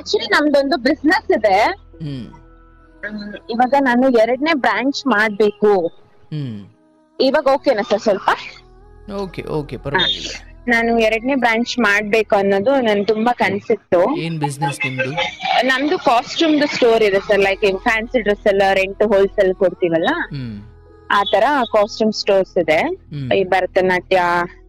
Actually ನಮ್ದೊಂದು business ಇದೆ. ಹ್ಮ್ ಇವಾಗ ನಾನು 2ನೇ ಬ್ರಾಂಚ್ ಮಾಡ್ಬೇಕು. ಹ್ಮ್ ಇವಾಗ ಓಕೆನಾ ಸರ್? ಸ್ವಲ್ಪ ಓಕೆ ಓಕೆ ಪರವಾಗಿಲ್ಲ. ನಾನು 2ನೇ ಬ್ರಾಂಚ್ ಮಾಡ್ಬೇಕು ಅನ್ನೋದು ನನ್ ತುಂಬಾ ಕನ್ಸಿತ್ತು. ಏನ್ ಬಿಸ್ನೆಸ್ ನಿಮ್ದು? ನಮ್ದು ಕಾಸ್ಟ್ಯೂಮ್ ಸ್ಟೋರ್ ಇದೆ ಸರ್, ಲೈಕ್ ಫ್ಯಾನ್ಸಿ ಡ್ರೆಸ್ ಎಲ್ಲ ರೆಂಟ್ ಹೋಲ್ಸೇಲ್ ಕೊಡ್ತೀವಲ್ಲ, ಹ್ಮ್ ಆ ತರ ಕಾಸ್ಟ್ಯೂಮ್ ಸ್ಟೋರ್ಸ್ ಇದೆ. ಹ್ಮ್ ಈ ಭರತನಾಟ್ಯ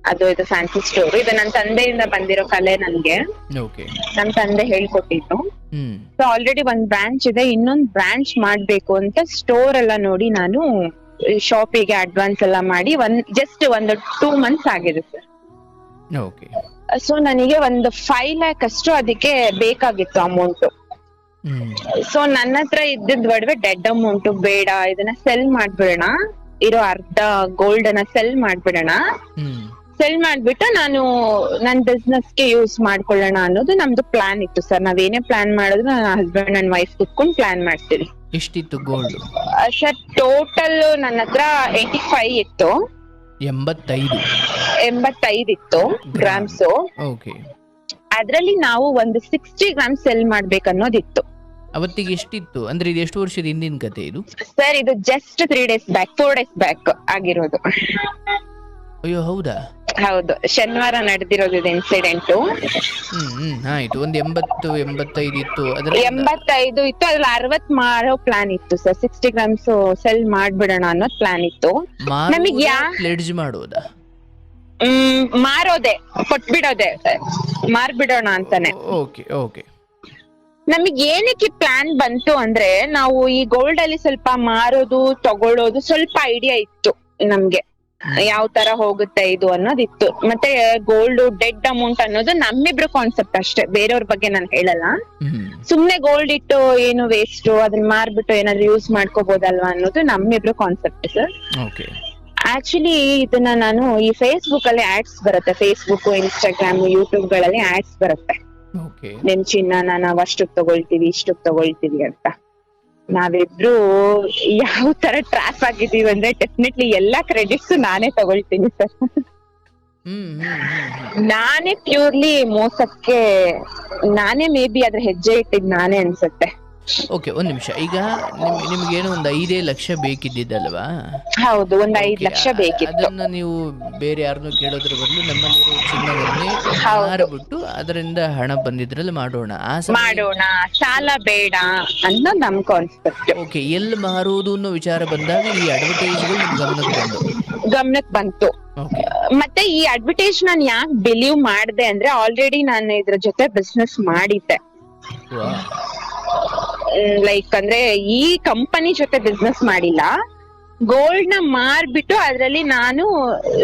ಅದು ಇದು ಫ್ಯಾನ್ಸಿ ಸ್ಟೋರ್ ಇದೆ. ನನ್ನ ತಂದೆಯಿಂದ ಬಂದಿರೋ ಕಲೆ ನನ್ಗೆ, ಓಕೆ. ನಮ್ ತಂದೆ ಹೇಳ್ಕೊಟ್ಟಿದ್ದು. ಹ್ಮ್ ಸೊ ಆಲ್ರೆಡಿ ಒಂದ್ ಬ್ರಾಂಚ್ ಇದೆ, ಇನ್ನೊಂದ್ ಬ್ರಾಂಚ್ ಮಾಡ್ಬೇಕು ಅಂತ ಸ್ಟೋರ್ ಎಲ್ಲ ನೋಡಿ ನಾನು ಶಾಪಿಗೆ ಅಡ್ವಾನ್ಸ್ ಎಲ್ಲ ಮಾಡಿ ಜಸ್ಟ್ ಒಂದು 2 months ಆಗಿದೆ ಸರ್. ಓಕೆ. ಸೊ ನನಗೆ ಒಂದು 5 lakh ಅಷ್ಟು ಅದಕ್ಕೆ ಬೇಕಾಗಿತ್ತು ಅಮೌಂಟ್. ಹ್ಮ್ ಸೊ ನನ್ನ ಹತ್ರ ಇದ್ದಿದ್ ಒಡವೆ ಡೆಡ್ ಅಮೌಂಟ್ ಬೇಡ, ಇದನ್ನ ಸೆಲ್ ಮಾಡ್ಬಿಡೋಣ, ಇರೋ ಅರ್ಧ ಗೋಲ್ಡ್ ಅನ್ನ ಸೆಲ್ ಮಾಡ್ಬಿಡೋಣ, ಹ್ಮ್ ಸೆಲ್ ಮಾಡ್ಬಿಟ್ಟು ನಾನು ನನ್ ಬಿಸ್ನೆಸ್ ಗೆ ಯೂಸ್ ಮಾಡ್ಕೊಳ್ಳೋಣ ಅನ್ನೋದು ನಮ್ದು ಪ್ಲಾನ್ ಇತ್ತು ಸರ್. ನಾವೇನೇ ಪ್ಲಾನ್ ಮಾಡಿದ್ರು ನನ್ನ ಹಸ್ಬೆಂಡ್ ಅಂಡ್ ವೈಫ್ ಕುತ್ಕೊಂಡು ಪ್ಲಾನ್ ಮಾಡ್ತೀವಿ. ಎಷ್ಟಿತ್ತು ಗೋಲ್ಡ್? ಸರ್ ಟೋಟಲ್ ನನ್ನ ಹತ್ರ 85 ಇತ್ತು. 85 ಇತ್ತು ಗ್ರಾಮ್ಸ್. ಓಕೆ. ಅದ್ರಲ್ಲಿ ನಾವು ಒಂದು 60 ಗ್ರಾಮ್ ಸೆಲ್ ಮಾಡ್ಬೇಕನ್ನೋದಿತ್ತು. ಅವತ್ತಿಗೆ ಎಷ್ಟಿತ್ತು ಅಂದ್ರೆ ಇದು ಎಷ್ಟು ವರ್ಷದ ಹಿಂದಿನ ಕತೆ ಇದು? ಸರ್ ಇದು just 3 days back, 4 days back ಆಗಿರೋದು. ಅಯ್ಯೋ ಹೌದಾ? ಹೌದು, ಶನಿವಾರ ನಡೆದಿರೋದು ಇದು ಇನ್ಸಿಡೆಂಟ್. ಆಯ್ತು. ಒಂದು 85 ಇತ್ತು. ಅದ್ರಲ್ಲಿ 85 ಇತ್ತು, ಅದ್ರಲ್ಲಿ 60 ಮಾರೋ ಪ್ಲಾನ್ ಇತ್ತು ಸರ್. 60 ಗ್ರಾಮ್ಸ್ ಸೆಲ್ ಮಾಡ್ಬಿಡೋಣ ಅನ್ನೋದು ಪ್ಲಾನ್ ಇತ್ತು. ನಮಗೆ ಪ್ಲೆಡ್ಜ್ ಮಾಡೋದಾ? ಮಾರೋದೆ, ಕೊಟ್ಬಿಡೋದೆ, ಮಾರ್ಬಿಡೋಣ ಅಂತಾನೆ. Okay okay. ನಮಗ್ ಏನಕ್ಕೆ ಪ್ಲಾನ್ ಬಂತು ಅಂದ್ರೆ, ನಾವು ಈ ಗೋಲ್ಡ್ ಅಲ್ಲಿ ಸ್ವಲ್ಪ ಮಾರೋದು ತಗೊಳ್ಳೋದು ಸ್ವಲ್ಪ ಐಡಿಯಾ ಇತ್ತು ನಮ್ಗೆ, ಯಾವ ತರ ಹೋಗುತ್ತೆ ಇದು ಅನ್ನೋದಿತ್ತು. ಮತ್ತೆ ಗೋಲ್ಡ್ ಡೆಡ್ ಅಮೌಂಟ್ ಅನ್ನೋದು ನಮ್ಮಿಬ್ರು ಕಾನ್ಸೆಪ್ಟ್ ಅಷ್ಟೇ, ಬೇರೆಯವ್ರ ಬಗ್ಗೆ ನಾನು ಹೇಳಲ್ಲ. ಸುಮ್ನೆ ಗೋಲ್ಡ್ ಇಟ್ಟು ಏನು ವೇಸ್ಟ್, ಅದನ್ನ ಮಾರ್ಬಿಟ್ಟು ಏನಾದ್ರು ಯೂಸ್ ಮಾಡ್ಕೋಬಹುದಲ್ವಾ ಅನ್ನೋದು ನಮ್ಮಿಬ್ರು ಕಾನ್ಸೆಪ್ಟ್ ಸರ್. ಆಕ್ಚುಲಿ ಇದನ್ನ ನಾನು ಈ ಫೇಸ್ಬುಕ್ ಅಲ್ಲಿ ಆಡ್ಸ್ ಬರುತ್ತೆ, ಫೇಸ್ಬುಕ್, ಇನ್ಸ್ಟಾಗ್ರಾಮ್, ಯೂಟ್ಯೂಬ್ ಗಳಲ್ಲಿ ಆಡ್ಸ್ ಬರುತ್ತೆ. ನಿಮ್ ಚಿನ್ನ ನಾವ್ ಅಷ್ಟಕ್ ತಗೊಳ್ತೀವಿ, ಇಷ್ಟಕ್ ತಗೊಳ್ತೀವಿ ಅಂತ. ನಾವಿಬ್ರು ಯಾವ ತರ ಟ್ರಾಪ್ ಆಗಿದೀವಿ ಅಂದ್ರೆ, ಡೆಫಿನೆಟ್ಲಿ ಎಲ್ಲಾ ಕ್ರೆಡಿಟ್ಸ್ ನಾನೇ ತಗೊಳ್ತೀನಿ ಸರ್. ನಾನೇ ಪ್ಯೂರ್ಲಿ ಮೋಸಕ್ಕೆ ನಾನೇ ಮೇ ಬಿ ಅದ್ರ ಹೆಜ್ಜೆ ಇಟ್ಟಿದ್ ನಾನೇ ಅನ್ಸುತ್ತೆ. ಓಕೆ, ಒಂದ್ ನಿಮಿಷ. ಈಗ ನಿಮ್ಗೇನು ಒಂದು 5 ಲಕ್ಷ ಬೇಕಿದ್ದಲ್ವಾ? ಹೌದು, ಒಂದು 5 ಲಕ್ಷ ಬೇಕಿತ್ತು. ಅದನ್ನ ನೀವು ಬೇರೆ ಯಾರನ್ನು ಕೇಳೋದ್ರ ಬದಲು ನಮ್ಮಲ್ಲಿರೋ ಚಿನ್ನವನ್ನೇ ಮಾರ್ಬಿಟ್ಟು ಅದರಿಂದ ಹಣ ಬಂದಿದ್ರಲ್ಲಿ ಮಾಡೋಣ ಸಾಲ ಬೇಡ ಅನ್ನೋ ನಮ್ ಕಾನ್ಸೆಪ್ಟ್. ಓಕೆ, ಎಲ್ಲಿ ಮಾರುವುದು ಅನ್ನೋ ವಿಚಾರ ಬಂದಾಗ ಈ ಅಡ್ವರ್ಟೈಸ್ಗಳು ಗಮನಕ್ಕೆ ಬಂತು. ಮತ್ತೆ ಈ ಅಡ್ವರ್ಟೈಸ್ ನಾನು ಯಾಕೆ ಬಿಲೀವ್ ಮಾಡಿದೆ ಅಂದ್ರೆ, ಆಲ್ರೆಡಿ ನಾನು ಇದ್ರ ಜೊತೆ ಬಿಸ್ನೆಸ್ ಮಾಡಿದ್ದೆ. ಲೈಕ್ ಅಂದ್ರೆ ಈ ಕಂಪನಿ ಜೊತೆ ಬಿಸ್ನೆಸ್ ಮಾಡಿಲ್ಲ, ಗೋಲ್ಡ್ ನ ಮಾರ್ಬಿಟ್ಟು ಅದ್ರಲ್ಲಿ ನಾನು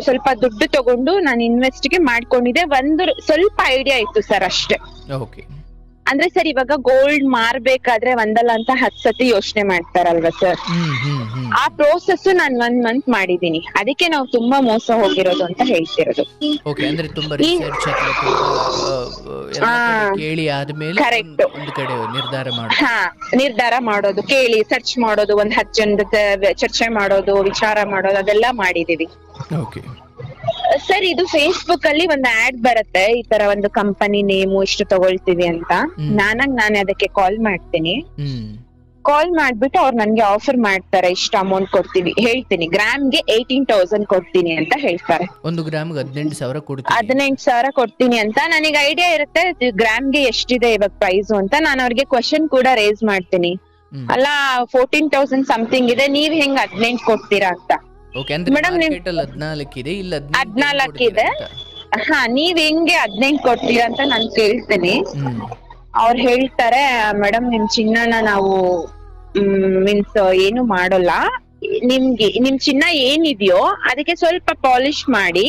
ಸ್ವಲ್ಪ ದುಡ್ಡು ತಗೊಂಡು ನಾನು ಇನ್ವೆಸ್ಟ್ ಗೆ ಮಾಡ್ಕೊಂಡಿದ್ದೆ. ಒಂದು ಸ್ವಲ್ಪ ಐಡಿಯಾ ಇತ್ತು ಸರ್ ಅಷ್ಟೇ. ಅಂದ್ರೆ ಸರ್ ಇವಾಗ ಗೋಲ್ಡ್ ಮಾರ್ಬೇಕಾದ್ರೆ ಒಂದಲ್ಲ ಅಂತ 10 ಸತಿ ಯೋಚನೆ ಮಾಡ್ತಾರಲ್ವಾ ಸರ್, ಆ ಪ್ರೋಸೆಸ್ ನಾನು 1 month ಮಾಡಿದೀನಿ. ಅದಕ್ಕೆ ನಾವು ತುಂಬಾ ಮೋಸ ಹೋಗಿರೋದು ಅಂತ ಹೇಳ್ತಿರೋದು. ಅಂದ್ರೆ ತುಂಬಾ ರಿಸರ್ಚ್ ಕೇಳಿ ಆದ್ಮೇಲೆ ಒಂದು ಕಡೆ ನಿರ್ಧಾರ ಮಾಡೋದು, ಕೇಳಿ ಸರ್ಚ್ ಮಾಡೋದು, ಒಂದ್ 10 ಜನದ ಚರ್ಚೆ ಮಾಡೋದು, ವಿಚಾರ ಮಾಡೋದು, ಅದೆಲ್ಲ ಮಾಡಿದೀವಿ. ಸರ್ ಇದು ಫೇಸ್ಬುಕ್ ಅಲ್ಲಿ ಒಂದು ಆಡ್ ಬರುತ್ತೆ, ಈ ತರ ಒಂದು ಕಂಪನಿ ನೇಮು ಇಷ್ಟು ತಗೊಳ್ತೀವಿ ಅಂತ. ನಾನೇ ಅದಕ್ಕೆ ಕಾಲ್ ಮಾಡ್ತೀನಿ. ಕಾಲ್ ಮಾಡ್ಬಿಟ್ಟು ಅವ್ರು ನನ್ಗೆ ಆಫರ್ ಮಾಡ್ತಾರೆ, ಇಷ್ಟು ಅಮೌಂಟ್ ಕೊಡ್ತೀವಿ, ಹೇಳ್ತೀನಿ ಗ್ರಾಮ್ಗೆ 18,000 ಕೊಡ್ತೀನಿ ಅಂತ ಹೇಳ್ತಾರೆ. 1 ಗ್ರಾಮ್ಗೆ 18,000 18,000 ಕೊಡ್ತೀನಿ ಅಂತ ನನಗೆ ಐಡಿಯಾ ಇರುತ್ತೆ ಗ್ರಾಮ್ಗೆ ಎಷ್ಟಿದೆ ಇವಾಗ ಪ್ರೈಸ್ ಅಂತ. ನಾನು ಅವ್ರಿಗೆ ಕ್ವಶನ್ ಕೂಡ ರೇಸ್ ಮಾಡ್ತೀನಿ, ಅಲ್ಲ 14,000 ಸಮಥಿಂಗ್ ಇದೆ, ನೀವ್ ಹೆಂಗ್ 18 ಕೊಡ್ತೀರಾ ಅಂತ. ಮೇಡಮ್ 14 ಇದೆ, ನೀವ್ ಹೆಂಗೆ 18 ಕೊಡ್ತೀರಾ ಅಂತ ನಾನು ಕೇಳ್ತೀನಿ. ಅವ್ರು ಹೇಳ್ತಾರೆ, ಮೇಡಮ್ ನಿಮ್ ಚಿನ್ನನ ನಾವು ಮೀನ್ಸ್ ಏನು ಮಾಡೋಲ್ಲ, ನಿಮ್ ಚಿನ್ನ ಏನಿದೆಯೋ ಅದಕ್ಕೆ ಸ್ವಲ್ಪ ಪಾಲಿಶ್ ಮಾಡಿ,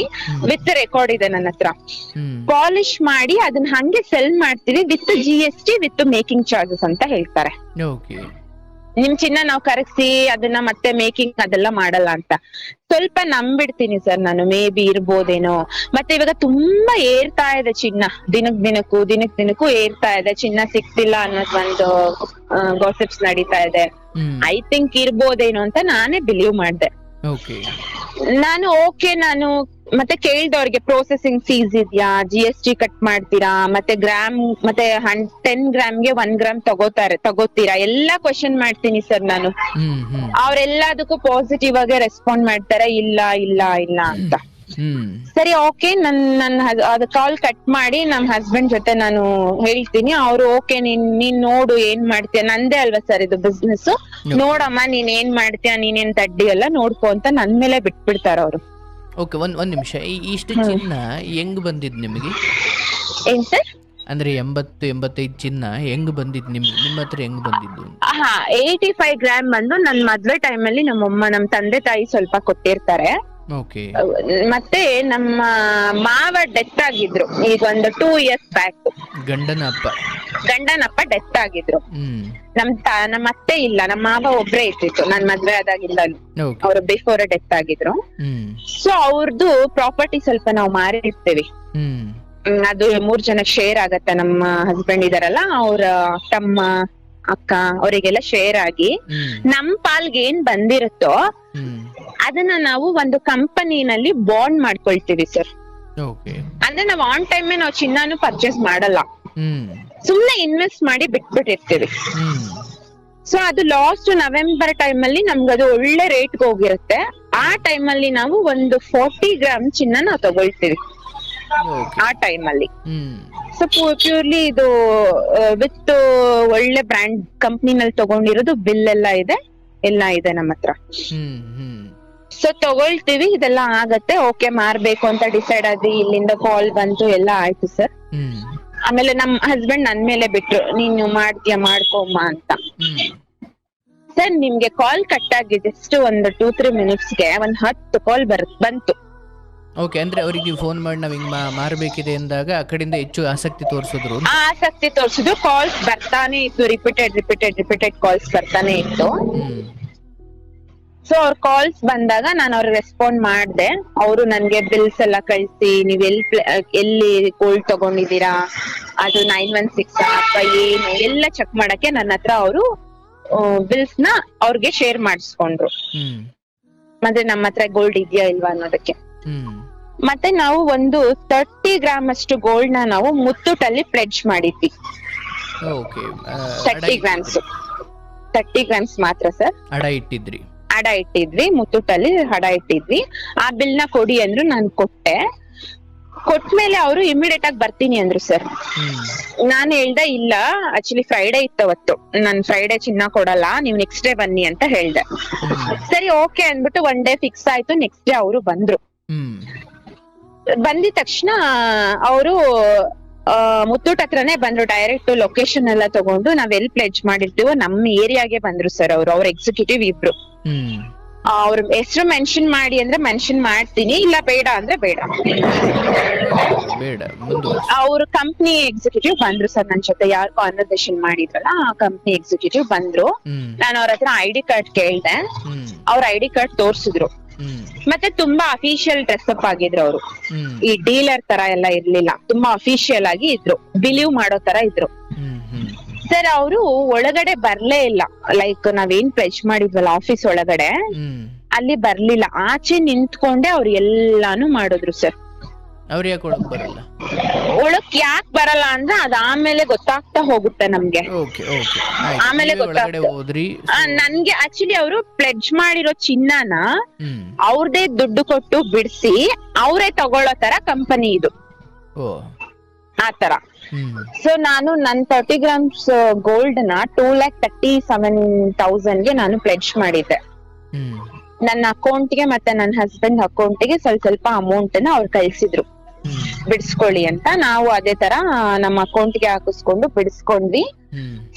ವಿತ್ ರೆಕಾರ್ಡ್ ಇದೆ ನನ್ನ ಹತ್ರ, ಪಾಲಿಶ್ ಮಾಡಿ ಅದನ್ನ ಹಂಗೆ ಸೆಲ್ ಮಾಡ್ತೀವಿ with GST with making charges ಅಂತ ಹೇಳ್ತಾರೆ. ನಿಮ್ ಚಿನ್ನ ನಾವು ಕರಗಿಸಿ ಅದನ್ನ ಮತ್ತೆ ಮೇಕಿಂಗ್ ಅದೆಲ್ಲ ಮಾಡಲ್ಲ ಅಂತ. ಸ್ವಲ್ಪ ನಂಬಿಡ್ತೀನಿ ಸರ್ ನಾನು, ಮೇ ಬಿ ಇರ್ಬೋದೇನೋ. ಮತ್ತೆ ಇವಾಗ ತುಂಬಾ ಏರ್ತಾ ಇದೆ ಚಿನ್ನ, ದಿನಕ್ ದಿನಕ್ಕೂ ಏರ್ತಾ ಇದೆ, ಚಿನ್ನ ಸಿಗ್ತಿಲ್ಲ ಅನ್ನೋದು ಒಂದು ಗಾಸಿಪ್ಸ್ ನಡೀತಾ ಇದೆ. ಐ ಥಿಂಕ್ ಇರ್ಬೋದೇನೋ ಅಂತ ನಾನೇ ಬಿಲೀವ್ ಮಾಡ್ದೆ. ನಾನು ಮತ್ತೆ ಕೇಳ್ದವ್ರಿಗೆ ಪ್ರೊಸೆಸಿಂಗ್ ಫೀಸ್ ಇದ್ಯಾ, GST ಕಟ್ ಮಾಡ್ತೀರಾ, ಮತ್ತೆ ಗ್ರಾಮ್ ಮತ್ತೆ 10 ಗ್ರಾಮ್ಗೆ 1 ಗ್ರಾಮ್ ತಗೋತೀರಾ ಎಲ್ಲ ಕ್ವಶನ್ ಮಾಡ್ತೀನಿ ಸರ್ ನಾನು. ಅವ್ರೆಲ್ಲದಕ್ಕೂ ಪಾಸಿಟಿವ್ ಆಗಿ ರೆಸ್ಪಾಂಡ್ ಮಾಡ್ತಾರೆ, ಇಲ್ಲ ಇಲ್ಲ ಇಲ್ಲ ಅಂತ. ಸರಿ ಓಕೆ, ಅದು ಕಾಲ್ ಕಟ್ ಮಾಡಿ ನಮ್ ಹಸ್ಬೆಂಡ್ ಜೊತೆ ನಾನು ಹೇಳ್ತೀನಿ. ಅವ್ರು ಓಕೆ ನೀನ್ ನೋಡು ಏನ್ ಮಾಡ್ತೀಯ, ನಂದೇ ಅಲ್ವಾ ಸರ್ ಇದು ಬಿಸ್ನೆಸ್, ನೋಡಮ್ಮ ನೀನ್ ಏನ್ ಮಾಡ್ತೀಯ, ನೀನೇನ್ ತಡ್ಡಿ ಎಲ್ಲ ನೋಡ್ಕೊ ಅಂತ ನನ್ ಮೇಲೆ ಬಿಟ್ಬಿಡ್ತಾರ ಅವ್ರು. ಓಕೆ, ಒಂದ್ ನಿಮಿಷ. ಇಷ್ಟು ಚಿನ್ನ ಹೆಂಗ್ ಬಂದಿದ್ ನಿಮಗೆ? ಏನ್ ಸರ್? ಅಂದ್ರೆ 80-85 ಚಿನ್ನ ಹೆಂಗ್ ಬಂದಿದ್ ನಿಮ್ಮ ಹತ್ರ ಹೆಂಗ್ ಬಂದಿದ್ದು? 85 ಗ್ರಾಮ್ ಬಂದು ನನ್ ಮದ್ವೆ ಟೈಮ್ ಅಲ್ಲಿ ನಮ್ ತಂದೆ ತಾಯಿ ಸ್ವಲ್ಪ ಕೊಟ್ಟಿರ್ತಾರೆ. ಓಕೆ. ಮತ್ತೆ ನಮ್ಮ ಮಾವ ಡೆತ್ ಆಗಿದ್ರು ಈಗ ಒಂದು 2 years ಬ್ಯಾಕ್. ಗಂಡನಪ್ಪ ಡೆತ್ ಆಗಿದ್ರು. ನಮ್ಮ ಅತ್ತೆ ಇಲ್ಲ, ನಮ್ಮ ಮಾವ ಒಬ್ರೇ ಇರ್ತಿತ್ತು ನನ್ ಮದ್ವೆ ಆದಾಗಿಲ್ಲ, ಅವ್ರು ಬಿಫೋರ್ ಡೆತ್ ಆಗಿದ್ರು. ಸೊ ಅವ್ರದ್ದು ಪ್ರಾಪರ್ಟಿ ಸ್ವಲ್ಪ ನಾವು ಮಾರಿರ್ತೀವಿ. ಅದು 3 ಜನಕ್ಕೆ ಶೇರ್ ಆಗತ್ತೆ. ನಮ್ಮ ಹಸ್ಬೆಂಡ್ ಇದಾರಲ್ಲ, ಅವ್ರ ತಮ್ಮ ಅಕ್ಕ ಅವರಿಗೆಲ್ಲ ಶೇರ್ ಆಗಿ ನಮ್ ಪಾಲ್ಗೆ ಏನ್ ಬಂದಿರುತ್ತೋ ಅದನ್ನ ನಾವು ಒಂದು ಕಂಪನಿನಲ್ಲಿ ಬಾಂಡ್ ಮಾಡ್ಕೊಳ್ತೀವಿ ಸರ್. ಅಂದ್ರೆ ನಾವು ಆನ್ ಟೈಮ್ ನಾವು ಚಿನ್ನಾನು ಪರ್ಚೇಸ್ ಮಾಡಲ್ಲ, ಸುಮ್ನೆ ಇನ್ವೆಸ್ಟ್ ಮಾಡಿ ಬಿಟ್ಬಿಟ್ಟಿರ್ತೀವಿ. ಸೊ ಅದು ಲಾಸ್ಟ್ ನವೆಂಬರ್ ಟೈಮ್ ಅಲ್ಲಿ ನಮ್ಗದು ಒಳ್ಳೆ ರೇಟ್ ಹೋಗಿರುತ್ತೆ. ಆ ಟೈಮ್ ಅಲ್ಲಿ ನಾವು ಒಂದು 40 ಗ್ರಾಮ್ ಚಿನ್ನ ನಾವು ತಗೊಳ್ತೀವಿ ಆ ಟೈಮ್ ಅಲ್ಲಿ. ಸೊ ಪ್ಯೂರ್ಲಿ ಇದು ವಿತ್ ಒಳ್ಳೆ ಬ್ರ್ಯಾಂಡ್ ಕಂಪ್ನಿನಲ್ಲಿ ತಗೊಂಡಿರೋದು, ಬಿಲ್ ಎಲ್ಲ ಇದೆ ನಮ್ಮ ಹತ್ರ. ಸೊ ತಗೊಳ್ತೀವಿ, ಇದೆಲ್ಲ ಆಗತ್ತೆ. ಓಕೆ ಮಾರ್ಬೇಕು ಅಂತ ಡಿಸೈಡ್ ಆದ್ವಿ, ಇಲ್ಲಿಂದ ಕಾಲ್ ಬಂತು, ಎಲ್ಲ ಆಯ್ತು ಸರ್. ಆಮೇಲೆ ನಮ್ ಹಸ್ಬೆಂಡ್ ನನ್ ಮೇಲೆ ಬಿಟ್ರು, ನೀನು ಮಾಡ್ತೀಯ ಮಾಡ್ಕೊಮ್ಮ ಅಂತ. ಸರ್ ನಿಮ್ಗೆ ಕಾಲ್ ಕಟ್ ಆಗಿದೆ ಜಸ್ಟ್ ಒಂದು 2-3 ಮಿನಿಟ್ಸ್ಗೆ ಒಂದು 10 ಕಾಲ್ ಬಂತು. ಓಕೆ, ಅಂದ್ರೆ ಅವರಿಗೆ ಫೋನ್ ಮಾಡಿ ನಾವ್ ಹಿಂಗ್ ಮಾರ್ಬೇಕಿದೆ ಅಂದಾಗ ಆ ಕಡೆಯಿಂದ ಹೆಚ್ಚು ಆಸಕ್ತಿ ತೋರಿಸಿದ್ರು. ಕಾಲ್ಸ್ ಬರ್ತಾನೆ ಇತ್ತು, ರಿಪೀಟೆಡ್ ಕಾಲ್ಸ್ ಬರ್ತಾನೆ ಇತ್ತು. ಸೊ ಅವ್ರ ಕಾಲ್ಸ್ ಬಂದಾಗ ನಾನು ಅವ್ರಿಗೆ ರೆಸ್ಪಾಂಡ್ ಮಾಡ್ದೆ. ಅವರು ನನ್ಗೆ ಬಿಲ್ಸ್ ಎಲ್ಲ ಕಳ್ಸಿ, ನೀವ್ ಎಲ್ಲಿ ಗೋಲ್ಡ್ ತಗೊಂಡಿದೀರಾ, ಅದು 916 ಅಥವಾ ಏನು ಎಲ್ಲ ಚೆಕ್ ಮಾಡಕ್ಕೆ ನನ್ನ ಹತ್ರ ಅವರು ಬಿಲ್ಸ್ ನ ಅವ್ರಿಗೆ ಶೇರ್ ಮಾಡಿಸ್ಕೊಂಡ್ರು. ಮತ್ತೆ ನಮ್ಮ ಹತ್ರ ಗೋಲ್ಡ್ ಇದೆಯಾ ಇಲ್ವಾ ಅನ್ನೋದಕ್ಕೆ. ಮತ್ತೆ ನಾವು ಒಂದು 30 ಗ್ರಾಮ್ ಅಷ್ಟು ಗೋಲ್ಡ್ ನ ನಾವು ಮುತ್ತೂಟಲ್ಲಿ ಪ್ಲೆಡ್ಜ್ ಮಾಡಿದ್ವಿ. 30 ಗ್ರಾಮ್ಸ್ ಮಾತ್ರ ಸರ್ ಅಡ ಇಟ್ಟಿದ್ವಿ, ಮುತ್ತೂಟಲ್ಲಿ ಹಡ ಇಟ್ಟಿದ್ವಿ. ಆ ಬಿಲ್ ನ ಕೊಡಿ ಅಂದ್ರು, ನಾನು ಕೊಟ್ಮೇಲೆ ಅವರು ಇಮಿಡಿಯೇಟ್ ಆಗಿ ಬರ್ತೀನಿ ಅಂದ್ರು ಸರ್. ನಾನು ಹೇಳ್ದೆ ಇಲ್ಲ, ಆಕ್ಚುಲಿ ಫ್ರೈಡೆ ಇತ್ತವತ್ತು, ನಾನು ಫ್ರೈಡೆ ಚಿನ್ನ ಕೊಡಲ್ಲ, ನೀವು ನೆಕ್ಸ್ಟ್ ಡೇ ಬನ್ನಿ ಅಂತ ಹೇಳ್ದೆ. ಸರಿ ಓಕೆ ಅಂದ್ಬಿಟ್ಟು 1 ಡೇ ಫಿಕ್ಸ್ ಆಯ್ತು. ನೆಕ್ಸ್ಟ್ ಡೇ ಅವರು ಬಂದಿದ ತಕ್ಷಣ ಅವರು ಮುತ್ತೂಟ್ ಹತ್ರನೇ ಬಂದ್ರು. ಡೈರೆಕ್ಟ್ ಲೊಕೇಶನ್ ಎಲ್ಲ ತಗೊಂಡು ನಾವ್ ಎಲ್ಲಿ ಪ್ಲೆಡ್ಜ್ ಮಾಡಿರ್ತೀವೋ ನಮ್ಮ ಏರಿಯಾಗೆ ಬಂದ್ರು ಸರ್. ಅವ್ರ ಎಕ್ಸಿಕ್ಯೂಟಿವ್ ಇಬ್ರು. ಅವ್ರ ಹೆಸರು ಮೆನ್ಷನ್ ಮಾಡಿ ಅಂದ್ರೆ ಮೆನ್ಷನ್ ಮಾಡ್ತೀನಿ, ಇಲ್ಲ ಬೇಡ ಅಂದ್ರೆ ಬೇಡ. ಅವ್ರ ಕಂಪ್ನಿ ಎಕ್ಸಿಕ್ಯೂಟಿವ್ ಬಂದ್ರು ಸರ್ ನನ್ ಜೊತೆ, ಯಾರು ಕಾನ್ವರ್ಸೇಷನ್ ಮಾಡಿದ್ರಲ್ಲ ಆ ಕಂಪ್ನಿ ಎಕ್ಸಿಕ್ಯೂಟಿವ್ ಬಂದ್ರು. ನಾನು ಅವ್ರ ಹತ್ರ ID ಕಾರ್ಡ್ ಕೇಳ್ದೆ, ಅವ್ರ ID ಕಾರ್ಡ್ ತೋರ್ಸಿದ್ರು. ಮತ್ತೆ ತುಂಬಾ ಅಫಿಷಿಯಲ್ ಡ್ರೆಸ್ಅಪ್ ಆಗಿದ್ರು ಅವರು. ಈ ಡೀಲರ್ ತರ ಎಲ್ಲ ಇರ್ಲಿಲ್ಲ, ತುಂಬಾ ಅಫಿಷಿಯಲ್ ಆಗಿ ಇದ್ರು, ಬಿಲೀವ್ ಮಾಡೋ ತರ ಇದ್ರು ಸರ್. ಅವರು ಒಳಗಡೆ ಬರ್ಲೇ ಇಲ್ಲ, ಲೈಕ್ ನಾವೇನ್ ಪ್ಲೆಡ್ಜ್ ಮಾಡಿದ್ವಲ್ಲ ಆಫೀಸ್ ಒಳಗಡೆ, ಅಲ್ಲಿ ಬರ್ಲಿಲ್ಲ. ಆಚೆ ನಿಂತ್ಕೊಂಡೆ ಅವ್ರು ಎಲ್ಲಾನು ಮಾಡಿದ್ರು ಸರ್. ಒಳಕ್ ಯಾಕೆ ಬರಲ್ಲ ಅಂದ್ರೆ ಅದ್ ಆಮೇಲೆ ಗೊತ್ತಾಗ್ತಾ ಹೋಗುತ್ತೆ ನಮ್ಗೆ. ಆಮೇಲೆ ನನ್ಗೆ ಆಕ್ಚುಲಿ ಅವರು ಪ್ಲೆಡ್ಜ್ ಮಾಡಿರೋ ಚಿನ್ನನ ಅವ್ರದೇ ದುಡ್ಡು ಕೊಟ್ಟು ಬಿಡಿಸಿ ಅವರೇ ತಗೊಳ್ಳೋ ತರ ಕಂಪನಿ ಇದು, ಆತರ. ಸೊ ನಾನು ನನ್ 30 ಗ್ರಾಮ್ಸ್ ಗೋಲ್ಡ್ ನ 2,37,000 ಗೆ ನಾನು ಪ್ಲೆಡ್ಜ್ ಮಾಡಿದ್ದೆ. ನನ್ನ ಅಕೌಂಟ್ಗೆ ಮತ್ತೆ ನನ್ನ ಹಸ್ಬೆಂಡ್ ಅಕೌಂಟ್ಗೆ ಸ್ವಲ್ಪ ಅಮೌಂಟ್ ನ ಅವ್ರು ಕಳ್ಸಿದ್ರು ಬಿಡಿಸ್ಕೊಳ್ಳಿ ಅಂತ. ನಾವು ಅದೇ ತರ ನಮ್ಮ ಅಕೌಂಟ್ಗೆ ಹಾಕಿಸ್ಕೊಂಡು ಬಿಡಿಸ್ಕೊಂಡ್ವಿ.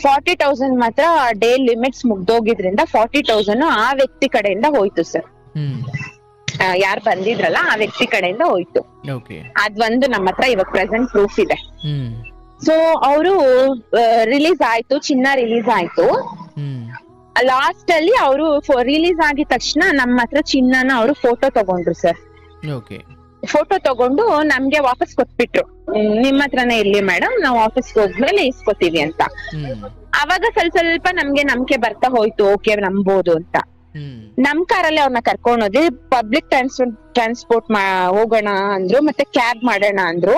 40,000 ಮಾತ್ರ ಡೇ ಲಿಮಿಟ್ಸ್ ಮುಗ್ದೋಗಿದ್ರಿಂದ 40,000 ಆ ವ್ಯಕ್ತಿ ಕಡೆಯಿಂದ ಹೋಯ್ತು ಸರ್. ಯಾರು ಬಂದಿದ್ರಲ್ಲ ಆ ವ್ಯಕ್ತಿ ಕಡೆಯಿಂದ ಹೋಯ್ತು. ಅದೊಂದು ನಮ್ಮ ಹತ್ರ ಇವಾಗ ಪ್ರೆಸೆಂಟ್ ಪ್ರೂಫ್ ಇದೆ. ಸೊ ಅವರು ರಿಲೀಸ್ ಆಯ್ತು, ಚಿನ್ನ ರಿಲೀಸ್ ಆಯ್ತು. ಲಾಸ್ಟ್ ಅಲ್ಲಿ ಅವರು ರಿಲೀಸ್ ಆಗಿದ ತಕ್ಷಣ ನಮ್ಮ ಹತ್ರ ಚಿನ್ನನ ಅವರು ಫೋಟೋ ತಗೊಂಡ್ರು ಸರ್. ಫೋಟೋ ತಗೊಂಡು ನಮ್ಗೆ ವಾಪಸ್ ಕೊಟ್ಬಿಟ್ರು, ನಿಮ್ಮ ಹತ್ರನೇ ಇರ್ಲಿ ಮೇಡಮ್, ನಾವು ಆಫೀಸ್ಗೆ ಹೋದ್ಮೇಲೆ ಇಸ್ಕೊತೀವಿ ಅಂತ. ಅವಾಗ ಸ್ವಲ್ಪ ನಮ್ಗೆ ನಂಬಿಕೆ ಬರ್ತಾ ಹೋಯ್ತು, ಓಕೆ ನಂಬೋದು ಅಂತ. ನಮ್ ಕಾರಲ್ಲೇ ಅವ್ರನ್ನ ಕರ್ಕೊಂಡ್ ಹೋದ್ವಿ. ಪಬ್ಲಿಕ್ ಟ್ರಾನ್ಸ್ಪೋರ್ಟ್ ಹೋಗೋಣ ಅಂದ್ರು, ಮತ್ತೆ ಕ್ಯಾಬ್ ಮಾಡೋಣ ಅಂದ್ರು.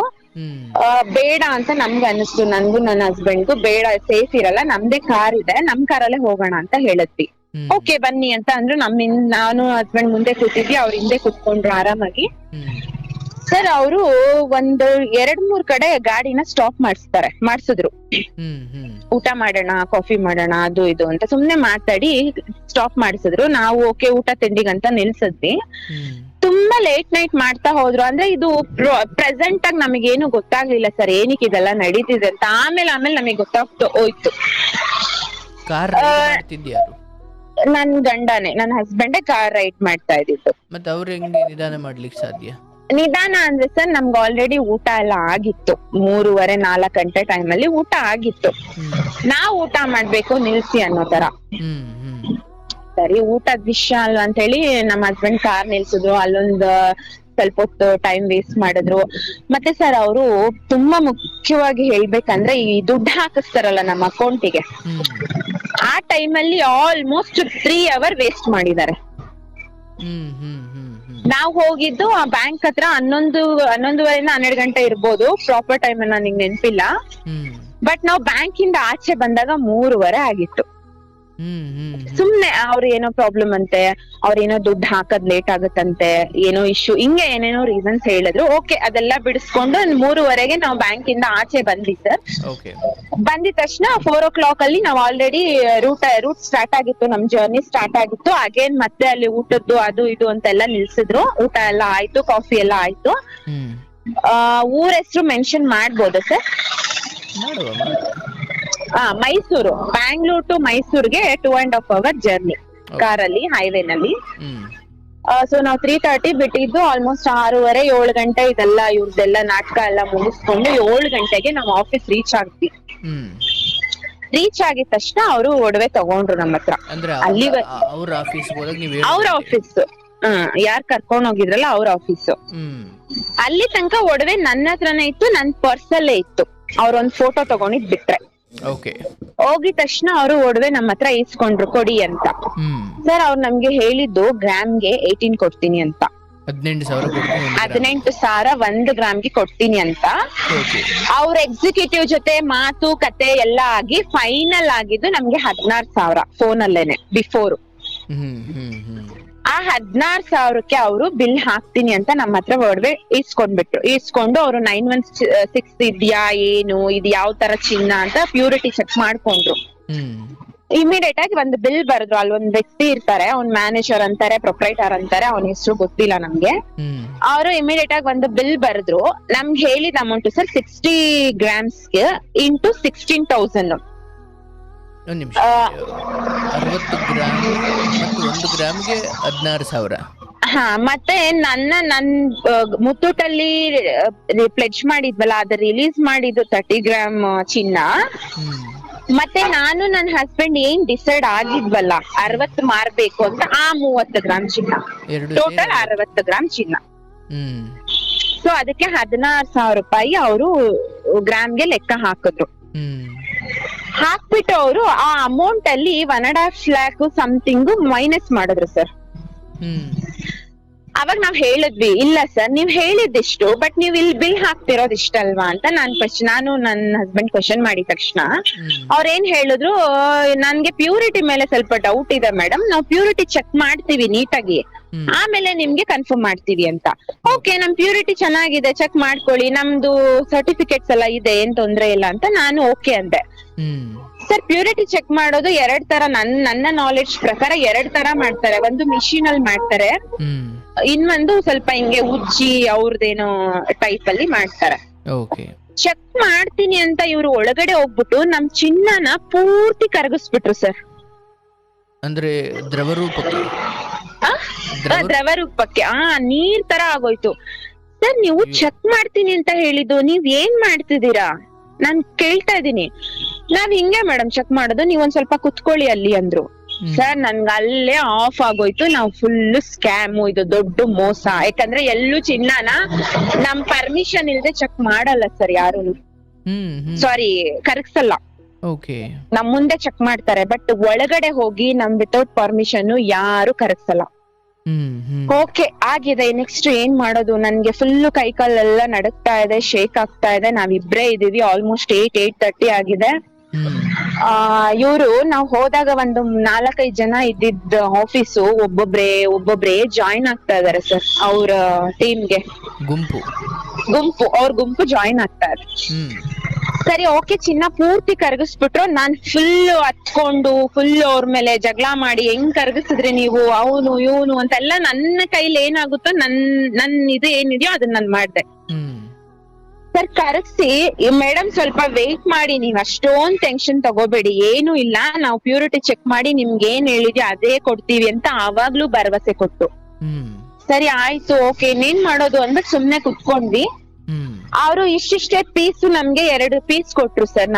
ಬೇಡ ಅಂತ ನಮ್ಗೆ ಅನಿಸ್ತು, ನನ್ಗೂ ನನ್ನ ಹಸ್ಬೆಂಡ್ಗೂ ಬೇಡ, ಸೇಫ್ ಇರಲ್ಲ, ನಮ್ದೇ ಕಾರ್ ಇದೆ, ನಮ್ ಕಾರಲ್ಲೇ ಹೋಗೋಣ ಅಂತ ಹೇಳಿದ್ವಿ. ಓಕೆ ಬನ್ನಿ ಅಂತ ಅಂದ್ರು. ನಾನು ಹಸ್ಬೆಂಡ್ ಮುಂದೆ ಕೂತಿದ್ವಿ, ಅವ್ರ ಹಿಂದೆ ಕೂತ್ಕೊಂಡ್ರು ಆರಾಮಾಗಿ. ಸರ್ ಅವರು ಒಂದು 2-3 ಕಡೆ ಗಾಡಿನ ಸ್ಟಾಪ್ ಮಾಡ್ಸಿದ್ರು. ಊಟ ಮಾಡೋಣ, ಕಾಫಿ ಮಾಡೋಣ, ಅದು ಇದು ಅಂತ ಸುಮ್ನೆ ಮಾತಾಡಿ ಸ್ಟಾಪ್ ಮಾಡಿಸಿದ್ರು. ನಾವು ಓಕೆ ಊಟ ತಿಂಡಿಗಂತ ನಿಲ್ಸಿದ್ವಿ. ತುಂಬಾ ಲೇಟ್ ನೈಟ್ ಮಾಡ್ತಾ ಹೋದ್ರು. ಅಂದ್ರೆ ಇದು ಪ್ರೆಸೆಂಟ್ ಆಗಿ ನಮಗೇನು ಗೊತ್ತಾಗ್ಲಿಲ್ಲ ಸರ್, ಏನಕ್ಕೆ ಇದೆಲ್ಲ ನಡೀತಿದೆ ಅಂತ. ಆಮೇಲೆ ನಮಗೆ ಗೊತ್ತಾಗ್ತಾ ಹೋಯ್ತು. ನನ್ ಗಂಡನೇ, ನನ್ನ ಹಸ್ಬೆಂಡೇ ಕಾರ್ ರೈಡ್ ಮಾಡ್ತಾ ಇದ್ದಿದ್ದು. ಮತ್ತೆ ಅವ್ರು ಹೆಂಗೆ ನಿಧಾನ ಮಾಡ್ಲಿಕ್ಕೆ ಸಾಧ್ಯ? ನಿಧಾನ ಅಂದ್ರೆ ಸರ್, ನಮ್ಗೆ ಆಲ್ರೆಡಿ ಊಟ ಎಲ್ಲ ಆಗಿತ್ತು. 3:30-4 ಗಂಟೆ ಟೈಮಲ್ಲಿ ಊಟ ಆಗಿತ್ತು. ನಾವ್ ಊಟ ಮಾಡ್ಬೇಕು ನಿಲ್ಸಿ ಅನ್ನೋ ತರ. ಸರಿ ಊಟದ ವಿಷಯ ಅಲ್ವಾ ಅಂತ ಹೇಳಿ ನಮ್ಮ ಹಸ್ಬೆಂಡ್ ಕಾರ್ ನಿಲ್ಸಿದ್ರು. ಅಲ್ಲೊಂದ್ ಸ್ವಲ್ಪ ಹೊತ್ತು ಟೈಮ್ ವೇಸ್ಟ್ ಮಾಡಿದ್ರು. ಮತ್ತೆ ಸರ್ ಅವರು ತುಂಬಾ ಮುಖ್ಯವಾಗಿ ಹೇಳ್ಬೇಕಂದ್ರೆ, ಈ ದುಡ್ಡು ಹಾಕಿಸ್ತಾರಲ್ಲ ನಮ್ಮ ಅಕೌಂಟಿಗೆ, ಆ ಟೈಮಲ್ಲಿ ಆಲ್ಮೋಸ್ಟ್ 3 hours ವೇಸ್ಟ್ ಮಾಡಿದ್ದಾರೆ. ನಾವ್ ಹೋಗಿದ್ದು ಆ ಬ್ಯಾಂಕ್ ಹತ್ರ 11:30-12 ಗಂಟೆ ಇರ್ಬೋದು, ಪ್ರಾಪರ್ ಟೈಮ್ ನನಗೆ ನೆನಪಿಲ್ಲ. ಬಟ್ ನಾವ್ ಬ್ಯಾಂಕ್ ಇಂದ ಆಚೆ ಬಂದಾಗ 3:30 ಆಗಿತ್ತು. ಸುಮ್ನೆ ಅವ್ರು ಏನೋ ಪ್ರಾಬ್ಲಮ್ ಅಂತೆ, ಅವ್ರೇನೋ ದುಡ್ಡು ಹಾಕದ್ ಲೇಟ್ ಆಗತ್ತಂತೆ, ಏನೋ ಇಶ್ಯೂ, ಹಿಂಗೆ ಏನೇನೋ ರೀಸನ್ಸ್ ಹೇಳಿದ್ರು. ಓಕೆ ಅದೆಲ್ಲ ಬಿಡಿಸ್ಕೊಂಡು 3:30ಗೆ ನಾವು ಬ್ಯಾಂಕ್ ಇಂದ ಆಚೆ ಬಂದ್ವಿ ಸರ್. ಬಂದಿದ ತಕ್ಷಣ 4 o'clock ಅಲ್ಲಿ ನಾವು ಆಲ್ರೆಡಿ ರೂಟ್ ಸ್ಟಾರ್ಟ್ ಆಗಿತ್ತು, ನಮ್ ಜರ್ನಿ ಸ್ಟಾರ್ಟ್ ಆಗಿತ್ತು. ಅಗೇನ್ ಮತ್ತೆ ಅಲ್ಲಿ ಊಟದ್ದು ಅದು ಇದು ಅಂತೆಲ್ಲ ನಿಲ್ಸಿದ್ರು. ಊಟ ಎಲ್ಲ ಆಯ್ತು, ಕಾಫಿ ಎಲ್ಲ ಆಯ್ತು. ಊರ ಹೆಸರು ಮೆನ್ಷನ್ ಮಾಡ್ಬೋದಾ ಸರ್? ಮೈಸೂರು, ಬ್ಯಾಂಗ್ಳೂರ್ ಟು ಮೈಸೂರ್ಗೆ 2.5 hours ಜರ್ನಿ ಕಾರಲ್ಲಿ, ಹೈವೇನಲ್ಲಿ. ಸೊ ನಾವು 3:30 ಬಿಟ್ಟಿದ್ದು. ಆಲ್ಮೋಸ್ಟ್ 6:30-7 ಗಂಟೆ ಇದೆಲ್ಲ ಇವ್ರದೆಲ್ಲ ನಾಟಕ ಎಲ್ಲ ಮುಗಿಸ್ಕೊಂಡು 7 ಗಂಟೆಗೆ ನಾವು ಆಫೀಸ್ ರೀಚ್ ಆಗ್ತೀವಿ. ರೀಚ್ ಆಗಿದ ತಕ್ಷಣ ಅವರು ಒಡವೆ ತಗೊಂಡ್ರು ನಮ್ಮ ಹತ್ರ. ಅಲ್ಲಿ ಅವ್ರ ಆಫೀಸ್, ಯಾರ್ ಕರ್ಕೊಂಡ್ ಹೋಗಿದ್ರಲ್ಲ ಅವ್ರ ಆಫೀಸು. ಅಲ್ಲಿ ತನಕ ಒಡವೆ ನನ್ನ ಹತ್ರನೇ ಇತ್ತು, ನನ್ ಪರ್ಸಲ್ಲೇ ಇತ್ತು. ಅವ್ರೊಂದ್ ಫೋಟೋ ತಗೊಂಡಿದ್ ಬಿಟ್ರೆ ಹೋಗಿದ ತಕ್ಷಣ ಅವರು ಒಡವೆ ನಮ್ಮ ಹತ್ರ ಇಸ್ಕೊಂಡ್ರು, ಕೊಡಿ ಅಂತ. ಸರ್ ಅವ್ರು ನಮ್ಗೆ ಹೇಳಿದ್ದು ಗ್ರಾಮ್ಗೆ 18 ಕೊಡ್ತೀನಿ ಅಂತ. 18,000 1 ಗ್ರಾಮ್ಗೆ ಕೊಡ್ತೀನಿ ಅಂತ. ಅವ್ರ ಎಕ್ಸಿಕ್ಯೂಟಿವ್ ಜೊತೆ ಮಾತು ಕತೆ ಎಲ್ಲ ಆಗಿ ಫೈನಲ್ ಆಗಿದ್ದು ನಮ್ಗೆ 16,000 ಫೋನ್ ಅಲ್ಲೇನೆ ಬಿಫೋರ್. ಆ 16,000ಕ್ಕೆ ಅವರು ಬಿಲ್ ಹಾಕ್ತೀನಿ ಅಂತ ನಮ್ಮ ಹತ್ರ ಒಡವೆ ಇಸ್ಕೊಂಡು ಅವ್ರು 916 ಇದ್ಯಾ ಏನು, ಇದು ಯಾವ ತರ ಚಿನ್ನ ಅಂತ ಪ್ಯೂರಿಟಿ ಚೆಕ್ ಮಾಡ್ಕೊಂಡ್ರು. ಇಮಿಡಿಯೇಟ್ ಆಗಿ ಒಂದು ಬಿಲ್ ಬರೆದ್ರು. ಅಲ್ಲಿ ಒಂದ್ ವ್ಯಕ್ತಿ ಇರ್ತಾರೆ, ಅವ್ನ್ ಮ್ಯಾನೇಜರ್ ಅಂತಾರೆ, ಪ್ರೊಪ್ರೈಟರ್ ಅಂತಾರೆ, ಅವನ ಹೆಸರು ಗೊತ್ತಿಲ್ಲ ನಮ್ಗೆ. ಅವರು ಇಮಿಡಿಯೇಟ್ ಆಗಿ ಒಂದು ಬಿಲ್ ಬರೆದ್ರು. ನಮ್ಗೆ ಹೇಳಿದ amount sir 60 grams into 16,000. 60 gram ಮತ್ತು 1 ಗ್ರಾಮ್ಗೆ 16,000. ಮತ್ತೆ ನನ್ ಮುತ್ತೂಟಲ್ಲಿ ಪ್ಲೆಡ್ಜ್ ಮಾಡಿದ್ವಲ್ಲ, ಅದು ರಿಲೀಸ್ ಮಾಡಿದ್ದು 30 ಗ್ರಾಮ್ ಚಿನ್ನ. ಮತ್ತೆ ನಾನು ನನ್ನ ಹಸ್ಬೆಂಡ್ ಏನ್ ಡಿಸೈಡ್ ಆಗಿದ್ವಲ್ಲ 60 ಮಾರ್ಬೇಕು ಅಂತ, ಆ 30 ಗ್ರಾಮ್ ಚಿನ್ನ, ಟೋಟಲ್ 60 ಗ್ರಾಮ್ ಚಿನ್ನ. ಸೊ ಅದಕ್ಕೆ 16,000 ರೂಪಾಯಿ ಅವರು ಗ್ರಾಮ್ಗೆ ಲೆಕ್ಕ ಹಾಕಿದ್ರು. ಹಾಕ್ಬಿಟ್ಟು ಅವರು ಆ ಅಮೌಂಟ್ ಅಲ್ಲಿ 1.5 lakh ಸಮಥಿಂಗ್ ಮೈನಸ್ ಮಾಡಿದ್ರು ಸರ್. ಅವಾಗ ನಾವ್ ಹೇಳಿದ್ವಿ, ಇಲ್ಲ ಸರ್ ನೀವ್ ಹೇಳಿದ್ದಿಷ್ಟು, ಬಟ್ ನೀವ್ ಇಲ್ಲಿ ಬಿಲ್ ಹಾಕ್ತಿರೋದ್ ಇಷ್ಟಲ್ವಾ ಅಂತ. ನಾನು ನನ್ನ ಹಸ್ಬೆಂಡ್ ಕ್ವಶನ್ ಮಾಡಿದ ತಕ್ಷಣ ಅವ್ರೇನ್ ಹೇಳಿದ್ರು, ನನ್ಗೆ ಪ್ಯೂರಿಟಿ ಮೇಲೆ ಸ್ವಲ್ಪ ಡೌಟ್ ಇದೆ ಮೇಡಮ್, ನಾವು ಪ್ಯೂರಿಟಿ ಚೆಕ್ ಮಾಡ್ತೀವಿ ನೀಟಾಗಿ, ಆಮೇಲೆ ನಿಮ್ಗೆ ಕನ್ಫರ್ಮ್ ಮಾಡ್ತೀವಿ ಅಂತ. ಓಕೆ ನಮ್ ಪ್ಯೂರಿಟಿ ಚೆನ್ನಾಗಿದೆ, ಚೆಕ್ ಮಾಡ್ಕೊಳ್ಳಿ, ನಮ್ದು ಸರ್ಟಿಫಿಕೇಟ್ಸ್ ಎಲ್ಲ ಇದೆ, ಏನ್ ತೊಂದ್ರೆ ಇಲ್ಲ ಅಂತ ನಾನು ಓಕೆ ಅಂದೆ. ಸರ್ ಪ್ಯೂರಿಟಿ ಚೆಕ್ ಮಾಡೋದು 2 ತರ, ನನ್ನ ನಾಲೆಡ್ಜ್ ಪ್ರಕಾರ 2 ತರ ಮಾಡ್ತಾರೆ. ಒಂದು ಮಿಷಿನ್ ಅಲ್ಲಿ ಮಾಡ್ತಾರೆ, ಇನ್ನೊಂದು ಸ್ವಲ್ಪ ಹಿಂಗೆ ಉಜ್ಜಿ ಅವ್ರದ್ದೇನೋ ಟೈಪ್ ಅಲ್ಲಿ ಮಾಡ್ತಾರೆ. ಚೆಕ್ ಮಾಡ್ತೀನಿ ಅಂತ ಇವ್ರು ಒಳಗಡೆ ಹೋಗ್ಬಿಟ್ಟು ನಮ್ ಚಿನ್ನನ ಪೂರ್ತಿ ಕರಗಿಸ್ಬಿಟ್ರು ಸರ್. ಅಂದ್ರೆ ದ್ರವರೂಪಕ್ಕೆ ನೀರ್ ತರ ಆಗೋಯ್ತು. ಸರ್ ನೀವು ಚೆಕ್ ಮಾಡ್ತೀನಿ ಅಂತ ಹೇಳಿದ್ದು, ನೀವ್ ಏನ್ ಮಾಡ್ತಿದ್ದೀರಾ? ನಾನ್ ಕೇಳ್ತಾ ಇದೀನಿ. ನಾವ್ ಹಿಂಗೆ ಮೇಡಮ್ ಚೆಕ್ ಮಾಡೋದು, ನೀವೊಂದ್ ಸ್ವಲ್ಪ ಕುತ್ಕೊಳ್ಳಿ ಅಲ್ಲಿ ಅಂದ್ರು. ಸರ್ ನನ್ಗೆ ಅಲ್ಲೇ ಆಫ್ ಆಗೋಯ್ತು. ನಾವು ಫುಲ್ ಸ್ಕ್ಯಾಮು, ಇದು ದೊಡ್ಡ ಮೋಸ. ಯಾಕಂದ್ರೆ ಎಲ್ಲೂ ಚಿನ್ನನ ನಮ್ ಪರ್ಮಿಷನ್ ಇಲ್ದೆ ಚೆಕ್ ಮಾಡಲ್ಲ ಸರ್ ಯಾರು, ಸಾರಿ ಕರಗ್ಸಲ್ಲ. ಓಕೆ. ನಮ್ ಮುಂದೆ ಚೆಕ್ ಮಾಡ್ತಾರೆ, ಬಟ್ ಒಳಗಡೆ ಹೋಗಿ ನಮ್ ವಿತೌಟ್ ಪರ್ಮಿಷನ್ ಯಾರು ಕರೆಕ್ಸಲ್ಲ. ಓಕೆ ಆಗಿದೆ, ನೆಕ್ಸ್ಟ್ ಏನ್ ಮಾಡೋದು, ನನ್ಗೆ ಫುಲ್ ಕೈ ಕಾಲೆಲ್ಲ ನಡುಗ್ತಾ ಇದೆ, ಶೇಕ್ ಆಗ್ತಾ ಇದೆ. ನಾವಿಬ್ರೇ ಇದೀವಿ, ಆಲ್ಮೋಸ್ಟ್ 8:30 ಆಗಿದೆ. ಇವ್ರು ನಾವ್ ಹೋದಾಗ ಒಂದು 4-5 ಜನ ಇದ್ದಿದ್ದ ಆಫೀಸು ಒಬ್ಬೊಬ್ರೇ ಜಾಯಿನ್ ಆಗ್ತಾ ಇದಾರೆ ಸರ್, ಅವ್ರ ಟೀಮ್ಗೆ. ಅವ್ರ ಗುಂಪು ಜಾಯಿನ್ ಆಗ್ತಾ ಇದೆ. ಸರಿ ಓಕೆ, ಚಿನ್ನ ಪೂರ್ತಿ ಕರಗಿಸ್ಬಿಟ್ರು. ನಾನ್ ಫುಲ್ ಹತ್ಕೊಂಡು ಫುಲ್ ಅವ್ರ ಮೇಲೆ ಜಗಳ ಮಾಡಿ, ಹೆಂಗ್ ಕರಗಿಸಿದ್ರಿ ನೀವು, ಅವನು ಇವನು ಅಂತೆಲ್ಲ ನನ್ನ ಕೈಲಿ ಏನಾಗುತ್ತೋ ನನ್ ಇದು ಏನಿದೆಯೋ ಅದನ್ನ ನಾನ್ ಮಾಡ್ದೆ ಸರ್. ಕರಗಿಸಿ, ಮೇಡಮ್ ಸ್ವಲ್ಪ ವೇಟ್ ಮಾಡಿ, ನೀವ್ ಅಷ್ಟೊಂದ್ ಟೆನ್ಷನ್ ತಗೋಬೇಡಿ, ಏನು ಇಲ್ಲ, ನಾವು ಪ್ಯೂರಿಟಿ ಚೆಕ್ ಮಾಡಿ ನಿಮ್ಗೆ ಏನ್ ಹೇಳಿದ್ಯೋ ಅದೇ ಕೊಡ್ತೀವಿ ಅಂತ ಆವಾಗ್ಲೂ ಭರವಸೆ ಕೊಟ್ಟು. ಸರಿ ಆಯ್ತು ಓಕೆ, ಇನ್ನೇನ್ ಮಾಡೋದು ಅಂದ್ಬಿಟ್ಟು ಸುಮ್ನೆ ಕುತ್ಕೊಂಡ್ವಿ. ಅವರು ಇಷ್ಟಿಷ್ಟೇ ಪೀಸ್ ನಮ್ಗೆ 2 ಪೀಸ್ ಕೊಟ್ರು ಸರ್,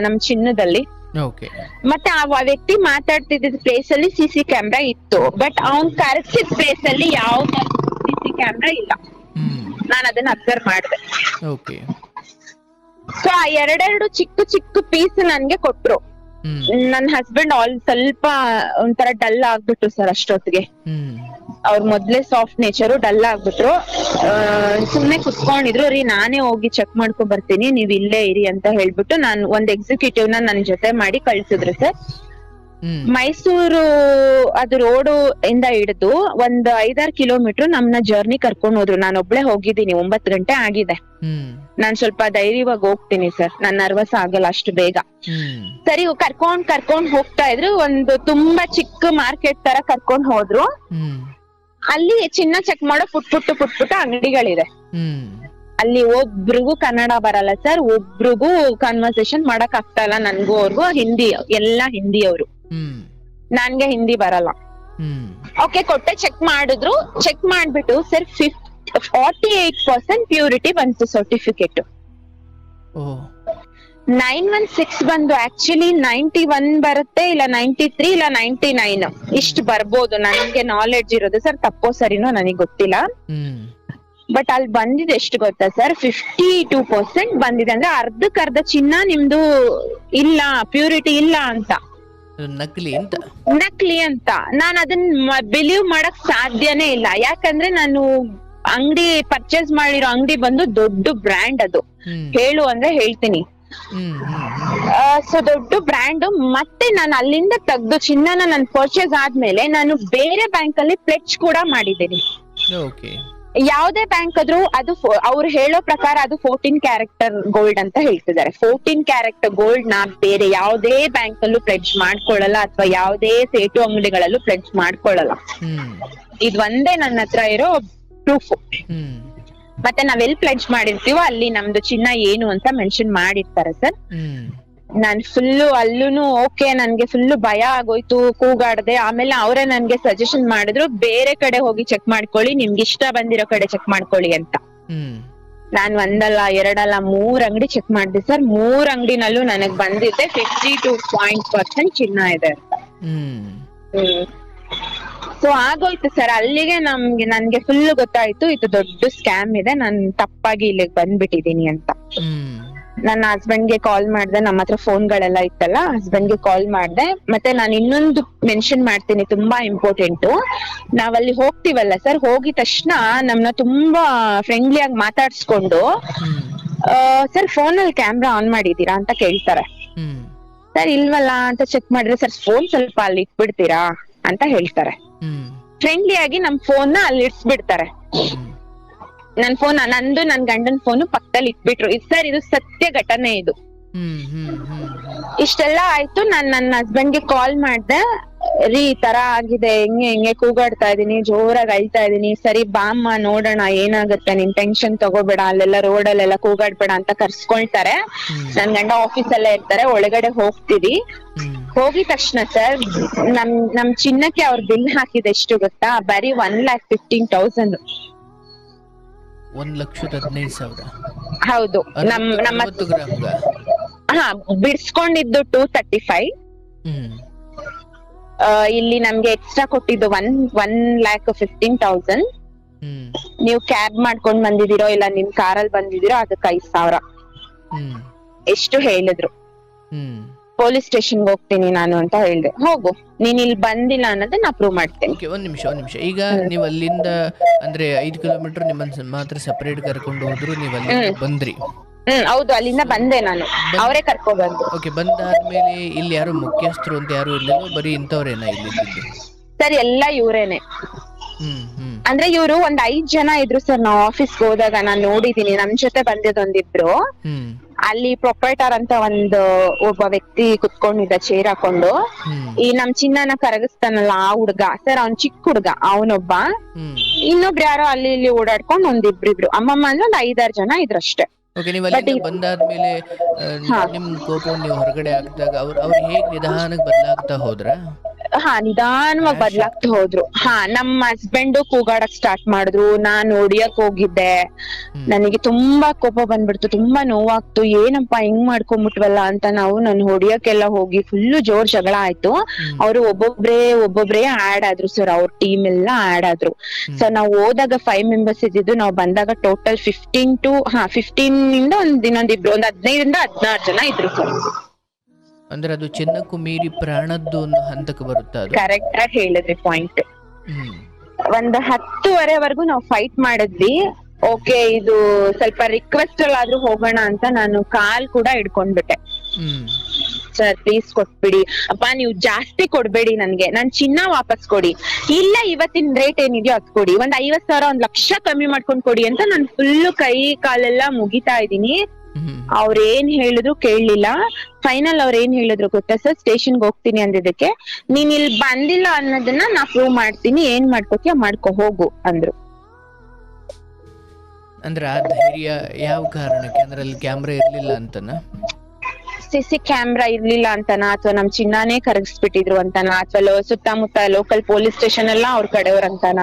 ನಮ್ ಚಿನ್ನದಲ್ಲಿ. ಮತ್ತೆ ಆ ವ್ಯಕ್ತಿ ಮಾತಾಡ್ತಿದ್ದ ಪ್ಲೇಸ್ ಅಲ್ಲಿ CC ಕ್ಯಾಮ್ರಾ ಇತ್ತು, ಬಟ್ ಅವ್ನ್ ಕರೆಕ್ಸಿದ ಪ್ಲೇಸ್ ಅಲ್ಲಿ ಯಾವ CC ಕ್ಯಾಮ್ರಾ ಇಲ್ಲ. ನಾನು ಅದನ್ನ ಅಬ್ಸರ್ವ್ ಮಾಡಿದೆ. ಸೊ ಆ 2 ಚಿಕ್ಕ ಪೀಸ್ ನನ್ಗೆ ಕೊಟ್ರು. ನನ್ ಹಸ್ಬೆಂಡ್ ಸ್ವಲ್ಪ ಒಂಥರ ಡಲ್ ಆಗ್ಬಿಟ್ರು ಸರ್ ಅಷ್ಟೊತ್ತಿಗೆ. ಅವ್ರ ಮೊದ್ಲೇ ಸಾಫ್ಟ್ ನೇಚರು, ಡಲ್ ಆಗ್ಬಿಟ್ರು. ಸುಮ್ನೆ ಕುತ್ಕೊಂಡಿದ್ರು. ನಾನೇ ಹೋಗಿ ಚೆಕ್ ಮಾಡ್ಕೊಂಡ್ ಬರ್ತೀನಿ, ನೀವ್ ಇಲ್ಲೇ ಇರಿ ಅಂತ ಹೇಳ್ಬಿಟ್ಟು ನಾನು ಒಂದ್ ಎಕ್ಸಿಕ್ಯೂಟಿವ್ ನನ್ ಜೊತೆ ಮಾಡಿ ಕಳ್ಸಿದ್ರು ಸರ್. ಮೈಸೂರು ಅದು ರೋಡು ಇಂದ ಹಿಡಿದು ಒಂದ್ 5-6 ಕಿಲೋಮೀಟರ್ ನಮ್ನ ಜರ್ನಿ ಕರ್ಕೊಂಡ್ ಹೋದ್ರು. ನಾನು ಒಬ್ಳೆ ಹೋಗಿದ್ದೀನಿ, 9 ಗಂಟೆ ಆಗಿದೆ. ನಾನ್ ಸ್ವಲ್ಪ ಧೈರ್ಯವಾಗಿ ಹೋಗ್ತೀನಿ ಸರ್, ನಾನ್ ನರ್ವಸ್ ಆಗಲ್ಲ ಅಷ್ಟು ಬೇಗ. ಸರಿ ಕರ್ಕೊಂಡ್ ಹೋಗ್ತಾ ಇದ್ರು. ಒಂದು ತುಂಬಾ ಚಿಕ್ಕ ಮಾರ್ಕೆಟ್ ತರ ಕರ್ಕೊಂಡ್ ಹೋದ್ರು. ಅಲ್ಲಿ ಚಿನ್ನ ಚೆಕ್ ಮಾಡೋ ಪುಟ್ ಅಂಗಡಿಗಳಿದೆ. ಅಲ್ಲಿ ಒಬ್ರಿಗೂ ಕನ್ನಡ ಬರಲ್ಲ ಸರ್, ಒಬ್ರಿಗೂ ಕನ್ವರ್ಸೇಷನ್ ಮಾಡಕ್ ಆಗ್ತಾ ಇಲ್ಲ. ನನ್ಗೂ ಅವ್ರಿಗೂ ಹಿಂದಿ, ಎಲ್ಲಾ ಹಿಂದಿ ಅವರು, ನನ್ಗೆ ಹಿಂದಿ ಬರಲ್ಲ. ಓಕೆ ಕೊಟ್ಟೆ, ಚೆಕ್ ಮಾಡಿದ್ರು. ಚೆಕ್ ಮಾಡ್ಬಿಟ್ಟು ಸರ್ 48% ಪ್ಯೂರಿಟಿ ಬಂತು ಸರ್ಟಿಫಿಕೇಟ್. 916 ಬಂದು ಆಕ್ಚುಲಿ 91 ಬರುತ್ತೆ, ಇಲ್ಲ 93, ಇಲ್ಲ 99 ಇಷ್ಟು ಬರ್ಬೋದು. ನನ್ಗೆ ನಾಲೆಡ್ಜ್ ಇರೋದು ಸರ್, ತಪ್ಪೋ ಸರಿನೋ ನನಗ್ ಗೊತ್ತಿಲ್ಲ. ಬಟ್ ಅಲ್ಲಿ ಬಂದಿದೆ ಎಷ್ಟು ಗೊತ್ತಾ ಸರ್, 52% ಬಂದಿದೆ. ಅಂದ್ರೆ ಅರ್ಧಕ್ಕರ್ಧ ಚಿನ್ನ ನಿಮ್ದು ಇಲ್ಲ, ಪ್ಯೂರಿಟಿ ಇಲ್ಲ ಅಂತ, ನಕಲಿ ಅಂತ. ನಾನು ಅದನ್ನ ಬಿಲೀವ್ ಮಾಡಕ್ ಸಾಧ್ಯನೇ ಇಲ್ಲ. ಯಾಕಂದ್ರೆ ನಾನು ಅಂಗಡಿ ಪರ್ಚೇಸ್ ಮಾಡಿರೋ ಅಂಗಡಿ ಬಂದು ದೊಡ್ಡ ಬ್ರ್ಯಾಂಡ್, ಅದು ಹೇಳು ಅಂದ್ರೆ ಹೇಳ್ತೀನಿ. ಸೊ ದೊಡ್ಡ ಬ್ರ್ಯಾಂಡ್. ಮತ್ತೆ ನಾನು ಅಲ್ಲಿಂದ ತೆಗ್ದು ಚಿನ್ನನ ನಾನು ಪರ್ಚೇಸ್ ಆದ್ಮೇಲೆ ನಾನು ಬೇರೆ ಬ್ಯಾಂಕ್ ಅಲ್ಲಿ ಪ್ಲೆಡ್ಜ್ ಕೂಡ ಮಾಡಿದ್ದೀನಿ. ಯಾವ್ದೇ ಬ್ಯಾಂಕ್ ಆದ್ರೂ ಅದು ಅವ್ರು ಹೇಳೋ ಪ್ರಕಾರ ಅದು 14 ಕ್ಯಾರೆಕ್ಟರ್ ಗೋಲ್ಡ್ ಅಂತ ಹೇಳ್ತಿದ್ದಾರೆ. 14 ಕ್ಯಾರೆಕ್ಟರ್ ಗೋಲ್ಡ್ ನಾ ಬೇರೆ ಯಾವ್ದೇ ಬ್ಯಾಂಕ್ ಅಲ್ಲೂ ಪ್ಲೆಡ್ಜ್ ಮಾಡ್ಕೊಳ್ಳಲ್ಲ, ಅಥವಾ ಯಾವ್ದೇ ಸೇಟು ಅಂಗಡಿಗಳಲ್ಲೂ ಪ್ಲೆಡ್ಜ್ ಮಾಡ್ಕೊಳ್ಳಲ್ಲ. ಇದು ಒಂದೇ ನನ್ನ ಹತ್ರ ಇರೋ ಪ್ರೂಫ್. ಮತ್ತೆ ನಾವೆಲ್ಲಿ ಪ್ಲೆಡ್ಜ್ ಮಾಡಿರ್ತೀವೋ ಅಲ್ಲಿ ನಮ್ದು ಚಿನ್ನ ಏನು ಅಂತ ಮೆನ್ಷನ್ ಮಾಡಿರ್ತಾರೆ ಸರ್. ನಾನ್ ಫುಲ್ಲು ಅಲ್ಲೂನು ಓಕೆ, ನನ್ಗೆ ಫುಲ್ಲು ಭಯ ಆಗೋಯ್ತು, ಕೂಗಾಡ್ದೆ. ಆಮೇಲೆ ಅವರೇ ನನ್ಗೆ ಸಜೆಷನ್ ಮಾಡಿದ್ರು, ಬೇರೆ ಕಡೆ ಹೋಗಿ ಚೆಕ್ ಮಾಡ್ಕೊಳ್ಳಿ, ನಿಮ್ಗೆ ಇಷ್ಟ ಬಂದಿರೋ ಕಡೆ ಚೆಕ್ ಮಾಡ್ಕೊಳ್ಳಿ ಅಂತ. ನಾನ್ 1 ಅಲ್ಲ 2 ಅಲ್ಲ 3 ಅಂಗಡಿ ಚೆಕ್ ಮಾಡಿದೆ ಸರ್. 3 ಅಂಗಡಿನಲ್ಲೂ ನನಗ್ ಬಂದಿದ್ದೆ 52% ಚಿನ್ನ ಇದೆ ಅಂತ. ಸೊ ಆಗೋಯ್ತು ಸರ್, ಅಲ್ಲಿಗೆ ನನ್ಗೆ ಫುಲ್ ಗೊತ್ತಾಯ್ತು ಇದು ದೊಡ್ಡ ಸ್ಕ್ಯಾಮ್ ಇದೆ, ನಾನ್ ತಪ್ಪಾಗಿ ಇಲ್ಲಿಗೆ ಬಂದ್ಬಿಟ್ಟಿದೀನಿ ಅಂತ. ನನ್ನ ಹಸ್ಬೆಂಡ್ಗೆ ಕಾಲ್ ಮಾಡ್ದೆ, ನಮ್ಮ ಹತ್ರ ಫೋನ್ಗಳೆಲ್ಲ ಇತ್ತಲ್ಲ, ಹಸ್ಬೆಂಡ್ಗೆ ಕಾಲ್ ಮಾಡ್ದೆ. ಮತ್ತೆ ನಾನು ಇನ್ನೊಂದು ಮೆನ್ಷನ್ ಮಾಡ್ತೀನಿ, ತುಂಬಾ ಇಂಪಾರ್ಟೆಂಟ್. ನಾವಲ್ಲಿ ಹೋಗ್ತಿವಲ್ಲ ಸರ್, ಹೋಗಿದ ತಕ್ಷಣ ನಮ್ನ ತುಂಬಾ ಫ್ರೆಂಡ್ಲಿ ಆಗಿ ಮಾತಾಡ್ಸ್ಕೊಂಡು ಸರ್ ಫೋನಲ್ಲಿ ಕ್ಯಾಮ್ರಾ ಆನ್ ಮಾಡಿದೀರಾ ಅಂತ ಕೇಳ್ತಾರೆ. ಸರ್ ಇಲ್ವಲ್ಲ ಅಂತ ಚೆಕ್ ಮಾಡಿದ್ರೆ, ಸರ್ ಫೋನ್ ಸ್ವಲ್ಪ ಅಲ್ಲಿ ಇಟ್ಬಿಡ್ತೀರಾ ಅಂತ ಹೇಳ್ತಾರೆ. ಫ್ರೆಂಡ್ಲಿ ಆಗಿ ನಮ್ ಫೋನ್ ನ ಅಲ್ಲಿ ಇಡ್ಸ್ಬಿಡ್ತಾರೆ. ನನ್ ಫೋನ್, ನಂದು ನನ್ ಗಂಡನ್ ಫೋನು ಪಕ್ಕದಲ್ಲಿ ಇಟ್ಬಿಟ್ರು. ಸರ್ ಇದು ಸತ್ಯ ಘಟನೆ ಇದು. ಇಷ್ಟೆಲ್ಲ ಆಯ್ತು. ನಾನ್ ನನ್ನ ಹಸ್ಬೆಂಡ್ಗೆ ಕಾಲ್ ಮಾಡ್ದೆ, ಈ ತರ ಆಗಿದೆ, ಹೆಂಗೆ ಕೂಗಾಡ್ತಾ ಇದೀನಿ, ಜೋರಾಗಿ ಅಳ್ತಾ ಇದೀನಿ, ಸರಿ ಬಾಮ್ಮ ನೋಡೋಣ ಏನಾಗುತ್ತೆ, ನಿನ್ ಟೆನ್ಷನ್ ತಗೋಬೇಡ, ಅಲ್ಲೆಲ್ಲ ರೋಡಲ್ಲೆಲ್ಲ ಕೂಗಾಡ್ಬೇಡ ಅಂತ ಕರ್ಸ್ಕೊಳ್ತಾರೆ. ನನ್ ಗಂಡ ಆಫೀಸ್ ಅಲ್ಲೇ ಇರ್ತಾರೆ. ಒಳಗಡೆ ಹೋಗ್ತೀವಿ. ಹೋಗಿದ ತಕ್ಷಣ ಸರ್ ನಮ್ ಚಿನ್ನಕ್ಕೆ ಅವ್ರ ಬಿಲ್ ಹಾಕಿದೆ ಎಷ್ಟು ಗೊತ್ತಾ, ಬರೀ 1,15,000. 1,15,000. ಹೌದು. ನಮ್ಮ ಬಿಡ್ಸ್ಕೊಂಡಿದ್ದು 235. ಇಲ್ಲಿ ನಮ್ಗೆ ಎಕ್ಸ್ಟ್ರಾ ಕೊಟ್ಟಿದ್ದು 1,15,000. ನೀವು ಕ್ಯಾಬ್ ಮಾಡ್ಕೊಂಡ್ ಬಂದಿದ್ದೀರೋ ಇಲ್ಲ ನಿಮ್ ಕಾರಲ್ಲಿ ಬಂದಿದ್ದೀರೋ ಅದಕ್ಕೆ 5,000 ಎಷ್ಟು ಹೇಳಿದ್ರು. ಪೊಲೀಸ್ ಸ್ಟೇಷನ್ಗೆ ಹೋಗ್ತೀನಿ ನಾನು ಅಂತ ಹೇಳ್ದೆ. ಹೋಗು, ನೀನ್ ಇಲ್ಲಿ ಬಂದಿಲ್ಲ ಅನ್ನೋದನ್ನ ನಾ ಪ್ರೂವ್ ಮಾಡ್ತೀನಿ. ಓಕೆ, ಒಂದ್ ನಿಮಿಷ. ಈಗ ನೀವು ಅಲ್ಲಿಂದ ಅಂದ್ರೆ 5 ಕಿಲೋಮೀಟರ್ ನಿಮ್ಮನ್ನ ಮಾತ್ರ ಸಪರೇಟ್ ಕರ್ಕೊಂಡು ಹೋದ್ರು, ನೀವು ಅಲ್ಲಿಂದ ಬಂದ್ರಿ. ಹೌದು, ಅಲ್ಲಿಂದ ಬಂದೆ ನಾನು, ಅವರೇ ಕರ್ಕೊಂಡ್ ಬಂದ್ರು. ಓಕೆ, ಬಂದಾದ್ಮೇಲೆ ಇಲ್ಲಿ ಯಾರು ಮುಖ್ಯಸ್ಥರು ಅಂತ ಯಾರು ಇರ್ಲಿಲ್ಲ, ಬರೀ ಇಂಥವ್ರೇನಾ ಇಲ್ಲಿ ಇದ್ದಿದ್ದು? ಸರ್ ಎಲ್ಲ ಇವ್ರೇನೆ. ಅಂದ್ರೆ ಇವ್ರು ಒಂದ್ 5 ಜನ ಇದ್ರು ಸರ್. ನಾವ್ ಆಫೀಸ್ಗೆ ಹೋದಾಗ ನಾನ್ ನೋಡಿದೀನಿ, ನಮ್ ಜೊತೆ ಬಂದಿದ್ದೊಂದಿಬ್ರು. ಅಲ್ಲಿ ಪ್ರೊಪರೇಟರ್ ಅಂತ ಒಬ್ಬ ವ್ಯಕ್ತಿ ಕುತ್ಕೊಂಡಿದ್ದ ಚೇರ್ ಹಾಕೊಂಡು. ಈ ನಮ್ ಚಿನ್ನನ ಕರಗಿಸ್ತಾನಲ್ಲ ಆ ಹುಡ್ಗ ಸರ್, ಅವ್ನ್ ಚಿಕ್ಕ ಹುಡ್ಗ ಅವನೊಬ್ಬ. ಇನ್ನೊಬ್ರು ಯಾರೋ ಅಲ್ಲಿ ಇಲ್ಲಿ ಓಡಾಡ್ಕೊಂಡ್ ಒಂದಿಬ್ರಿಬ್ರು ಅಮ್ಮಮ್ಮ ಅಂದ್ರೆ ಒಂದ್ 5-6 ಜನ ಇದ್ರಷ್ಟೇ. ಓಕೆ, ನೀವು ಅಲ್ಲಿಂದ ಬಂದಾದ್ಮೇಲೆ ನಿಮ್ ಕೋಪವನ್ನು ನೀವು ಹೊರಗಡೆ ಹಾಕಿದಾಗ ಅವ್ರು ಹೇಗ್ ನಿಧಾನಕ್ಕೆ ಬದಲಾಗ್ತಾ ಹೋದ್ರ? ನಿಧಾನವಾಗಿ ಬದ್ಲಾಗ್ತಾ ಹೋದ್ರು. ನಮ್ಮ ಹಸ್ಬೆಂಡ್ ಕೂಗಾಡಕ್ ಸ್ಟಾರ್ಟ್ ಮಾಡಿದ್ರು. ನಾನ್ ಹೊಡಿಯಕ್ ಹೋಗಿದ್ದೆ. ನನಗೆ ತುಂಬಾ ಕೋಪ ಬಂದ್ಬಿಡ್ತು, ತುಂಬಾ ನೋವಾಗ್ತು. ಏನಪ್ಪಾ ಹಿಂಗ್ ಮಾಡ್ಕೊಂಡ್ಬಿಟ್ವಲ್ಲ ಅಂತ ನಾನು ಹೊಡಿಯಕ್ಕೆಲ್ಲ ಹೋಗಿ ಫುಲ್ಲು ಜೋರ್ ಜಗಳ ಆಯ್ತು. ಅವ್ರು ಒಬ್ಬೊಬ್ರೇ ಆಡ್ ಆದ್ರು ಸರ್, ಅವ್ರ ಟೀಮ್ ಎಲ್ಲ ಆಡ್ ಆದ್ರು. ಸೊ ನಾವ್ ಹೋದಾಗ 5 ಮೆಂಬರ್ಸ್ ಇದ್ದಿದ್ದು, ನಾವ್ ಬಂದಾಗ ಟೋಟಲ್ 15 ಇಂದ ಇನ್ನೊಂದಿಬ್ರು, ಒಂದ್ 15 ಇಂದ 16 ಜನ ಇದ್ರು ಸರ್. ಅಂದ್ರೆ ಅದು ಚಿನ್ನಕ್ಕೂ ಮೀರಿ ಪ್ರಾಣದ್ದು ಅನ್ನೋ ಹಂತಕ್ಕೆ ಬರುತ್ತೆ. ಅದು ಕರೆಕ್ಟ್ ಆಗಿ ಹೇಳಿದ್ರಿ ಪಾಯಿಂಟ್. ಒಂದ್ 10:30ವರೆಗೂ ನಾವು ಫೈಟ್ ಮಾಡಿದ್ವಿ. ಓಕೆ, ಇದು ಸ್ವಲ್ಪ ರಿಕ್ವೆಸ್ಟ್ ಅಲ್ಲಾದ್ರೂ ಹೋಗೋಣ ಅಂತ ನಾನು ಕಾಲ್ ಕೂಡ ಹಿಡ್ಕೊಂಡ್ಬಿಟ್ಟೆ. ಸರ್ ಪ್ಲೀಸ್ ಕೊಟ್ಬಿಡಿ ಅಪ್ಪ, ನೀವು ಜಾಸ್ತಿ ಕೊಡ್ಬೇಡಿ ನನ್ಗೆ, ನನ್ ಚಿನ್ನ ವಾಪಸ್ ಕೊಡಿ. ಇಲ್ಲ, ಇವತ್ತಿನ ರೇಟ್ ಏನಿದೆಯೋ ಅದ್ ಕೊಡಿ. ಒಂದ್ 50,000 1 ಲಕ್ಷ ಕಮ್ಮಿ ಮಾಡ್ಕೊಂಡ್ ಕೊಡಿ ಅಂತ ನಾನು ಫುಲ್ಲು ಕೈ ಕಾಲೆಲ್ಲ ಮುಗಿತಾ ಇದೀನಿ. ಅವ್ರ ಏನ್ ಹೇಳಿದ್ರು ಕೇಳಲಿಲ್ಲ. ಫೈನಲ್ ಅವ್ರ ಏನ್ ಹೇಳಿದ್ರು ಗೊತ್ತಾ ಸರ್? ಸ್ಟೇಷನ್ಗೆ ಹೋಗ್ತೀನಿ ಅಂದಿದ್ದಕ್ಕೆ, ನೀನ್ ಇಲ್ಲಿ ಬಂದಿಲ್ಲ ಅನ್ನೋದನ್ನ ನಾ ಪ್ರೂವ್ ಮಾಡ್ತೀನಿ, ಏನ್ ಮಾಡ್ಕೋತೀಯ ಮಾಡ್ಕೊ ಹೋಗು ಅಂದ್ರು. ಅಂದ್ರೆ ಆ ಧೈರ್ಯ ಯಾವ ಕಾರಣಕ್ಕೆ? ಅಂದ್ರೆ ಅಲ್ಲಿ ಕ್ಯಾಮ್ರಾ ಇರ್ಲಿಲ್ಲ ಅಂತನ, CC ಕ್ಯಾಮ್ರಾ ಇರ್ಲಿಲ್ಲ ಅಂತನಾ, ಅಥವಾ ನಮ್ ಚಿನ್ನಾನೇ ಕರಗಿಸ್ಬಿಟ್ಟಿದ್ರು ಅಂತನಾ, ಅಥವಾ ಸುತ್ತಮುತ್ತ ಲೋಕಲ್ ಪೊಲೀಸ್ ಸ್ಟೇಷನ್ ಎಲ್ಲ ಅವ್ರ ಕಡೆಯವ್ರಂತಾನ,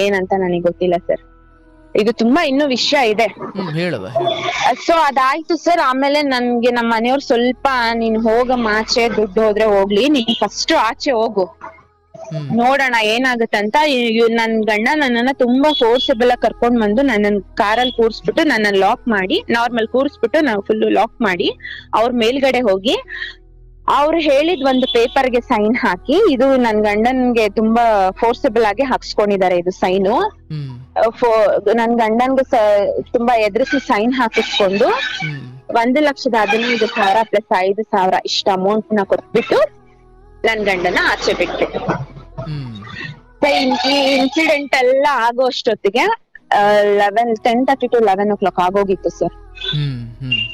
ಏನಂತ ನನಗೆ ಗೊತ್ತಿಲ್ಲ ಸರ್. ಇದು ತುಂಬಾ ಇನ್ನೂ ವಿಷಯ ಇದೆ. ಸೊ ಅದಾಯ್ತು ಸರ್. ಆಮೇಲೆ ನನ್ಗೆ ನಮ್ಮ ಮನೆಯವ್ರು ಸ್ವಲ್ಪ, ನೀನ್ ಹೋಗಮ್ಮ ಆಚೆ, ದುಡ್ಡು ಹೋದ್ರೆ ಹೋಗ್ಲಿ, ನೀನ್ ಫಸ್ಟ್ ಆಚೆ ಹೋಗು, ನೋಡೋಣ ಏನಾಗುತ್ತಂತ. ನನ್ ಗಂಡ ನನ್ನನ್ನ ತುಂಬಾ ಫೋರ್ಸಬಲ್ ಆಗಿ ಕರ್ಕೊಂಡ್ ಬಂದು ನನ್ನ ಕಾರಲ್ಲಿ ಕೂರ್ಸ್ಬಿಟ್ಟು, ನನ್ನ ಲಾಕ್ ಮಾಡಿ, ನಾರ್ಮಲ್ ಕೂರ್ಸ್ಬಿಟ್ಟು ನಾವು ಫುಲ್ ಲಾಕ್ ಮಾಡಿ, ಅವ್ರ ಮೇಲ್ಗಡೆ ಹೋಗಿ ಅವ್ರು ಹೇಳಿದ್ ಒಂದು ಪೇಪರ್ಗೆ ಸೈನ್ ಹಾಕಿ, ಇದು ನನ್ ಗಂಡನ್ಗೆ ತುಂಬಾ ಫೋರ್ಸಬಲ್ ಆಗಿ ಹಾಕ್ಸ್ಕೊಂಡಿದ್ದಾರೆ ಇದು ಸೈನು. ನನ್ ಗಂಡನ್ಗೆ ತುಂಬಾ ಎದುರಿಸಿ ಸೈನ್ ಹಾಕಿಸ್ಕೊಂಡು 1,15,000 ಪ್ಲಸ್ 5,000 ಇಷ್ಟ ಅಮೌಂಟ್ ನ ಕೊಟ್ಬಿಟ್ಟು ನನ್ ಗಂಡನ ಆಚೆ ಬಿಟ್ಟು. ಈ ಇನ್ಸಿಡೆಂಟ್ ಎಲ್ಲ ಆಗೋ ಅಷ್ಟೊತ್ತಿಗೆ 10:30 to 11 o'clock ಆಗೋಗಿತ್ತು ಸರ್.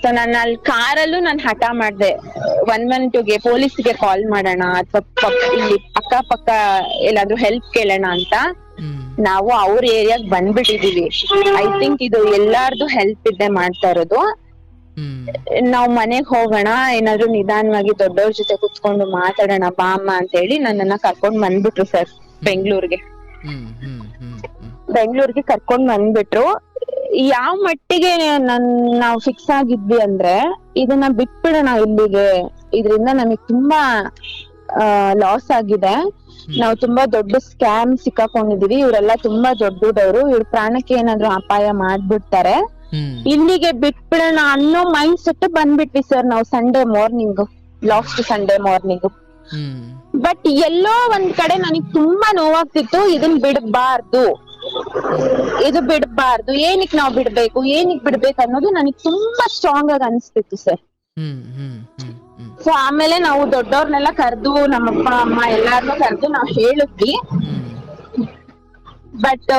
ಸೊ ನಾನು ಅಲ್ಲಿ ಕಾರಲ್ಲೂ ನಾನು ಹಠ ಮಾಡ್ದೆ, 112ಗೆ ಪೊಲೀಸ್ಗೆ ಕಾಲ್ ಮಾಡೋಣ ಅಥವಾ ಇಲ್ಲಿ ಅಕ್ಕಪಕ್ಕ ಎಲ್ಲಾದ್ರೂ ಹೆಲ್ಪ್ ಕೇಳೋಣ ಅಂತ. ನಾವು ಅವ್ರ ಏರಿಯಾಗ್ ಬಂದ್ಬಿಟ್ಟಿದೀವಿ. ಐ ಥಿಂಕ್ ಇದು ಎಲ್ಲಾರ್ದು ಹೆಲ್ಪ್ ಇದ್ದೆ ಮಾಡ್ತಾ ಇರೋದು. ನಾವ್ ಮನೆಗ್ ಹೋಗೋಣ, ಏನಾದ್ರು ನಿಧಾನವಾಗಿ ದೊಡ್ಡವ್ರ ಜೊತೆ ಕುತ್ಕೊಂಡು ಮಾತಾಡೋಣ ಬಾ ಅಮ್ಮ ಅಂತ ಹೇಳಿ ನನ್ನನ್ನ ಕರ್ಕೊಂಡ್ ಬಂದ್ಬಿಟ್ರು ಸರ್ ಬೆಂಗ್ಳೂರ್ಗೆ. ಕರ್ಕೊಂಡ್ ಬಂದ್ಬಿಟ್ರು. ಯಾವ ಮಟ್ಟಿಗೆ ನಾವ್ ಫಿಕ್ಸ್ ಆಗಿದ್ವಿ ಅಂದ್ರೆ, ಇದನ್ನ ಬಿಟ್ಬಿಡೋಣ ಇಲ್ಲಿಗೆ, ಇದರಿಂದ ನಮಗ್ ತುಂಬಾ ಲಾಸ್ ಆಗಿದೆ, ನಾವು ತುಂಬಾ ದೊಡ್ಡ ಸ್ಕ್ಯಾಮ್ ಸಿಕ್ಕಾಕೊಂಡಿದೀವಿ, ಇವರೆಲ್ಲ ತುಂಬಾ ದೊಡ್ಡದವರು, ಇವ್ರ ಪ್ರಾಣಕ್ಕೆ ಏನಾದ್ರು ಅಪಾಯ ಮಾಡ್ಬಿಡ್ತಾರೆ, ಇಲ್ಲಿಗೆ ಬಿಟ್ಬಿಡೋಣ ಅನ್ನೋ ಮೈಂಡ್ ಸೆಟ್ ಬಂದ್ಬಿಟ್ವಿ ಸರ್ ನಾವು. Last Sunday morning. ಬಟ್ ಎಲ್ಲೋ ಒಂದ್ ಕಡೆ ನನಗ್ ತುಂಬಾ ನೋವಾಗ್ತಿತ್ತು, ಇದನ್ ಬಿಡಬಾರ್ದು, ಇದು ಬಿಡಬಾರ್ದು, ಏನಕ್ ನಾವ್ ಬಿಡ್ಬೇಕು ಅನ್ನೋದು ನನಗ್ ತುಂಬಾ ಸ್ಟ್ರಾಂಗ್ ಆಗಿ ಅನ್ಸ್ತಿತ್ತು ಸರ್. ಸೊ ಆಮೇಲೆ ನಾವು ದೊಡ್ಡವ್ರನ್ನೆಲ್ಲ ಕರೆದು, ನಮ್ಮಪ್ಪ ಅಮ್ಮ ಎಲ್ಲಾರ್ನು ಕರೆದು ನಾವ್ ಹೇಳಿದ್ವಿ. ಬಟ್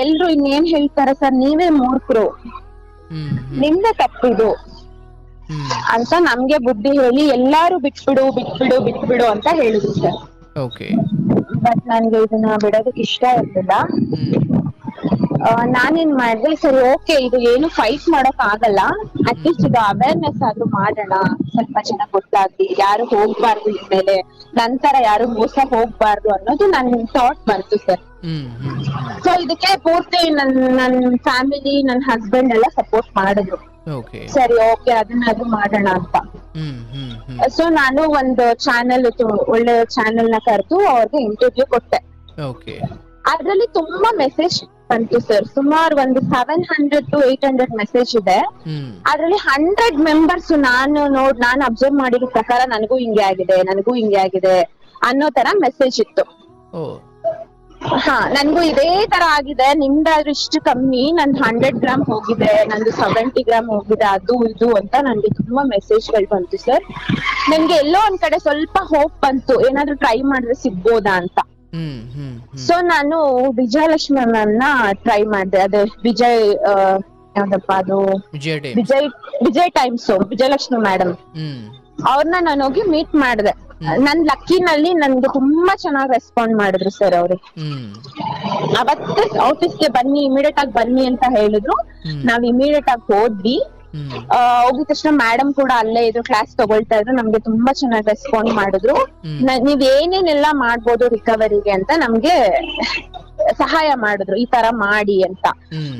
ಎಲ್ರು ಇನ್ನೇನ್ ಹೇಳ್ತಾರೆ ಸರ್, ನೀವೇ ಮೂರ್ಖರು, ನಿಮ್ದೇ ತಪ್ಪಿದು ಅಂತ ನಮ್ಗೆ ಬುದ್ಧಿ ಹೇಳಿ ಎಲ್ಲಾರು ಬಿಟ್ಬಿಡು ಅಂತ ಹೇಳಿದ್ರು ಸರ್. ಬಟ್ ನನ್ಗೆ ಇದನ್ನ ಬಿಡೋದಕ್ಕೆ ಇಷ್ಟ ಇರ್ಲಿಲ್ಲ. ನಾನೇನ್ ಮಾಡಿದೆ, ಸರಿ ಓಕೆ, ಇದು ಏನು ಫೈಟ್ ಮಾಡಕ್ ಆಗಲ್ಲ, ಅಟ್ಲೀಸ್ಟ್ ಇದು ಅವೇರ್ನೆಸ್ ಆದ್ರೂ ಮಾಡೋಣ, ಸ್ವಲ್ಪ ಜನ ಗೊತ್ತಾಗ್ಲಿ, ಯಾರು ಹೋಗ್ಬಾರ್ದು ಇನ್ಮೇಲೆ, ನಂತರ ಯಾರು ಮೋಸ ಹೋಗ್ಬಾರ್ದು ಅನ್ನೋದು ನನ್ ಥಾಟ್ ಬಂತು ಸರ್. ಸೊ ಇದಕ್ಕೆ ಪೂರ್ತಿ ನನ್ ಫ್ಯಾಮಿಲಿ, ನನ್ ಹಸ್ಬೆಂಡ್ ಎಲ್ಲ ಸಪೋರ್ಟ್ ಮಾಡಿದ್ರು. ಸರಿ ಓಕೆ, ಅದನ್ನಾದ್ರೂ ಮಾಡೋಣ ಅಂತ. ಸೊ ನಾನು ಒಂದು ಚಾನೆಲ್, ಒಳ್ಳೆ ಚಾನೆಲ್ ನ ಕರೆದು ಅವ್ರಿಗೆ ಇಂಟರ್ವ್ಯೂ ಕೊಟ್ಟೆ. ಅದ್ರಲ್ಲಿ ತುಂಬಾ ಮೆಸೇಜ್ ಬಂತು ಸರ್. ಸುಮಾರು ಒಂದು 700 to 800 ಮೆಸೇಜ್ ಇದೆ. ಅದ್ರಲ್ಲಿ 100 ಮೆಂಬರ್ಸ್ ನಾನು ಅಬ್ಸರ್ವ್ ಮಾಡಿದ ಪ್ರಕಾರ ನನಗೂ ಹಿಂಗೆ ಆಗಿದೆ ಅನ್ನೋ ತರ ಮೆಸೇಜ್ ಇತ್ತು. ನನ್ಗೂ ಇದೇ ತರ ಆಗಿದೆ, ನಿಮ್ದಾದ್ರೂ ಇಷ್ಟು ಕಮ್ಮಿ, ನಂದು 100 ಗ್ರಾಮ್ ಹೋಗಿದೆ, ನಂದು 70 ಗ್ರಾಮ್ ಹೋಗಿದೆ, ಅದು ಇದು ಅಂತ ನನ್ಗೆ ತುಂಬಾ ಮೆಸೇಜ್ಗಳು ಬಂತು ಸರ್. ನನ್ಗೆ ಎಲ್ಲೋ ಒಂದ್ ಕಡೆ ಸ್ವಲ್ಪ ಹೋಪ್ ಬಂತು, ಏನಾದ್ರೂ ಟ್ರೈ ಮಾಡಿದ್ರೆ ಸಿಗ್ಬೋದಾ ಅಂತ. ಸೊ ನಾನು ವಿಜಯಲಕ್ಷ್ಮಿ ಮ್ಯಾಮ್ನ ಟ್ರೈ ಮಾಡಿದೆ. ಅದೇ ಯಾವ್ದಪ್ಪ ಅದು, ವಿಜಯ್ ಟೈಮ್ಸ್ ವಿಜಯಲಕ್ಷ್ಮಿ ಮೇಡಮ್, ಅವ್ರನ್ನ ನಾನು ಹೋಗಿ ಮೀಟ್ ಮಾಡಿದೆ. ನನ್ ಲಕ್ಕಿನಲ್ಲಿ ನನ್ಗೆ ತುಂಬಾ ಚೆನ್ನಾಗಿ ರೆಸ್ಪಾಂಡ್ ಮಾಡಿದ್ರು ಸರ್ ಅವರು. ಅವತ್ತೇ ಆಫೀಸ್ಗೆ ಬನ್ನಿ, ಇಮಿಡಿಯೇಟ್ ಆಗಿ ಬನ್ನಿ ಅಂತ ಹೇಳಿದ್ರು. ನಾವ್ ಇಮಿಡಿಯೇಟ್ ಆಗಿ ಹೋದ್ವಿ. ಹೋಗಿದ ತಕ್ಷಣ ಮೇಡಮ್ ಕೂಡ ಅಲ್ಲೇ ಇದ್ರು, ಕ್ಲಾಸ್ ತಗೊಳ್ತಾ ಇದ್ರು. ನಮ್ಗೆ ತುಂಬಾ ಚೆನ್ನಾಗಿ ರೆಸ್ಪಾಂಡ್ ಮಾಡಿದ್ರು. ನೀವ್ ಏನೇನೆಲ್ಲ ಮಾಡ್ಬೋದು ರಿಕವರಿಗೆ ಅಂತ ನಮ್ಗೆ ಸಹಾಯ ಮಾಡಿದ್ರು, ಈ ತರ ಮಾಡಿ ಅಂತ.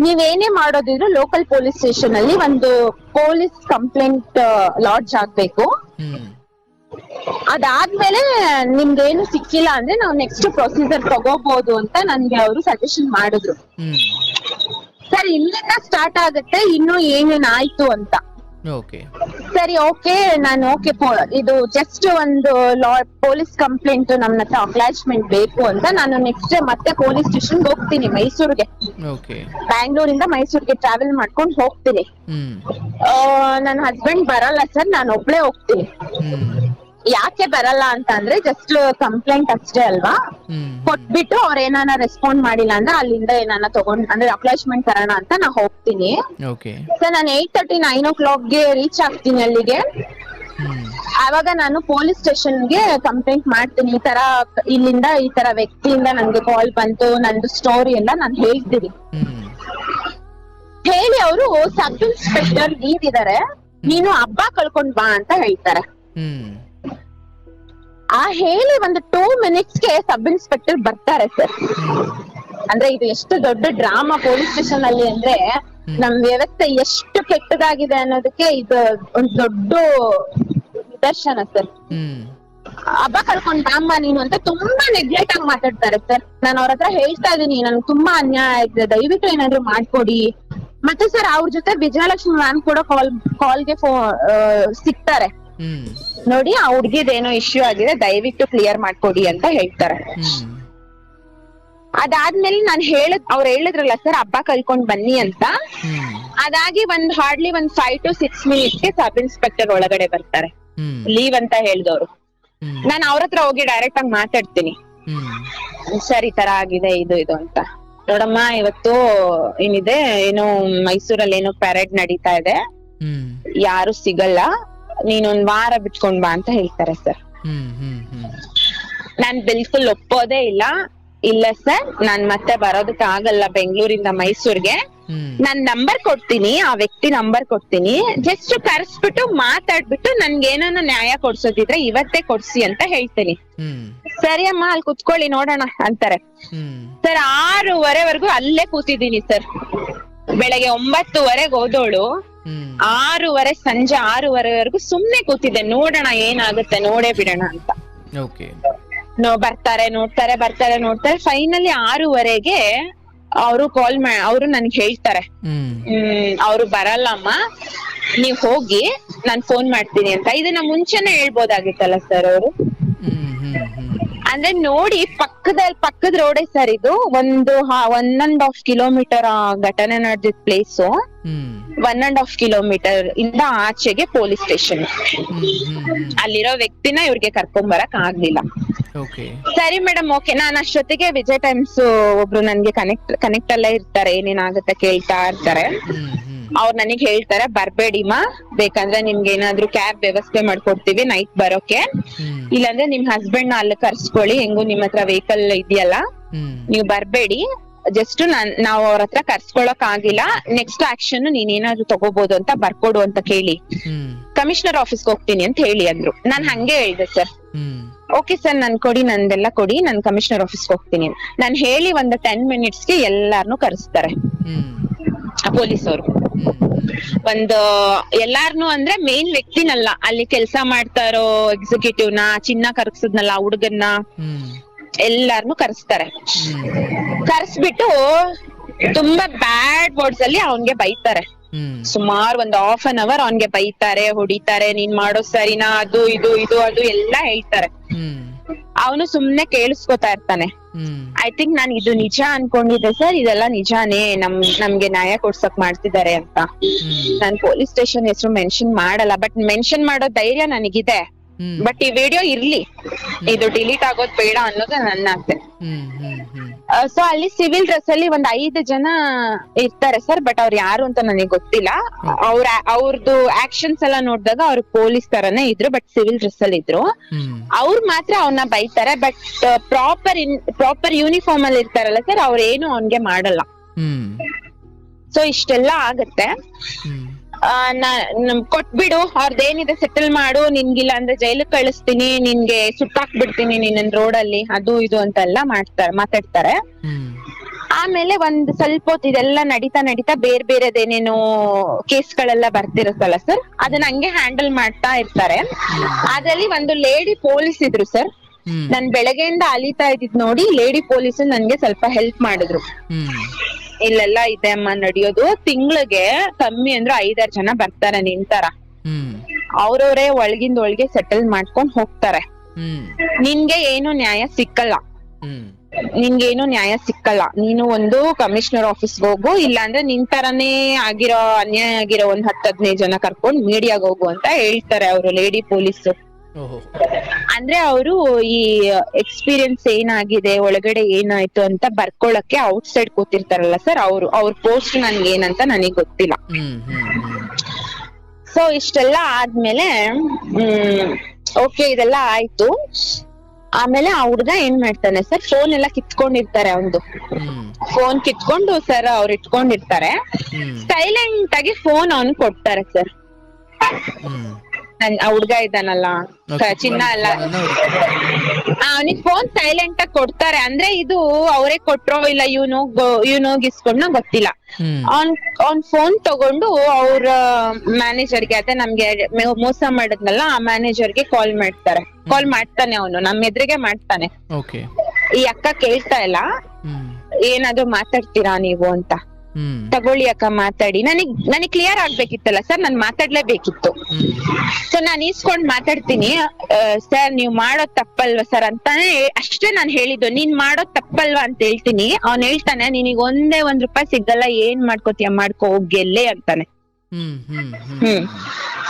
ನೀವೇನೇ ಮಾಡೋದಿದ್ರು ಲೋಕಲ್ ಪೊಲೀಸ್ ಸ್ಟೇಷನ್ ಅಲ್ಲಿ ಒಂದು ಪೊಲೀಸ್ ಕಂಪ್ಲೇಂಟ್ ಲಾಡ್ಜ್ ಆಗ್ಬೇಕು. ಅದಾದ್ಮೇಲೆ ನಿಮ್ಗೇನು ಸಿಕ್ಕಿಲ್ಲ ಅಂದ್ರೆ ನಾವು ನೆಕ್ಸ್ಟ್ ಪ್ರೊಸೀಜರ್ ತಗೋಬಹುದು ಅಂತ ನನ್ಗೆ ಅವರು ಸಜೆಷನ್ ಮಾಡಿದ್ರು. ಸರ್ ಇಲ್ಲಿಂದ ಸ್ಟಾರ್ಟ್ ಆಗುತ್ತೆ ಇನ್ನು ಏನೇನ್ ಆಯ್ತು ಅಂತ. ಸರಿ ಓಕೆ, ನಾನು ಇದು ಜಸ್ಟ್ ಒಂದು ಪೊಲೀಸ್ ಕಂಪ್ಲೇಂಟ್ ನನ್ನ ಹತ್ರ ಅಕ್ಲಾಚ್ಮೆಂಟ್ ಬೇಕು ಅಂತ ನಾನು ನೆಕ್ಸ್ಟ್ ಮತ್ತೆ ಪೊಲೀಸ್ ಸ್ಟೇಷನ್ ಹೋಗ್ತೀನಿ, ಮೈಸೂರಿಗೆ. ಬ್ಯಾಂಗ್ಳೂರಿಂದ ಮೈಸೂರಿಗೆ ಟ್ರಾವೆಲ್ ಮಾಡ್ಕೊಂಡು ಹೋಗ್ತೀನಿ. ನನ್ನ ಹಸ್ಬೆಂಡ್ ಬರಲ್ಲ ಸರ್, ನಾನು ಒಬ್ಳೆ ಹೋಗ್ತೀನಿ. ಯಾಕೆ ಬರಲ್ಲ ಅಂತ ಅಂದ್ರೆ ಜಸ್ಟ್ ಕಂಪ್ಲೇಂಟ್ ಅಷ್ಟೇ ಅಲ್ವಾ, ಕೊಟ್ಬಿಟ್ಟು ಅವ್ರ ಏನಾನ ರೆಸ್ಪಾಂಡ್ ಮಾಡಿಲ್ಲ ಅಂದ್ರೆ ಅಲ್ಲಿಂದ ಏನಾನ ತಗೊಂಡ್ ಅಂದ್ರೆ ಅಪ್ಲಾಚ್ಮೆಂಟ್ ತರೋಣ ಅಂತ ನಾ ಹೋಗ್ತೀನಿ. ಸರ್ ನಾನು 8:30 9 o'clockಗೆ ರೀಚ್ ಆಗ್ತೀನಿ ಅಲ್ಲಿಗೆ. ಆವಾಗ ನಾನು ಪೊಲೀಸ್ ಸ್ಟೇಷನ್ಗೆ ಕಂಪ್ಲೇಂಟ್ ಮಾಡ್ತೀನಿ, ಈ ತರ ಇಲ್ಲಿಂದ ಈ ತರ ವ್ಯಕ್ತಿಯಿಂದ ನನ್ಗೆ ಕಾಲ್ ಬಂತು, ನಂದು ಸ್ಟೋರಿ ಎಲ್ಲ ನಾನು ಹೇಳ್ತೀನಿ. ಹೇಳಿ ಅವರು ಸಬ್ ಇನ್ಸ್ಪೆಕ್ಟರ್ ಲೀಡ್ ಇದಾರೆ, ನೀನು ಹಬ್ಬ ಕಳ್ಕೊಂಡ್ ಬಾ ಅಂತ ಹೇಳ್ತಾರೆ. ಹೇಳಿ ಒಂದು 2 minutesಗೆ ಸಬ್ ಇನ್ಸ್ಪೆಕ್ಟರ್ ಬರ್ತಾರೆ ಸರ್. ಅಂದ್ರೆ ಇದು ಎಷ್ಟು ದೊಡ್ಡ ಡ್ರಾಮಾ ಪೊಲೀಸ್ ಸ್ಟೇಷನ್ ಅಲ್ಲಿ ಅಂದ್ರೆ ನಮ್ ವ್ಯವಸ್ಥೆ ಎಷ್ಟು ಕೆಟ್ಟದಾಗಿದೆ ಅನ್ನೋದಕ್ಕೆ ಇದು ಒಂದು ದೊಡ್ಡ ನಿದರ್ಶನ ಸರ್. ಹಬ್ಬ ಕಳ್ಕೊಂಡ್ ಬಾಮ್ಮ ನೀನು ಅಂತ ತುಂಬಾ ನೆಗ್ಲೆಕ್ಟ್ ಆಗಿ ಮಾತಾಡ್ತಾರೆ ಸರ್. ನಾನು ಅವ್ರ ಹತ್ರ ಹೇಳ್ತಾ ಇದೀನಿ, ನನ್ಗೆ ತುಂಬಾ ಅನ್ಯಾಯ ಆಗಿದೆ, ದಯವಿಟ್ಟು ಏನಾದ್ರು ಮಾಡ್ಕೊಡಿ. ಮತ್ತೆ ಸರ್ ಅವ್ರ ಜೊತೆ ವಿಜಯಲಕ್ಷ್ಮಿ ಮ್ಯಾಮ್ ಕೂಡ ಕಾಲ್ಗೆ ಸಿಗ್ತಾರೆ. ನೋಡಿ ಆ ಹುಡ್ಗಿದೇನೋ ಇಶ್ಯೂ ಆಗಿದೆ, ದಯವಿಟ್ಟು ಕ್ಲಿಯರ್ ಮಾಡ್ಕೊಡಿ ಅಂತ ಹೇಳ್ತಾರೆ. ಅದಾದ್ಮೇಲೆ ಅವ್ರು ಹೇಳಿದ್ರಲ್ಲ ಸರ್ ಹಬ್ಬ ಕಳ್ಕೊಂಡ್ ಬನ್ನಿ ಅಂತ. ಅದಾಗಿ ಹಾರ್ಡ್ಲಿ 5 to 6 minutesಗೆ ಸಬ್ ಇನ್ಸ್ಪೆಕ್ಟರ್ ಒಳಗಡೆ ಬರ್ತಾರೆ, ಲೀವ್ ಅಂತ ಹೇಳ್ದವ್ರು. ನಾನು ಅವ್ರ ಹತ್ರ ಹೋಗಿ ಡೈರೆಕ್ಟ್ ಆಗಿ ಮಾತಾಡ್ತೀನಿ, ಸರ್ ಈ ತರ ಆಗಿದೆ ಇದು ಅಂತ. ನೋಡಮ್ಮ ಇವತ್ತು ಏನಿದೆ, ಏನೋ ಮೈಸೂರಲ್ಲಿ ಏನೋ ಪ್ಯಾರೇಡ್ ನಡೀತಾ ಇದೆ, ಯಾರು ಸಿಗಲ್ಲ, ನೀನೊಂದ್ ವಾರ ಬಿಟ್ಕೊಂಡ್ ಬಾ ಅಂತ ಹೇಳ್ತಾರೆ ಸರ್. ನಾನ್ ಬಿಲ್ಕುಲ್ ಒಪ್ಪೋದೇ ಇಲ್ಲ ಸರ್, ನಾನ್ ಮತ್ತೆ ಬರೋದಕ್ಕೆ ಆಗಲ್ಲ ಬೆಂಗಳೂರಿಂದ ಮೈಸೂರ್ಗೆ. ನಾನ್ ನಂಬರ್ ಕೊಡ್ತೀನಿ, ಆ ವ್ಯಕ್ತಿ ನಂಬರ್ ಕೊಡ್ತೀನಿ, ಜಸ್ಟ್ ಕರ್ಸ್ಬಿಟ್ಟು ಮಾತಾಡ್ಬಿಟ್ಟು ನನ್ಗೆ ಏನಾನ ನ್ಯಾಯ ಕೊಡ್ಸೋದಿದ್ರೆ ಇವತ್ತೇ ಕೊಡ್ಸಿ ಅಂತ ಹೇಳ್ತೀನಿ. ಸರಿ ಅಮ್ಮ ಅಲ್ಲಿ ಕುತ್ಕೊಳ್ಳಿ ನೋಡೋಣ ಅಂತಾರೆ. ಸರ್ 6:30ವರೆಗೂ ಅಲ್ಲೇ ಕೂತಿದ್ದೀನಿ ಸರ್. ಬೆಳಗ್ಗೆ 9:00 ಹೋದೋಳು 6:30 ಸಂಜೆ 6:30ವರೆಗೂ ಸುಮ್ನೆ ಕೂತಿದ್ದೆ, ನೋಡೋಣ ಏನಾಗುತ್ತೆ ನೋಡೇ ಬಿಡೋಣ ಅಂತ. ಬರ್ತಾರೆ ನೋಡ್ತಾರೆ. ಫೈನಲಿ 6:30ಗೆ ಅವರು ನನ್ಗೆ ಹೇಳ್ತಾರೆ, ಅವ್ರು ಬರಲ್ಲಮ್ಮ, ನೀವ್ ಹೋಗಿ ನಾನ್ ಫೋನ್ ಮಾಡ್ತೀನಿ ಅಂತ. ಇದನ್ನ ಮುಂಚೆನೆ ಹೇಳ್ಬೋದಾಗಿತ್ತಲ್ಲ ಸರ್ ಅವರು. ಅಂದ್ರೆ ನೋಡಿ ಪಕ್ಕದ ರೋಡೇ ಸರ್ ಇದು. 1.5 kilometer ಘಟನೆ ನಡೆದಿದ್ ಪ್ಲೇಸು. 1.5 kilometer ಇಂದ ಆಚೆಗೆ ಪೊಲೀಸ್ ಸ್ಟೇಷನ್. ಅಲ್ಲಿರೋ ವ್ಯಕ್ತಿನ ಇವ್ರಿಗೆ ಕರ್ಕೊಂಡ್ ಬರಕ್ ಆಗ್ಲಿಲ್ಲ. ಸರಿ ಮೇಡಮ್ ಓಕೆ. ನಾನ್ ಅಷ್ಟೊತ್ತಿಗೆ ವಿಜಯ್ ಟೈಮ್ಸ್ ಒಬ್ರು ನನ್ಗೆ ಕನೆಕ್ಟ್ ಅಲ್ಲೇ ಇರ್ತಾರೆ, ಏನೇನಾಗುತ್ತೆ ಕೇಳ್ತಾ ಇರ್ತಾರೆ. ಅವ್ರು ನನಗ್ ಹೇಳ್ತಾರೆ, ಬರ್ಬೇಡಿಮ್ಮ, ಬೇಕಂದ್ರೆ ನಿಮ್ಗೆ ಏನಾದ್ರು ಕ್ಯಾಬ್ ವ್ಯವಸ್ಥೆ ಮಾಡ್ಕೊಡ್ತೀವಿ ನೈಟ್ ಬರೋಕೆ, ಇಲ್ಲಾಂದ್ರೆ ನಿಮ್ ಹಸ್ಬೆಂಡ್ ನ ಅಲ್ಲಿ ಕರ್ಸ್ಕೊಳ್ಳಿ, ಹೆಂಗು ನಿಮ್ ಹತ್ರ ವೆಹಿಕಲ್ ಇದೆಯಲ್ಲ, ನೀವ್ ಬರ್ಬೇಡಿ, ಜಸ್ಟ್ ನಾವ್ ಅವ್ರ ಹತ್ರ ಕರ್ಸ್ಕೊಳಕ್ ಆಗಿಲ್ಲ, ನೆಕ್ಸ್ಟ್ ಆಕ್ಷನ್ ನೀನೇನಾದ್ರು ತಗೋಬಹುದು ಅಂತ ಬರ್ಕೊಡು ಅಂತ ಕೇಳಿ ಕಮಿಷನರ್ ಆಫೀಸ್ಗೆ ಹೋಗ್ತೀನಿ ಅಂತ ಹೇಳಿ ಅಂದ್ರು. ನಾನ್ ಹಂಗೆ ಹೇಳ್ದೆ ಸರ್. ಓಕೆ ಸರ್ ನಂದೆಲ್ಲ ಕೊಡಿ, ನಾನ್ ಕಮಿಷನರ್ ಆಫೀಸ್ಗೆ ಹೋಗ್ತೀನಿ. ನಾನ್ ಹೇಳಿ ಒಂದು 10 minutesಗೆ ಎಲ್ಲಾರ್ನು ಕರೆಸ್ತಾರೆ ಪೊಲೀಸ್ ಅವರು. ಎಲ್ಲಾರ್ನು ಅಂದ್ರೆ ಮೇನ್ ವ್ಯಕ್ತಿನಲ್ಲ, ಅಲ್ಲಿ ಕೆಲ್ಸ ಮಾಡ್ತಾ ಇರೋ ಎಕ್ಸಿಕ್ಯೂಟಿವ್ ನ, ಚಿನ್ನ ಕರ್ಸದ್ನಲ್ಲ ಹುಡುಗನ್ನ, ಎಲ್ಲಾರ್ನು ಕರೆಸ್ತಾರೆ. ಕರ್ಸ್ಬಿಟ್ಟು ತುಂಬಾ ಬ್ಯಾಡ್ ವರ್ಡ್ಸ್ ಅಲ್ಲಿ ಅವನ್ಗೆ ಬೈತಾರೆ. ಸುಮಾರು ಒಂದು ½ an hour ಅವನ್ಗೆ ಬೈತಾರೆ, ಹೊಡಿತಾರೆ, ನೀನ್ ಮಾಡೋ ಸರಿನಾ, ಅದು ಇದು ಇದು ಅದು ಎಲ್ಲಾ ಹೇಳ್ತಾರೆ. ಅವನು ಸುಮ್ನೆ ಕೇಳಿಸ್ಕೊತಾ ಇರ್ತಾನೆ. ಐ ಥಿಂಕ್ ನಾನ್ ಇದು ನಿಜ ಅನ್ಕೊಂಡಿದ್ದೆ ಸರ್, ಇದೆಲ್ಲ ನಿಜಾನೇ, ನಮ್ಗೆ ನ್ಯಾಯ ಕೊಡ್ಸಕ್ ಮಾಡ್ತಿದ್ದಾರೆ ಅಂತ. ನಾನ್ ಪೊಲೀಸ್ ಸ್ಟೇಷನ್ ಹೆಸರು ಮೆನ್ಷನ್ ಮಾಡಲ್ಲ, ಬಟ್ ಮೆನ್ಷನ್ ಮಾಡೋ ಧೈರ್ಯ ನನಗಿದೆ. ಬಟ್ ಈ ವಿಡಿಯೋ ಇರ್ಲಿ, ಇದು ಡಿಲೀಟ್ ಆಗೋದ್ ಬೇಡ ಅನ್ನೋದು ನನ್ನ ಆಸೆ. ಸೊ ಅಲ್ಲಿ ಸಿವಿಲ್ ಡ್ರೆಸ್ ಅಲ್ಲಿ ಒಂದ್ 5 ಜನ ಇರ್ತಾರೆ ಸರ್, ಬಟ್ ಅವ್ರು ಯಾರು ಅಂತ ನನಗೆ ಗೊತ್ತಿಲ್ಲ. ಅವ್ರದ್ದು ಆಕ್ಷನ್ಸ್ ಎಲ್ಲ ನೋಡಿದಾಗ ಅವ್ರು ಪೊಲೀಸ್ ತರಾನೇ ಇದ್ರು, ಬಟ್ ಸಿವಿಲ್ ಡ್ರೆಸ್ ಅಲ್ಲಿ ಇದ್ರು. ಅವ್ರು ಮಾತ್ರ ಅವನ್ನ ಬೈತಾರೆ, ಬಟ್ ಪ್ರಾಪರ್ ಯೂನಿಫಾರ್ಮ್ ಅಲ್ಲಿ ಇರ್ತಾರಲ್ಲ ಸರ್, ಅವ್ರೇನು ಅವನ್ಗೆ ಮಾಡಲ್ಲ. ಸೊ ಇಷ್ಟೆಲ್ಲ ಆಗತ್ತೆ. ಕೊಟ್ಬಿಡು, ಅವ್ರದ್ದೇನಿದೆ ಸೆಟಲ್ ಮಾಡು, ನಿನ್ಗಿಲ್ಲ ಅಂದ್ರೆ ಜೈಲಿಗೆ ಕಳಿಸ್ತೀನಿ, ನಿನ್ಗೆ ಸುಟ್ಟಾಕ್ಬಿಡ್ತೀನಿ ನಿನ್ನ ರೋಡಲ್ಲಿ, ಅದು ಇದು ಅಂತೆಲ್ಲ ಮಾತಾಡ್ತಾರೆ. ಆಮೇಲೆ ಒಂದ್ ಸ್ವಲ್ಪ ಹೊತ್ತು ಇದೆಲ್ಲ ನಡೀತಾ ಬೇರೆದೇನೇನೋ ಕೇಸ್ಗಳೆಲ್ಲ ಬರ್ತಿರುತ್ತಲ್ಲ ಸರ್, ಅದನ್ನ ಹಂಗೆ ಹ್ಯಾಂಡಲ್ ಮಾಡ್ತಾ ಇರ್ತಾರೆ. ಅದ್ರಲ್ಲಿ ಒಂದು ಲೇಡಿ ಪೊಲೀಸ್ ಇದ್ರು ಸರ್. ನಾನ್ ಬೆಳಗ್ಗೆಯಿಂದ ಅಲಿತಾ ಇದ್ದಿದ್ ನೋಡಿ ಲೇಡಿ ಪೊಲೀಸ್ ನನ್ಗೆ ಸ್ವಲ್ಪ ಹೆಲ್ಪ್ ಮಾಡಿದ್ರು. ಇಲ್ಲೆಲ್ಲ ಇದೆ ಅಮ್ಮ ನಡೆಯೋದು, ತಿಂಗ್ಳಿಗೆ ಕಮ್ಮಿ ಅಂದ್ರು 5-6 ಜನ ಬರ್ತಾರೆ ನಿಂತಾರ, ಅವ್ರವ್ರೇ ಒಳಗೆ ಸೆಟಲ್ ಮಾಡ್ಕೊಂಡ್ ಹೋಗ್ತಾರೆ. ನಿನ್ಗೆ ಏನು ನ್ಯಾಯ ಸಿಕ್ಕಲ್ಲ, ನೀನು ಒಂದು ಕಮಿಷನರ್ ಆಫೀಸ್ಗೆ ಹೋಗು, ಇಲ್ಲಾಂದ್ರೆ ನಿನ್ ತರಾನೇ ಅನ್ಯಾಯ ಆಗಿರೋ ಒಂದ್ 10-15 ಜನ ಕರ್ಕೊಂಡ್ ಮೀಡಿಯಾಗ ಹೋಗು ಅಂತ ಹೇಳ್ತಾರೆ ಅವರು ಲೇಡಿ ಪೊಲೀಸ್. ಅಂದ್ರೆ ಅವರು ಈ ಎಕ್ಸ್ಪೀರಿಯನ್ಸ್ ಏನಾಗಿದೆ, ಒಳಗಡೆ ಏನಾಯ್ತು ಅಂತ ಬರ್ಕೊಳಕ್ಕೆ ಔಟ್ ಸೈಡ್ ಕೂತಿರ್ತಾರಲ್ಲ ಸರ್, ಅವ್ರ ಪೋಸ್ಟ್ ನನ್ಗೆ ಏನಂತ ನನಗ್ ಗೊತ್ತಿಲ್ಲ. ಸೊ ಇಷ್ಟೆಲ್ಲ ಆದ್ಮೇಲೆ ಓಕೆ ಇದೆಲ್ಲ ಆಯ್ತು. ಆಮೇಲೆ ಆ ಹುಡ್ಗ ಏನ್ ಮಾಡ್ತಾನೆ ಸರ್, ಫೋನ್ ಎಲ್ಲ ಕಿತ್ಕೊಂಡಿರ್ತಾರೆ, ಅವಂದು ಫೋನ್ ಕಿತ್ಕೊಂಡು ಸರ್ ಅವ್ರು ಇಟ್ಕೊಂಡಿರ್ತಾರೆ. ಸೈಲೆಂಟ್ ಆಗಿ ಫೋನ್ ಅವ್ನ್ ಕೊಡ್ತಾರೆ ಸರ್. ಆ ಹುಡ್ಗ ಇದ್ದಾನಲ್ಲ ಚಿನ್ನ ಅಲ್ಲ, ಅವನಿಗೆ ಫೋನ್ ಸೈಲೆಂಟ್ ಆಗಿ ಕೊಡ್ತಾರೆ. ಅಂದ್ರೆ ಇದು ಅವರೇ ಕೊಟ್ರೋ ಇಲ್ಲ ಇಸ್ಕೊಂಡ್ನೋ ಗೊತ್ತಿಲ್ಲ. ಅವ್ನ್ ಫೋನ್ ತಗೊಂಡು ಅವ್ರ ಮ್ಯಾನೇಜರ್ಗೆ, ಅದೇ ನಮ್ಗೆ ಮೋಸ ಮಾಡಿದ್ನಲ್ಲ ಆ ಮ್ಯಾನೇಜರ್ಗೆ ಕಾಲ್ ಮಾಡ್ತಾನೆ. ಅವನು ನಮ್ಮ ಎದುರಿಗೆ ಮಾಡ್ತಾನೆ. ಈ ಅಕ್ಕ ಕೇಳ್ತಾ ಇಲ್ಲ, ಏನಾದ್ರು ಮಾತಾಡ್ತೀರಾ ನೀವು ಅಂತ. ತಗೊಳ್ಳಿ ಅಕ್ಕ ಮಾತಾಡಿ, ನನಗ್ ಕ್ಲಿಯರ್ ಆಗ್ಬೇಕಿತ್ತಲ್ಲ ಸರ್, ನಾನ್ ಮಾತಾಡ್ಲೇಬೇಕಿತ್ತು. ಸೊ ನಾನ್ ಈಸ್ಕೊಂಡ್ ಮಾತಾಡ್ತೀನಿ, ಸರ್ ನೀವ್ ಮಾಡೋದ್ ತಪ್ಪಲ್ವಾ ಸರ್ ಅಂತಾನೆ ಅಷ್ಟೇ ನಾನ್ ಹೇಳಿದ್ದು. ನೀನ್ ಮಾಡೋದ್ ತಪ್ಪಲ್ವಾ ಅಂತ ಹೇಳ್ತೀನಿ. ಅವ್ನ್ ಹೇಳ್ತಾನೆ, ನಿನಗ್ ಒಂದ್ ರೂಪಾಯಿ ಸಿಗಲ್ಲ, ಏನ್ ಮಾಡ್ಕೋತೀಯ ಮಾಡ್ಕೋ, ಹೋಗ್ಗೆಲ್ಲೇ ಅಂತಾನೆ.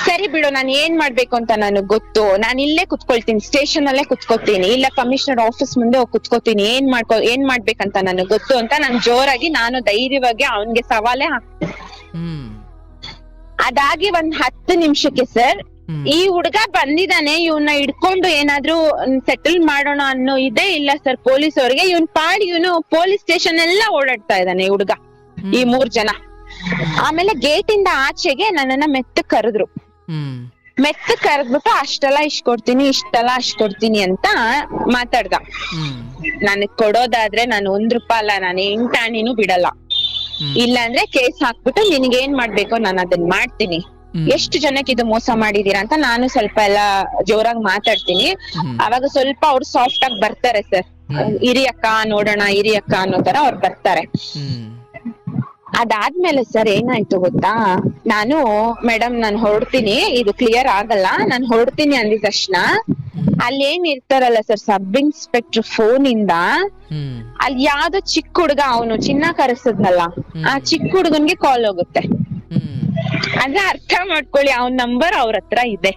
ಸರಿ ಬಿಡು, ನಾನ್ ಏನ್ ಮಾಡ್ಬೇಕು ಅಂತ ನನಗ್ ಗೊತ್ತು, ನಾನ್ ಇಲ್ಲೇ ಕುತ್ಕೊಳ್ತೀನಿ, ಸ್ಟೇಷನ್ ಅಲ್ಲೇ ಕುತ್ಕೋತೀನಿ, ಇಲ್ಲ ಕಮಿಷನರ್ ಆಫೀಸ್ ಮುಂದೆ ಹೋಗಿ ಕುತ್ಕೋತೀನಿ, ಏನ್ ಮಾಡ್ಬೇಕಂತ ನನಗ್ ಗೊತ್ತು ಅಂತ ನಾನು ಧೈರ್ಯವಾಗಿ ಅವನ್ಗೆ ಸವಾಲೇ ಹಾಕ್ತೀನಿ. ಅದಾಗಿ ಒಂದ್ 10 ನಿಮಿಷಕ್ಕೆ ಸರ್, ಈ ಹುಡ್ಗ ಬಂದಿದ್ದಾನೆ, ಇವನ್ನ ಹಿಡ್ಕೊಂಡು ಏನಾದ್ರು ಸೆಟಲ್ ಮಾಡೋಣ ಅನ್ನೋ ಇದೇ ಇಲ್ಲ ಸರ್ ಪೊಲೀಸ್ ಅವ್ರಿಗೆ. ಇವನು ಪೊಲೀಸ್ ಸ್ಟೇಷನ್ ಎಲ್ಲ ಓಡಾಡ್ತಾ ಇದ್ದಾನೆ ಈ ಹುಡ್ಗ, ಈ 3 ಜನ. ಆಮೇಲೆ ಗೇಟ್ ಇಂದ ಆಚೆಗೆ ನನ್ನನ್ನ ಮೆತ್ತಗ್ ಕರೆದ್ಬಿಟ್ಟು ಅಷ್ಟೆಲ್ಲ ಇಷ್ಟೆಲ್ಲ ಕೊಡ್ತೀನಿ ಅಂತ ಮಾತಾಡ್ದ. ನನಗ್ ಕೊಡೋದಾದ್ರೆ ನಾನು 1 ರೂಪಾಯಿ ಅಲ್ಲ, ನಾನು 8 ಆಣಿನೂ ಬಿಡಲ್ಲ, ಇಲ್ಲಾಂದ್ರೆ ಕೇಸ್ ಹಾಕ್ಬಿಟ್ಟು ನಿನ್ಗೆ ಏನ್ ಮಾಡ್ಬೇಕೋ ನಾನು ಅದನ್ನ ಮಾಡ್ತೀನಿ, ಎಷ್ಟು ಜನಕ್ಕೆ ಇದು ಮೋಸ ಮಾಡಿದೀರಾ ಅಂತ ನಾನು ಸ್ವಲ್ಪ ಎಲ್ಲ ಜೋರಾಗಿ ಮಾತಾಡ್ತೀನಿ. ಅವಾಗ ಸ್ವಲ್ಪ ಅವ್ರು ಸಾಫ್ಟ್ ಆಗಿ ಬರ್ತಾರೆ ಸರ್, ಇರಿ ಅಕ್ಕ ನೋಡೋಣ, ಇರಿ ಅಕ್ಕ ಅನ್ನೋ ತರ ಅವ್ರು ಬರ್ತಾರೆ. ಅದಾದ್ಮೇಲೆ ಸರ್ ಏನಾಯ್ತು ಗೊತ್ತಾ, ನಾನು ಮೇಡಮ್ ನಾನ್ ಹೊರಡ್ತೀನಿ, ಇದು ಕ್ಲಿಯರ್ ಆಗಲ್ಲ, ನಾನ್ ಹೊರಡ್ತೀನಿ ಅಂದಿದ ತಕ್ಷಣ ಅಲ್ಲಿ ಏನ್ ಇರ್ತಾರಲ್ಲ ಸರ್ ಸಬ್ ಇನ್ಸ್ಪೆಕ್ಟರ್ ಫೋನ್ ಇಂದ ಅಲ್ಲಿ ಯಾವ್ದೋ ಚಿಕ್ಕ ಹುಡ್ಗ, ಅವನು ಚಿನ್ನ ಕರೆಸದ್ನಲ್ಲ, ಆ ಚಿಕ್ಕ ಹುಡ್ಗನ್ಗೆ ಕಾಲ್ ಹೋಗುತ್ತೆ. ಅಂದ್ರೆ ಅರ್ಥ ಮಾಡ್ಕೊಳ್ಳಿ, ಅವನ್ ನಂಬರ್ ಅವ್ರ ಹತ್ರ ಇದೆ.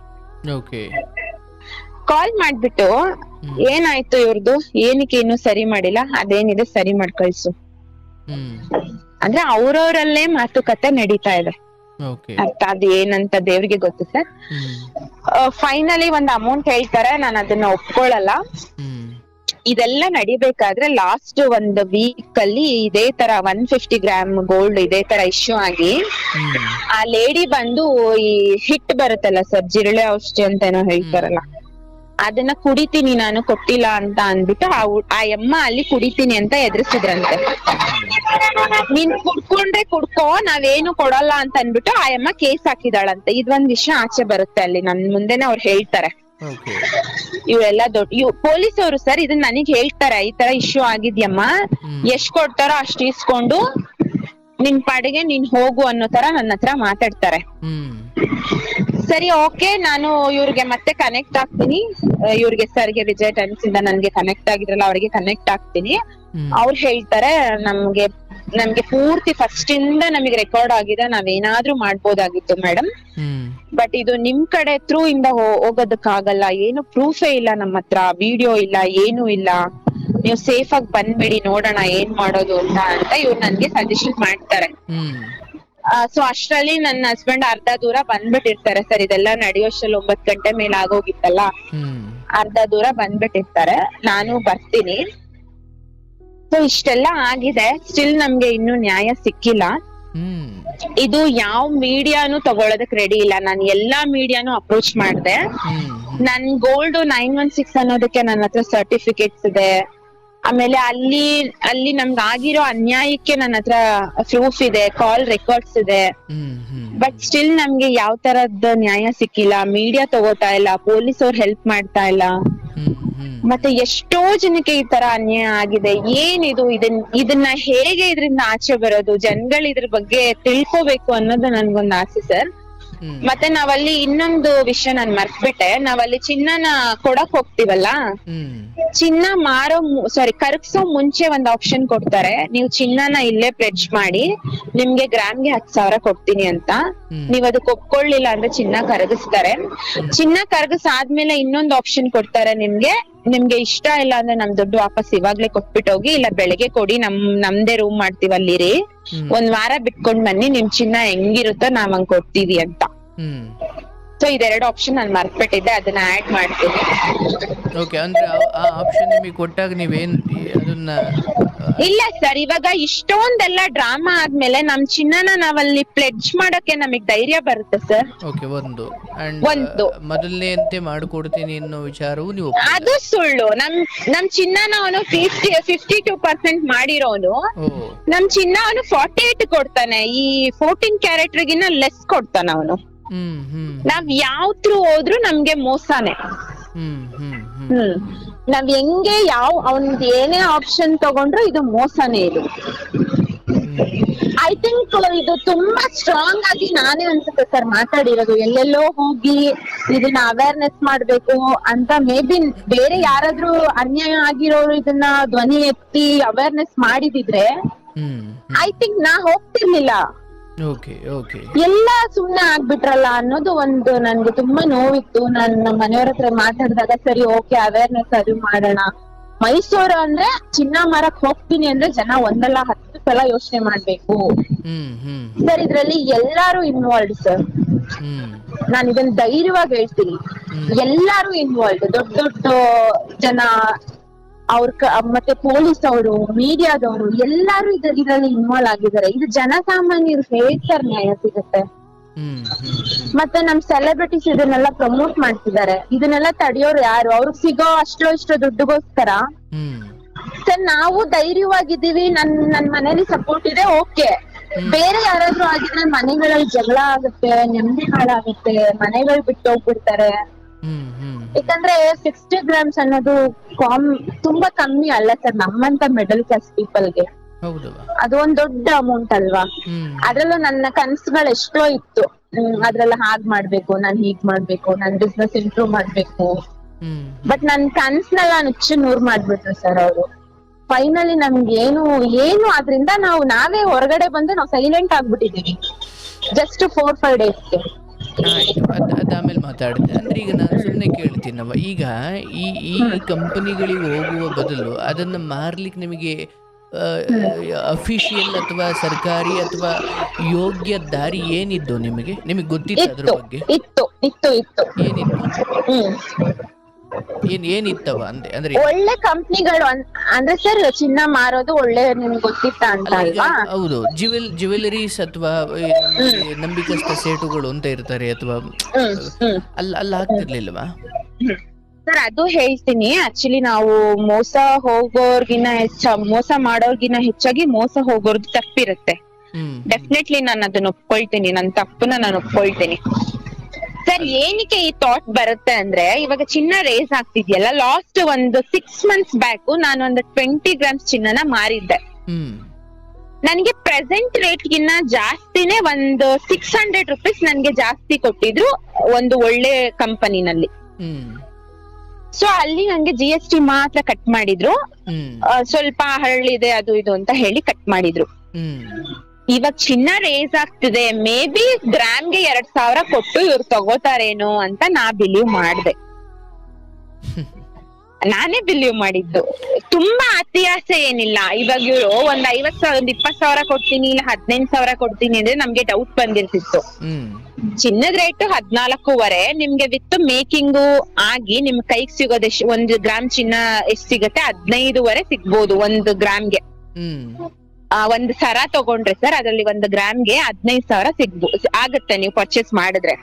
ಕಾಲ್ ಮಾಡ್ಬಿಟ್ಟು ಏನಾಯ್ತು ಇವ್ರದ್ದು, ಏನಕ್ಕೆ ಇನ್ನೂ ಸರಿ ಮಾಡಿಲ್ಲ, ಅದೇನಿದೆ ಸರಿ ಮಾಡ್ ಕಳ್ಸು. ಅಂದ್ರೆ ಅವ್ರವ್ರಲ್ಲೇ ಮಾತುಕತೆ ನಡೀತಾ ಇದೆ. ಅರ್ಥ ಅದು ಏನಂತ ದೇವ್ರಿಗೆ ಗೊತ್ತು ಸರ್. ಫೈನಲಿ ಒಂದ್ ಅಮೌಂಟ್ ಹೇಳ್ತಾರೆ, ನಾನು ಅದನ್ನ ಒಪ್ಕೊಳ್ಳಲ್ಲ. ಇದೆಲ್ಲ ನಡಿಬೇಕಾದ್ರೆ ಲಾಸ್ಟ್ 1 ವೀಕ್ ಅಲ್ಲಿ ಇದೇ ತರ 150 ಗ್ರಾಮ್ ಗೋಲ್ಡ್ ಇದೇ ತರ ಇಶ್ಯೂ ಆಗಿ, ಆ ಲೇಡಿ ಬಂದು ಈ ಹಿಟ್ ಬರುತ್ತಲ್ಲ ಸರ್, ಜಿರಳೆ ಔಷಧಿ ಅಂತ ಏನೋ ಹೇಳ್ತಾರಲ್ಲ, ಅದನ್ನ ಕುಡಿತೀನಿ ನಾನು, ಕೊಟ್ಟಿಲ್ಲ ಅಂತ ಅಂದ್ಬಿಟ್ಟು ಆ ಅಮ್ಮ ಅಲ್ಲಿ ಕುಡಿತೀನಿ ಅಂತ ಎದುರಿಸಿದ್ರಂತೆ. ನೀನ್ ಕುಡ್ಕೊಂಡ್ರೆ ಕುಡ್ಕೋ, ನಾವೇನು ಕೊಡಲ್ಲ ಅಂತ ಅನ್ಬಿಟ್ಟು ಆ ಅಮ್ಮ ಕೇಸ್ ಹಾಕಿದಾಳಂತೆ. ಇದೊಂದ್ ವಿಷಯ ಆಚೆ ಬರುತ್ತೆ ಅಲ್ಲಿ, ನನ್ ಮುಂದೆನೆ ಅವ್ರು ಹೇಳ್ತಾರೆ. ಇವೆಲ್ಲ ಪೊಲೀಸ್ ಅವರು ಸರ್ ಇದನ್ನ ನನಗ್ ಹೇಳ್ತಾರೆ, ಈ ತರ ಇಶ್ಯೂ ಆಗಿದ್ಯಮ್ಮ, ಎಷ್ಟ್ ಕೊಡ್ತಾರೋ ಅಷ್ಟ್ ಇಸ್ಕೊಂಡು ನಿನ್ ಪಾಡಿಗೆ ನೀನ್ ಹೋಗು ಅನ್ನೋ ತರ ನನ್ನ ಹತ್ರ ಮಾತಾಡ್ತಾರೆ. ಸರಿ ಓಕೆ, ನಾನು ಇವ್ರಿಗೆ ಮತ್ತೆ ಕನೆಕ್ಟ್ ಆಗ್ತೀನಿ, ಇವ್ರಿಗೆ ಸರ್ಗೆ ವಿಜಯ್ ಟೈಮ್ಸ್ ಇಂದ ನನ್ಗೆ ಕನೆಕ್ಟ್ ಆಗಿದ್ರಲ್ಲ ಅವ್ರಿಗೆ ಕನೆಕ್ಟ್ ಆಗ್ತೀನಿ. ಅವ್ರು ಹೇಳ್ತಾರೆ ನಮ್ಗೆ ಪೂರ್ತಿ ಫಸ್ಟ್ ಇಂದ ನಮಗೆ ರೆಕಾರ್ಡ್ ಆಗಿದೆ, ನಾವೇನಾದ್ರೂ ಮಾಡ್ಬೋದಾಗಿತ್ತು ಮೇಡಮ್, ಬಟ್ ಇದು ನಿಮ್ ಕಡೆ ಥ್ರೂ ಇಂದ ಹೋಗೋದಕ್ಕಾಗಲ್ಲ, ಏನು ಪ್ರೂಫೇ ಇಲ್ಲ ನಮ್ಮ ಹತ್ರ, ವಿಡಿಯೋ ಇಲ್ಲ, ಏನು ಇಲ್ಲ, ನೀವು ಸೇಫ್ ಆಗಿ ಬಂದ್ಬಿಡಿ, ನೋಡೋಣ ಏನ್ ಮಾಡೋದು ಅಂತ ಇವ್ರು ನನ್ಗೆ ಸಜೆಷನ್ ಮಾಡ್ತಾರೆ. ಸೊ ಅಷ್ಟ್ರಲ್ಲಿ ನನ್ನ ಹಸ್ಬೆಂಡ್ ಅರ್ಧ ದೂರ ಬಂದ್ಬಿಟ್ಟಿರ್ತಾರೆ ಸರ್, ಇದೆಲ್ಲ ನಡೆಯೋಷ್ಟ್ರಲ್ಲಿ 9 ಗಂಟೆ ಮೇಲೆ ಆಗೋಗಿತ್ತಲ್ಲ, ಅರ್ಧ ದೂರ ಬಂದ್ಬಿಟ್ಟಿರ್ತಾರೆ, ನಾನು ಬರ್ತೀನಿ. ಸೊ ಇಷ್ಟೆಲ್ಲ ಆಗಿದೆ, ಸ್ಟಿಲ್ ನಮ್ಗೆ ಇನ್ನು ನ್ಯಾಯ ಸಿಕ್ಕಿಲ್ಲ. ಇದು ಯಾವ ಮೀಡಿಯಾನು ತಗೊಳೋದಕ್ ರೆಡಿ ಇಲ್ಲ. ನಾನು ಎಲ್ಲಾ ಮೀಡಿಯಾನು ಅಪ್ರೋಚ್ ಮಾಡ್ದೆ. ನನ್ ಗೋಲ್ಡ್ 916 ಅನ್ನೋದಕ್ಕೆ ನನ್ನ ಹತ್ರ ಸರ್ಟಿಫಿಕೇಟ್ಸ್ ಇದೆ. ಆಮೇಲೆ ಅಲ್ಲಿ ನಮ್ಗೆ ಆಗಿರೋ ಅನ್ಯಾಯಕ್ಕೆ ನನ್ನ ಹತ್ರ ಪ್ರೂಫ್ ಇದೆ, ಕಾಲ್ ರೆಕಾರ್ಡ್ಸ್ ಇದೆ. ಬಟ್ ಸ್ಟಿಲ್ ನಮ್ಗೆ ಯಾವ ತರದ್ ನ್ಯಾಯ ಸಿಕ್ಕಿಲ್ಲ. ಮೀಡಿಯಾ ತಗೋತಾ ಇಲ್ಲ, ಪೊಲೀಸ್ ಅವ್ರು ಹೆಲ್ಪ್ ಮಾಡ್ತಾ ಇಲ್ಲ. ಮತ್ತೆ ಎಷ್ಟೋ ಜನಕ್ಕೆ ಈ ತರ ಅನ್ಯಾಯ ಆಗಿದೆ. ಏನಿದು, ಇದನ್ನ ಹೇಗೆ ಇದರಿಂದ ಆಚೆ ಬರೋದು, ಜನಗಳು ಇದ್ರ ಬಗ್ಗೆ ತಿಳ್ಕೋಬೇಕು ಅನ್ನೋದು ನನ್ಗೊಂದು ಆಸೆ ಸರ್. ಮತ್ತೆ ನಾವಲ್ಲಿ ಇನ್ನೊಂದು ವಿಷಯ ನಾನ್ ಮರ್ತ್ಬಿಟ್ಟೆ, ನಾವಲ್ಲಿ ಚಿನ್ನನ ಕೊಡಕ್ ಹೋಗ್ತೀವಲ್ಲ, ಚಿನ್ನ ಕರಗ್ಸೋ ಮುಂಚೆ ಒಂದ್ ಆಪ್ಷನ್ ಕೊಡ್ತಾರೆ, ನೀವು ಚಿನ್ನನ ಇಲ್ಲೇ ಪ್ಲೆಡ್ಜ್ ಮಾಡಿ ನಿಮ್ಗೆ ಗ್ರಾಮ್ಗೆ 10,000 ಕೊಡ್ತೀನಿ ಅಂತ. ನೀವ್ ಅದಕ್ಕೆ ಒಪ್ಕೊಳ್ಳಿಲ್ಲ ಅಂದ್ರೆ ಚಿನ್ನ ಕರಗಿಸ್ತಾರೆ. ಚಿನ್ನ ಕರಗಿಸಾದ್ಮೇಲೆ ಇನ್ನೊಂದು ಆಪ್ಷನ್ ಕೊಡ್ತಾರೆ ನಿಮ್ಗೆ ಇಷ್ಟ ಇಲ್ಲ ಅಂದ್ರೆ ನಮ್ ದುಡ್ಡು ವಾಪಸ್ ಇವಾಗ್ಲೇ ಕೊಟ್ಬಿಟ್ಟೋಗಿ, ಇಲ್ಲ ಬೆಳಗ್ಗೆ ಕೊಡಿ, ನಮ್ದೇ ರೂಮ್ ಮಾಡ್ತೀವಿ ಅಲ್ಲಿರಿ, 1 ವಾರ ಬಿಟ್ಕೊಂಡ್ ಬನ್ನಿ, ನಿಮ್ ಚಿನ್ನ ಹೆಂಗಿರುತ್ತೋ ನಾವ್ ಹಂಗ್ ಕೊಡ್ತೀವಿ ಅಂತ. ಸೊ ಇದೆರಡು ಆಪ್ಷನ್ ನಾನು ಮರ್ತ್ಬಿಟ್ಟಿದ್ದೆ, ಅದನ್ನ ಆಡ್ ಮಾಡ್ತೀನಿ. ಓಕೆ, ಅಂದ್ರೆ ಆ ಆಪ್ಷನ್ ನಿಮಗೆ ಕೊಟ್ಟಾಗ ನೀವೇನ್ ಅದನ್ನ ಇಲ್ಲ ಸರ್, ಇವಾಗ ಇಷ್ಟೊಂದೆಲ್ಲ ಡ್ರಾಮಾ ಆದ್ಮೇಲೆ ನಮ್ ಚಿನ್ನನ ನಾವಲ್ಲಿ ಪ್ಲೆಡ್ಜ್ ಮಾಡಕ್ಕೆ ನಮಗ್ ಧೈರ್ಯ ಬರುತ್ತೆ ಸರ್. ಓಕೆ, ಒಂದು ಮೊದಲನೇಂತೆ ಮಾಡ್ಕೊಡ್ತೀನಿ ಅನ್ನೋ ವಿಚಾರವು ನೀವು ಅದು ಸುಳ್ಳು. ನಮ್ ಚಿನ್ನನ ಅವನು 52% ಮಾಡಿರೋನು, ನಮ್ ಚಿನ್ನ ಅವನು 48 ಕೊಡ್ತಾನೆ. ಈ 14 ಕ್ಯಾರೆಟ್ರಿಗಿನ್ನ ಲೆಸ್ ಕೊಡ್ತಾನ ಅವನು. ನಾವ್ ಯಾವ ಥ್ರೂ ಹೋದ್ರು ನಮ್ಗೆ ಮೋಸಾನೆ. ನಾವ್ ಹೆಂಗೆ ಅವನ್ದು ಏನೇ ಆಪ್ಷನ್ ತಗೊಂಡ್ರು ಇದು ಮೋಸನೇ. ಇದು ಐ ಥಿಂಕ್ ಇದು ತುಂಬಾ ಸ್ಟ್ರಾಂಗ್ ಆಗಿ ನಾನೇ ಅನ್ಸುತ್ತೆ ಸರ್ ಮಾತಾಡಿರೋದು. ಎಲ್ಲೆಲ್ಲೋ ಹೋಗಿ ಇದನ್ನ ಅವೇರ್ನೆಸ್ ಮಾಡ್ಬೇಕು ಅಂತ, ಮೇ ಬಿ ಬೇರೆ ಯಾರಾದ್ರೂ ಅನ್ಯಾಯ ಆಗಿರೋರು ಇದನ್ನ ಧ್ವನಿ ಎತ್ತಿ ಅವೇರ್ನೆಸ್ ಮಾಡಿದಿದ್ರೆ ಐ ಥಿಂಕ್ ನಾ ಹೋಗ್ತಿರ್ಲಿಲ್ಲ. ಎಲ್ಲ ಸುಮ್ನೆ ಆಗ್ಬಿಟ್ರಲ್ಲ ಅನ್ನೋದು ಒಂದು ನನ್ಗೆ ತುಂಬಾ ನೋವಿತ್ತು. ನನ್ನ ಮನೆಯವ್ರ ಹತ್ರ ಮಾತಾಡಿದಾಗ ಸರಿ ಓಕೆ ಅವೇರ್ನೆಸ್ ಅದು ಮಾಡೋಣ. ಮೈಸೂರು ಅಂದ್ರೆ ಚಿನ್ನ ಮಾರಕ್ ಹೋಗ್ತೀನಿ ಅಂದ್ರೆ ಜನ ಒಂದಲ್ಲ 10 ಸಲ ಯೋಚನೆ ಮಾಡ್ಬೇಕು ಸರ್. ಇದ್ರಲ್ಲಿ ಎಲ್ಲಾರು ಇನ್ವಾಲ್ವ್ ಸರ್, ನಾನು ಇದನ್ನ ಧೈರ್ಯವಾಗಿ ಹೇಳ್ತೀನಿ. ಎಲ್ಲಾರು ಇನ್ವಾಲ್ವ್, ದೊಡ್ಡ ದೊಡ್ಡ ಜನ, ಮತ್ತೆ ಪೊಲೀಸ್ ಅವರು, ಮೀಡಿಯಾದವರು ಎಲ್ಲಾರು ಇದರಲ್ಲಿ ಇನ್ವಾಲ್ವ್ ಆಗಿದ್ದಾರೆ. ಇದು ಜನಸಾಮಾನ್ಯರು ಹೇಳ್ತಾರೆ ನ್ಯಾಯ ಸಿಗುತ್ತೆ. ಮತ್ತೆ ನಮ್ ಸೆಲೆಬ್ರಿಟೀಸ್ ಇದನ್ನೆಲ್ಲ ಪ್ರಮೋಟ್ ಮಾಡ್ತಿದ್ದಾರೆ. ಇದನ್ನೆಲ್ಲ ತಡೆಯೋರು ಯಾರು? ಅವ್ರಿಗೆ ಸಿಗೋ ಅಷ್ಟೋ ದುಡ್ಡುಗೋಸ್ಕರ. ಸರ್ ನಾವು ಧೈರ್ಯವಾಗಿದ್ದೀವಿ, ನನ್ ಮನೇಲಿ ಸಪೋರ್ಟ್ ಇದೆ, ಓಕೆ. ಬೇರೆ ಯಾರಾದ್ರೂ ಆಗಿದ್ರೆ ಮನೆಗಳಲ್ಲಿ ಜಗಳ ಆಗುತ್ತೆ, ನೆಮ್ಮದಿ ಹಾಳಾಗುತ್ತೆ, ಮನೆಗಳು ಬಿಟ್ಟು ಹೋಗ್ಬಿಡ್ತಾರೆ. ಯಾಕಂದ್ರೆ 60 ಗ್ರಾಮ್ಸ್ ಅನ್ನೋದು ತುಂಬಾ ಕಮ್ಮಿ ಅಲ್ಲ ಸರ್ ನಮ್ಮಂತ ಮಿಡಲ್ ಕ್ಲಾಸ್ ಪೀಪಲ್ಗೆ. ಅದು ಒಂದ್ ದೊಡ್ಡ ಅಮೌಂಟ್ ಅಲ್ವಾ. ಅದ್ರಲ್ಲೂ ನನ್ನ ಕನ್ಸುಗಳು ಎಷ್ಟೋ ಇತ್ತು, ಅದ್ರೆಲ್ಲ ಹಾಗ್ ಮಾಡ್ಬೇಕು, ನಾನ್ ಹೀಗ್ ಮಾಡ್ಬೇಕು, ನನ್ ಬಿಸ್ನೆಸ್ ಇಂಪ್ರೂವ್ ಮಾಡ್ಬೇಕು. ಬಟ್ ನನ್ ಕನ್ಸ್ನೆಲ್ಲ ನುಚ್ಚು ನೂರ್ ಮಾಡ್ಬಿಟ್ರು ಸರ್ ಅವರು. ಫೈನಲಿ ನಮ್ಗೆ ಏನು ಅದ್ರಿಂದ ನಾವೇ ಹೊರಗಡೆ ಬಂದು ನಾವು ಸೈಲೆಂಟ್ ಆಗ್ಬಿಟ್ಟಿದೀವಿ ಜಸ್ಟ್ 4-5 ಡೇಸ್ಗೆ. ಅದಾದ್ಮೇಲೆ ಮಾತಾಡುತ್ತೆ ಅಂದ್ರೆ ಈಗ ನಾನು ಸುಮ್ಮನೆ ಕೇಳ್ತೀನವ, ಈಗ ಈ ಕಂಪನಿಗಳಿಗೆ ಹೋಗುವ ಬದಲು ಅದನ್ನ ಮಾರ್ಲಿಕ್ಕೆ ನಿಮಗೆ ಅಫಿಷಿಯಲ್ ಅಥವಾ ಸರ್ಕಾರಿ ಅಥವಾ ಯೋಗ್ಯ ದಾರಿ ಏನಿದ್ದು ನಿಮಗೆ ಗೊತ್ತಿತ್ತು ಅದ್ರ ಬಗ್ಗೆ? ಇತ್ತು ಏನಿತ್ತವ ಅಂದ್ರೆ ಒಳ್ಳೆ ಕಂಪ್ನಿಗಳು ಅಂದ್ರೆ ಸರ್ ಚಿನ್ನ ಮಾರೋದು ಒಳ್ಳೆ ನಿಮ್ಗೆ ಗೊತ್ತಿತ್ತ ಅಂತ ಅಲ್ವಾ? ಹೌದು, ಜ್ಯುವೆಲರೀಸ್ ಅಥವಾ ನಂಬಿಕಸ್ಥ ಸೇಟುಗಳು ಅಂತ ಇರ್ತಾರೆ ಅಥವಾ ಅಲ್ಲಿ ಆಗ್ತಿರ್ಲಿಲ್ವಾ ಸರ್? ಅದು ಹೇಳ್ತೀನಿ. ಆಕ್ಚುಲಿ ನಾವು ಮೋಸ ಮಾಡೋರ್ಗಿನ್ನ ಹೆಚ್ಚಾಗಿ ಮೋಸ ಹೋಗೋರ್ದು ತಪ್ಪಿರುತ್ತೆ. ಡೆಫಿನೆಟ್ಲಿ ನಾನು ಅದನ್ನ ಒಪ್ಕೊಳ್ತೀನಿ, ನನ್ನ ತಪ್ಪನ್ನ ನಾನು ಒಪ್ಕೊಳ್ತೀನಿ ಸರ್. ಏನಕ್ಕೆ ಈ ಥಾಟ್ ಬರುತ್ತೆ ಅಂದ್ರೆ, ಇವಾಗ ಚಿನ್ನ ರೇಸ್ ಆಗ್ತಿದ್ಯಲ್ಲ, ಲಾಸ್ಟ್ ಒಂದು 6 months ಬ್ಯಾಕ್ ನಾನು ಒಂದು 20 ಗ್ರಾಮ್ಸ್ ಚಿನ್ನನ ಮಾರಿದ್ದೆ. ನನ್ಗೆ ಪ್ರೆಸೆಂಟ್ ರೇಟ್ ಗಿನ್ನ ಜಾಸ್ತಿನೇ ಒಂದು 600 ರುಪೀಸ್ ನನ್ಗೆ ಜಾಸ್ತಿ ಕೊಟ್ಟಿದ್ರು ಒಂದು ಒಳ್ಳೆ ಕಂಪನಿನಲ್ಲಿ. ಸೊ ಅಲ್ಲಿ ನಂಗೆ GST ಮಾತ್ರ ಕಟ್ ಮಾಡಿದ್ರು. ಸ್ವಲ್ಪ ಹಳ್ಳಿದೆ ಅದು ಇದು ಅಂತ ಹೇಳಿ ಕಟ್ ಮಾಡಿದ್ರು. ಇವಾಗ ಚಿನ್ನ ರೇಸ್ ಆಗ್ತಿದೆ, ಮೇ ಬಿ ಗ್ರಾಮ್ಗೆ 2000 ಕೊಟ್ಟು ಇವ್ರು ತಗೋತಾರೇನೋ ಅಂತ ನಾ ಬಿಲೀವ್ ಮಾಡ್ದೆ. ನಾನೇ ಬಿಲೀವ್ ಮಾಡಿದ್ದು. ತುಂಬಾ ಅತಿ ಆಸೆ ಏನಿಲ್ಲ. ಇವಾಗ ಇವ್ರು ಒಂದ್ 50,000 20,000 ಕೊಡ್ತೀನಿ ಇಲ್ಲ 15,000 ಕೊಡ್ತೀನಿ ಅಂದ್ರೆ ನಮ್ಗೆ ಡೌಟ್ ಬಂದಿರ್ತಿತ್ತು. ಚಿನ್ನದ ರೇಟ್ 14.5, ನಿಮ್ಗೆ ವಿತ್ ಮೇಕಿಂಗು ಆಗಿ ನಿಮ್ ಕೈಗೆ ಸಿಗೋದು ಎಷ್ಟು, 1 ಗ್ರಾಮ್ ಚಿನ್ನ ಎಷ್ಟ್ ಸಿಗತ್ತೆ? 15.5 ಸಿಗ್ಬೋದು 1 ಗ್ರಾಮ್ಗೆ. ಒಂದ್ ಸರ ತಗೊಂಡ್ರೆ ಸರ್ ಅದ್ರಲ್ಲಿ 1 ಗ್ರಾಮ್ಗೆ 15,000 ಆಗತ್ತೆ ನೀವು ಪರ್ಚೇಸ್ ಮಾಡಿದ್ರೆ.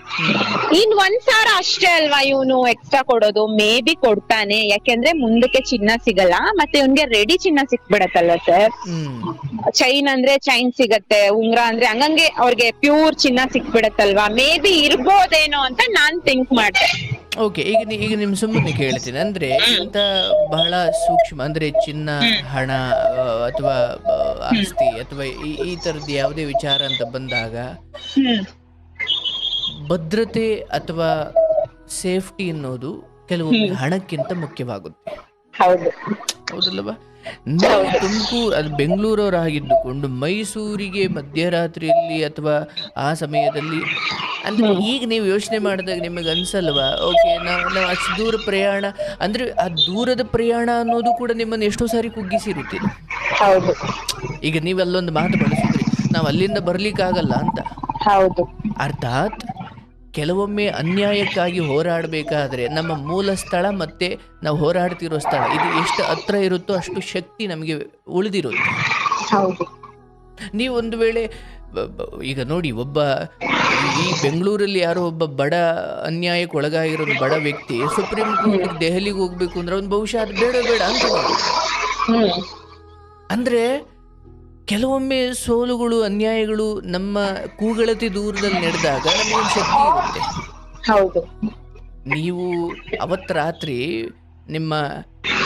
ಇನ್ 1,000 ಅಷ್ಟೇ ಅಲ್ವಾ ಇವನು ಎಕ್ಸ್ಟ್ರಾ ಕೊಡೋದು. ಮೇ ಬಿ ಕೊಡ್ತಾನೆ, ಯಾಕೆಂದ್ರೆ ಮುಂದಕ್ಕೆ ಚಿನ್ನ ಸಿಗಲ್ಲ, ಮತ್ತೆ ಇವ್ನ್ಗೆ ರೆಡಿ ಚಿನ್ನ ಸಿಕ್ಬಿಡತ್ತಲ್ವ ಸರ್. ಚೈನ್ ಅಂದ್ರೆ ಚೈನ್ ಸಿಗತ್ತೆ, ಉಂಗ್ರ ಅಂದ್ರೆ ಹಂಗಂಗೆ ಅವ್ರಿಗೆ ಪ್ಯೂರ್ ಚಿನ್ನ ಸಿಕ್ಬಿಡತ್ತಲ್ವಾ. ಮೇ ಬಿ ಇರ್ಬೋದೇನೋ ಅಂತ ನಾನ್ ಥಿಂಕ್ ಮಾಡ್ದೆ. ಓಕೆ, ಈಗ ನಿಮ್ ಸುಮ್ಮನೆ ಕೇಳ್ತೀನಿ, ಅಂದ್ರೆ ಇಂತ ಬಹಳ ಸೂಕ್ಷ್ಮ ಅಂದ್ರೆ ಚಿನ್ನ, ಹಣ ಅಥವಾ ಆಸ್ತಿ ಅಥವಾ ಈ ತರದ ಯಾವುದೇ ವಿಚಾರ ಅಂತ ಬಂದಾಗ ಭದ್ರತೆ ಅಥವಾ ಸೇಫ್ಟಿ ಅನ್ನೋದು ಕೆಲವೊಮ್ಮೆ ಹಣಕ್ಕಿಂತ ಮುಖ್ಯವಾಗುತ್ತೆ. ಹೌದಲ್ಲವಾ? ನಾವು ತುಮಕೂರು ಅದು ಬೆಂಗಳೂರವರಾಗಿದ್ದುಕೊಂಡು ಮೈಸೂರಿಗೆ ಮಧ್ಯರಾತ್ರಿಯಲ್ಲಿ ಅಥವಾ ಆ ಸಮಯದಲ್ಲಿ, ಅಂದ್ರೆ ಈಗ ನೀವು ಯೋಚನೆ ಮಾಡಿದಾಗ ನಿಮಗೆ ಅನ್ಸಲ್ವಾ, ಓಕೆ ನಾವು ಅಷ್ಟು ದೂರ ಪ್ರಯಾಣ ಅಂದ್ರೆ ಆ ದೂರದ ಪ್ರಯಾಣ ಅನ್ನೋದು ಕೂಡ ನಿಮ್ಮನ್ನು ಎಷ್ಟೋ ಸಾರಿ ಕುಗ್ಗಿಸಿರುತ್ತೆ. ಈಗ ನೀವು ಅಲ್ಲೊಂದು ಮಾತು ಬಳಸಿದ್ರಿ, ನಾವು ಅಲ್ಲಿಂದ ಬರ್ಲಿಕ್ಕಾಗಲ್ಲ ಅಂತ. ಅರ್ಥಾತ್ ಕೆಲವೊಮ್ಮೆ ಅನ್ಯಾಯಕ್ಕಾಗಿ ಹೋರಾಡಬೇಕಾದ್ರೆ ನಮ್ಮ ಮೂಲ ಸ್ಥಳ ಮತ್ತೆ ನಾವು ಹೋರಾಡ್ತಿರೋ ಸ್ಥಳ ಇದು ಎಷ್ಟು ಹತ್ರ ಇರುತ್ತೋ ಅಷ್ಟು ಶಕ್ತಿ ನಮಗೆ ಉಳಿದಿರುತ್ತೆ. ನೀವು ಒಂದು ವೇಳೆ ಈಗ ನೋಡಿ, ಒಬ್ಬ ಈ ಬೆಂಗಳೂರಲ್ಲಿ ಯಾರೋ ಒಬ್ಬ ಬಡ ಅನ್ಯಾಯಕ್ಕೆ ಒಳಗಾಗಿರೋ ಬಡ ವ್ಯಕ್ತಿ ಸುಪ್ರೀಂ ಕೋರ್ಟ್ ದೆಹಲಿಗೆ ಹೋಗ್ಬೇಕು ಅಂದ್ರೆ ಅವ್ನು ಬಹುಶಃ ಅದು ಬೇಡ ಅಂತ. ಅಂದ್ರೆ ಕೆಲವೊಮ್ಮೆ ಸೋಲುಗಳು, ಅನ್ಯಾಯಗಳು ನಮ್ಮ ಕೂಗಳತಿ ದೂರದಲ್ಲಿ ನಡೆದಾಗ ನಮಗೊಂದು ಶಕ್ತಿ ಇರುತ್ತೆ. ನೀವು ಅವತ್ತು ರಾತ್ರಿ ನಿಮ್ಮ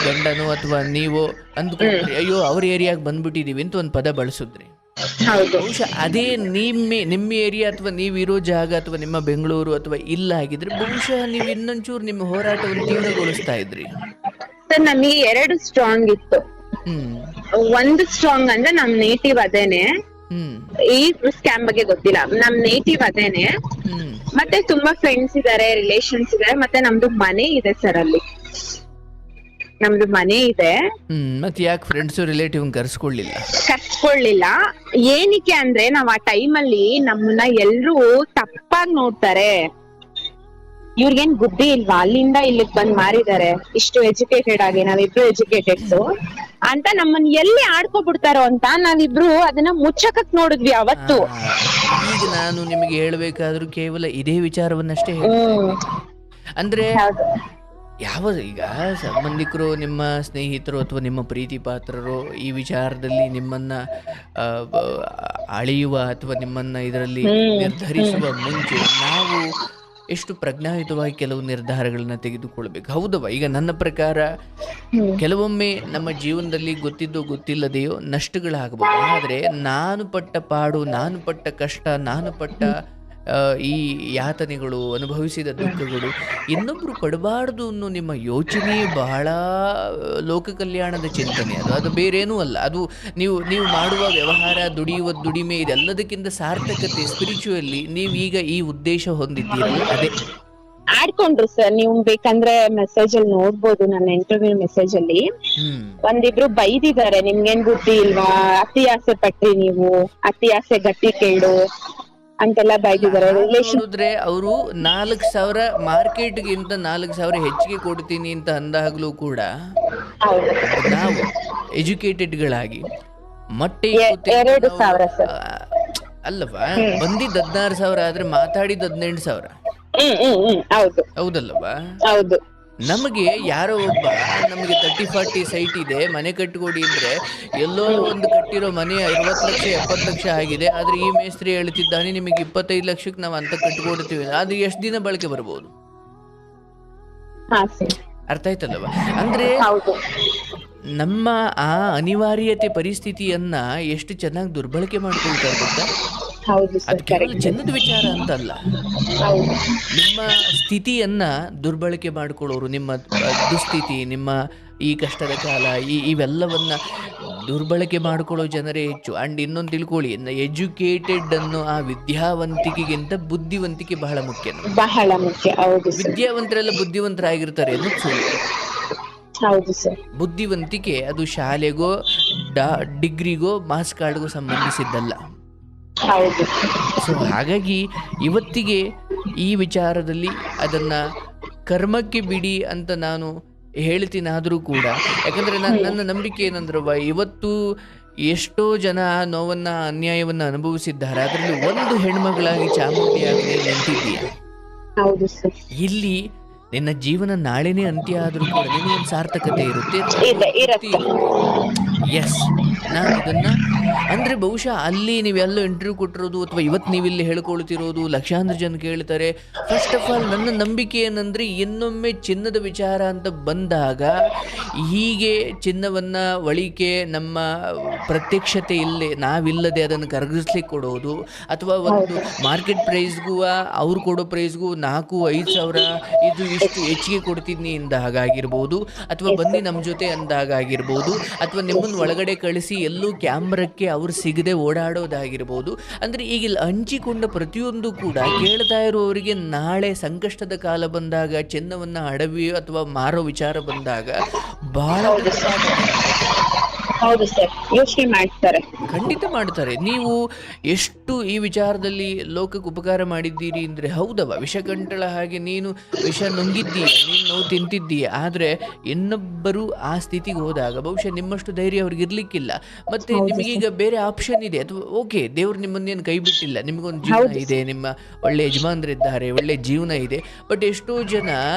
ಗಂಡನೋ ಅಥವಾ ನೀವು ಅಂದ್ಕೊಂಡ್ರಿ, ಅಯ್ಯೋ ಅವ್ರ ಏರಿಯಾಗೆ ಬಂದ್ಬಿಟ್ಟಿದೀವಿ ಅಂತ ಒಂದು ಪದ ಬಳಸಿದ್ರಿ. ಬಹುಶಃ ಅದೇ ನಿಮ್ಮ ಏರಿಯಾ ಅಥವಾ ನೀವಿರೋ ಜಾಗ ಅಥವಾ ನಿಮ್ಮ ಬೆಂಗಳೂರು ಅಥವಾ ಇಲ್ಲ ಆಗಿದ್ರೆ ಬಹುಶಃ ನೀವು ಇನ್ನೊಂಚೂರು ನಿಮ್ಮ ಹೋರಾಟವನ್ನು ತೀವ್ರಗೊಳಿಸ್ತಾ ಇದ್ರಿ. ನಮಗೆ 2 ಸ್ಟ್ರಾಂಗ್ ಇತ್ತು. ಒಂದು ಸ್ಟ್ರಾಂಗ್ ಅಂದ್ರೆ ನಮ್ ನೇಟಿವ್ ಅದೇನೆ. ಈ ಸ್ಕ್ಯಾಮ್ ಬಗ್ಗೆ ಗೊತ್ತಿಲ್ಲ, ನಮ್ ನೇಟಿವ್ ಅದೇನೆ. ಮತ್ತೆ ತುಂಬಾ ಫ್ರೆಂಡ್ಸ್ ಇದಾರೆ, ರಿಲೇಷನ್ಸ್ ಇದಾರೆ, ಮತ್ತೆ ನಮ್ದು ಮನೆ ಇದೆ ಸರ್ ಅಲ್ಲಿ. ನಮ್ದು ಮನೆ ಇದೆ. ಮತ್ತೆ ಯಾಕೆ ಫ್ರೆಂಡ್ಸ್ ರಿಲೇಟಿವ್ ಕರ್ಸ್ಕೊಳ್ಳಿಲ್ಲ? ಏನಕ್ಕೆ ಅಂದ್ರೆ ನಾವ್ ಆ ಟೈಮಲ್ಲಿ ನಮ್ಮನ್ನ ಎಲ್ರು ತಪ್ಪಾಗಿ ನೋಡ್ತಾರೆ. ಇವ್ರಿಗೇನ್ ಬುದ್ಧಿ ಇಲ್ವಾ, ಅಲ್ಲಿಂದ ಇಲ್ಲಿಗೆ ಬಂದ್ ಮಾರಿದ್ದಾರೆ, ಇಷ್ಟು ಎಜುಕೇಟೆಡ್ ಆಗಿ ನಾವಿಬ್ರು ಎಜುಕೇಟೆಡ್ಸ್ ಅಂತ ನಮ್ಮನ್ನ ಎಲ್ಲಿ ಆಡ್ಕೊಬಿಡ್ತಾರೋ ಅಂತ ನಾವಿಬ್ರು ಅದನ್ನ ಮುಚ್ಚಕಕ್ ನೋಡಿದ್ವಿ ಅವತ್ತು. ಈಗ ನಾನು ನಿಮಗೆ ಹೇಳ್ಬೇಕಾದ್ರೂ ಕೇವಲ ಇದೇ ವಿಚಾರವನ್ನಷ್ಟೇ ಅಂದ್ರೆ ಈಗ ಸಂಬಂಧಿಕರು, ನಿಮ್ಮ ಸ್ನೇಹಿತರು ಅಥವಾ ನಿಮ್ಮ ಪ್ರೀತಿ ಪಾತ್ರರು ಈ ವಿಚಾರದಲ್ಲಿ ನಿಮ್ಮನ್ನ ಅಳೆಯುವ ಅಥವಾ ನಿಮ್ಮನ್ನ ಇದರಲ್ಲಿ ನಿರ್ಧರಿಸುವ ಮುಂಚೆ ನಾವು ಎಷ್ಟು ಪ್ರಜ್ಞಾಯುತವಾಗಿ ಕೆಲವು ನಿರ್ಧಾರಗಳನ್ನ ತೆಗೆದುಕೊಳ್ಬೇಕು. ಹೌದವ? ಈಗ ನನ್ನ ಪ್ರಕಾರ ಕೆಲವೊಮ್ಮೆ ನಮ್ಮ ಜೀವನದಲ್ಲಿ ಗೊತ್ತಿದ್ದೋ ಗೊತ್ತಿಲ್ಲದೆಯೋ ನಷ್ಟಗಳಾಗಬಹುದು. ಆದರೆ ನಾನು ಪಟ್ಟ ಪಾಡು, ನಾನು ಪಟ್ಟ ಕಷ್ಟ, ನಾನು ಪಟ್ಟ ಈ ಯಾತನೆಗಳು, ಅನುಭವಿಸಿದ ದುಃಖಗಳು ಇನ್ನೊಬ್ರು ಪಡಬಾರ್ದು ಅನ್ನೋ ನಿಮ್ಮ ಯೋಚನೆ ಬಹಳ ಲೋಕ ಕಲ್ಯಾಣದ ಚಿಂತನೆ. ಅದು ಬೇರೇನೂ ಅಲ್ಲ. ಅದು ನೀವು ಮಾಡುವ ವ್ಯವಹಾರ, ದುಡಿಯುವ ದುಡಿಮೆ, ಇದೆಲ್ಲದಕ್ಕಿಂತ ಸಾರ್ಥಕತೆ ಸ್ಪಿರಿಚುವಲ್ಲಿ ನೀವು ಈಗ ಈ ಉದ್ದೇಶ ಹೊಂದಿದ್ದೀರಲ್ಲ ಅದೇ. ಆಡ್ಕೊಂಡ್ರು ಸರ್, ನೀವು ಬೇಕಂದ್ರೆ ಮೆಸೇಜ್ ಅಲ್ಲಿ ನೋಡ್ಬೋದು, ನನ್ನ ಇಂಟರ್ವ್ಯೂ ಮೆಸೇಜ್ ಅಲ್ಲಿ ಒಂದಿಬ್ರು ಬೈದಿದ್ದಾರೆ, ನಿಮ್ಗೇನ್ ಬುದ್ಧಿ ಇಲ್ವಾ, ಅತಿ ಆಸೆ ಪಟ್ರಿ ನೀವು, ಅತಿ ಆಸೆ ಗಟ್ಟಿ ಕೇಳು ಅಂತೆಲ್ಲ ಬೈದಿದ್ದಾರೆ. ನೋಡಿದ್ರೆ ಅವರು 4,000 ಮಾರ್ಕೆಟ್ಗಿಂತ 4,000 ಹೆಚ್ಚಿಗೆ ಕೊಡ್ತೀನಿ ಅಂತ ಅಂದಾಗ್ಲೂ ಕೂಡ ನಾವು ಎಜುಕೇಟೆಡ್ಗಳಾಗಿ ಮೊಟ್ಟೆ ಅಲ್ಲವಾ, ಬಂದಿದ್ದು 16,000 ಆದ್ರೆ ಮಾತಾಡಿದ್ದು 18,000. ಹೌದಲ್ಲವಾ? ನಮಗೆ ಯಾರೋ ಒಬ್ಬ ನಮಗೆ 30-40 ಸೈಟ್ ಇದೆ, ಮನೆ ಕಟ್ಟಿಕೊಡಿ ಅಂದ್ರೆ ಎಲ್ಲೋ ಒಂದು ಕಟ್ಟಿರೋ ಮನೆ 60 ಲಕ್ಷ 70 ಲಕ್ಷ ಆಗಿದೆ, ಆದ್ರೆ ಈ ಮೇಸ್ತ್ರಿ ಹೇಳ್ತಿದ್ದಾನೆ ನಿಮಗೆ 25 ಲಕ್ಷಕ್ಕೆ ನಾವು ಅಂತ ಕಟ್ಟಿಕೊಡ್ತೀವಿ. ಅದು ಎಷ್ಟು ದಿನ ಬಳಕೆ ಬರ್ಬೋದು? ಅರ್ಥ ಆಯ್ತಲ್ಲವ? ಅಂದ್ರೆ ನಮ್ಮ ಆ ಅನಿವಾರ್ಯತೆ ಪರಿಸ್ಥಿತಿಯನ್ನ ಎಷ್ಟು ಚೆನ್ನಾಗಿ ದುರ್ಬಳಕೆ ಮಾಡ್ಕೊಳ್ತಾರೆ ಗೊತ್ತಾ? ಹೌದು ಅದು ಸರ್, ಕೇವಲ ಕರೆಕ್ಟ್. ಚಿನ್ನದ ವಿಚಾರ ಅಂತಲ್ಲ. ಹೌದು ನಿಮ್ಮ ಸ್ಥಿತಿಯನ್ನ ದುರ್ಬಳಕೆ ಮಾಡ್ಕೊಳ್ಳೋರು, ನಿಮ್ಮ ದುಸ್ಥಿತಿ, ನಿಮ್ಮ ಈ ಕಷ್ಟದ ಕಾಲ, ಇವೆಲ್ಲವನ್ನ ದುರ್ಬಳಕೆ ಮಾಡ್ಕೊಳ್ಳೋ ಜನರೇ ಹೆಚ್ಚು. ಅಂಡ್ ಇನ್ನೊಂದು ತಿಳ್ಕೊಳ್ಳಿ, ಎಜುಕೇಟೆಡ್ ಅನ್ನೋ ಆ ವಿದ್ಯಾವಂತಿಕೆಗಿಂತ ಬುದ್ಧಿವಂತಿಕೆ ಬಹಳ ಮುಖ್ಯ ನಮ್ಗೆ. ಬಹಳ ಮುಖ್ಯ. ಹೌದು ಸರ್, ವಿದ್ಯಾವಂತರೆಲ್ಲ ಬುದ್ಧಿವಂತರಾಗಿರ್ತಾರೆ ಅನ್ನೋದು ಸುಳ್ಳು. ಹೌದು ಸರ್. ಬುದ್ಧಿವಂತಿಕೆ ಅದು ಶಾಲೆಗೋ ಡಿಗ್ರಿಗೋ ಮಾರ್ಕ್ಸ್ ಕಾರ್ಡ್ಗೋ ಸಂಬಂಧಿಸಿದ್ದಲ್ಲ. ಹೌದು ಸೊ ಹಾಗಾಗಿ ಇವತ್ತಿಗೆ ಈ ವಿಚಾರದಲ್ಲಿ ಅದನ್ನ ಕರ್ಮಕ್ಕೆ ಬಿಡಿ ಅಂತ ನಾನು ಹೇಳ್ತೀನಾದರೂ ಕೂಡ, ಯಾಕಂದ್ರೆ ನನ್ನ ನಂಬಿಕೆ ಏನಂದ್ರವ, ಇವತ್ತು ಎಷ್ಟೋ ಜನ ನೋವನ್ನ ಅನ್ಯಾಯವನ್ನ ಅನುಭವಿಸಿದ್ದಾರೆ. ಅದರಲ್ಲಿ ಒಂದು ಹೆಣ್ಮಗಳಾಗಿ ಚಾಮುಂಡಿಯಾಗಿ ನೀನು ನಿಂತಿದ್ದೀಯ. ಹೌದು ಸರ್. ಇಲ್ಲಿ ನಿನ್ನ ಜೀವನ ನಾಳೆನೇ ಅಂತ್ಯ ಆದ್ರೂ ಕೂಡ ನಿನಗೊಂದು ಸಾರ್ಥಕತೆ ಇರುತ್ತೆ. ಎಸ್, ನಾನು ಇದನ್ನ ಅಂದ್ರೆ ಬಹುಶಃ ಅಲ್ಲಿ ನೀವೆಲ್ಲೋ ಇಂಟರ್ವ್ಯೂ ಕೊಟ್ಟಿರೋದು ಅಥವಾ ಇವತ್ತು ನೀವಿಲ್ಲಿ ಹೇಳ್ಕೊಳ್ತಿರೋದು ಲಕ್ಷಾಂತರ ಜನ ಕೇಳ್ತಾರೆ. ಫಸ್ಟ್ ಆಫ್ ಆಲ್ ನನ್ನ ನಂಬಿಕೆ ಏನಂದ್ರೆ, ಇನ್ನೊಮ್ಮೆ ಚಿನ್ನದ ವಿಚಾರ ಅಂತ ಬಂದಾಗ ಹೀಗೆ ಚಿನ್ನವನ್ನ ಒಳಿಕೆ ನಮ್ಮ ಪ್ರತ್ಯಕ್ಷತೆ ಇಲ್ಲೇ ನಾವಿಲ್ಲದೆ ಅದನ್ನು ಕರಗಿಸ್ಲಿಕ್ಕೆ ಕೊಡೋದು, ಅಥವಾ ಒಂದು ಮಾರ್ಕೆಟ್ ಪ್ರೈಸ್ಗೂ ಅವ್ರು ಕೊಡೋ ಪ್ರೈಸ್ಗೂ 4-5 ಸಾವಿರ ಇದು ಇಷ್ಟು ಹೆಚ್ಚಿಗೆ ಕೊಡ್ತೀನಿ ಅಂದಾಗಿರ್ಬೋದು, ಅಥವಾ ಬನ್ನಿ ನಮ್ಮ ಜೊತೆ ಅಂದಾಗಿರ್ಬೋದು, ಅಥವಾ ನಿಮ್ಮನ್ನು ಒಳಗಡೆ ಕಳಿಸಿ ಎಲ್ಲೂ ಕ್ಯಾಮ್ರಕ್ಕೆ ಅವ್ರು ಸಿಗದೆ ಓಡಾಡೋದಾಗಿರ್ಬೋದು. ಅಂದರೆ ಈಗ ಇಲ್ಲಿ ಹಂಚಿಕೊಂಡ ಪ್ರತಿಯೊಂದು ಕೂಡ ಕೇಳ್ತಾ ಇರುವವರಿಗೆ ನಾಳೆ ಸಂಕಷ್ಟದ ಕಾಲ ಬಂದಾಗ, ಚಿನ್ನವನ್ನು ಅಡವಿ ಅಥವಾ ಮಾರೋ ವಿಚಾರ ಬಂದಾಗ ಬಹಳ ಹೌದು ಸರ್, ಯೋಚನೆ ಮಾಡ್ತಾರೆ, ಖಂಡಿತ ಮಾಡ್ತಾರೆ. ನೀವು ಎಷ್ಟು ಈ ವಿಚಾರದಲ್ಲಿ ಲೋಕಕ್ಕೆ ಉಪಕಾರ ಮಾಡಿದ್ದೀರಿ ಅಂದ್ರೆ, ಹೌದವ, ವಿಷಕಂಠಳ ಹಾಗೆ ನೀನು ವಿಷ ನುಂಗಿದ್ದೀಯ, ನೀನು ನೋವು ತಿಂತಿದ್ದೀಯ. ಆದರೆ ಇನ್ನೊಬ್ಬರು ಆ ಸ್ಥಿತಿಗೆ ಹೋದಾಗ ಬಹುಶಃ ನಿಮ್ಮಷ್ಟು ಧೈರ್ಯ ಅವ್ರಿಗೆ ಇರ್ಲಿಕ್ಕಿಲ್ಲ. ಮತ್ತೆ ನಿಮಗೀಗ ಬೇರೆ ಆಪ್ಷನ್ ಇದೆ, ಅಥವಾ ಓಕೆ, ದೇವ್ರು ನಿಮ್ಮನ್ನೇನು ಕೈ ಬಿಟ್ಟಿಲ್ಲ, ನಿಮಗೊಂದು ಜೀವನ ಇದೆ, ನಿಮ್ಮ ಒಳ್ಳೆ ಯಜಮಾನರಿದ್ದಾರೆ, ಒಳ್ಳೆ ಜೀವನ ಇದೆ. ಬಟ್ ಎಷ್ಟೋ ಜನ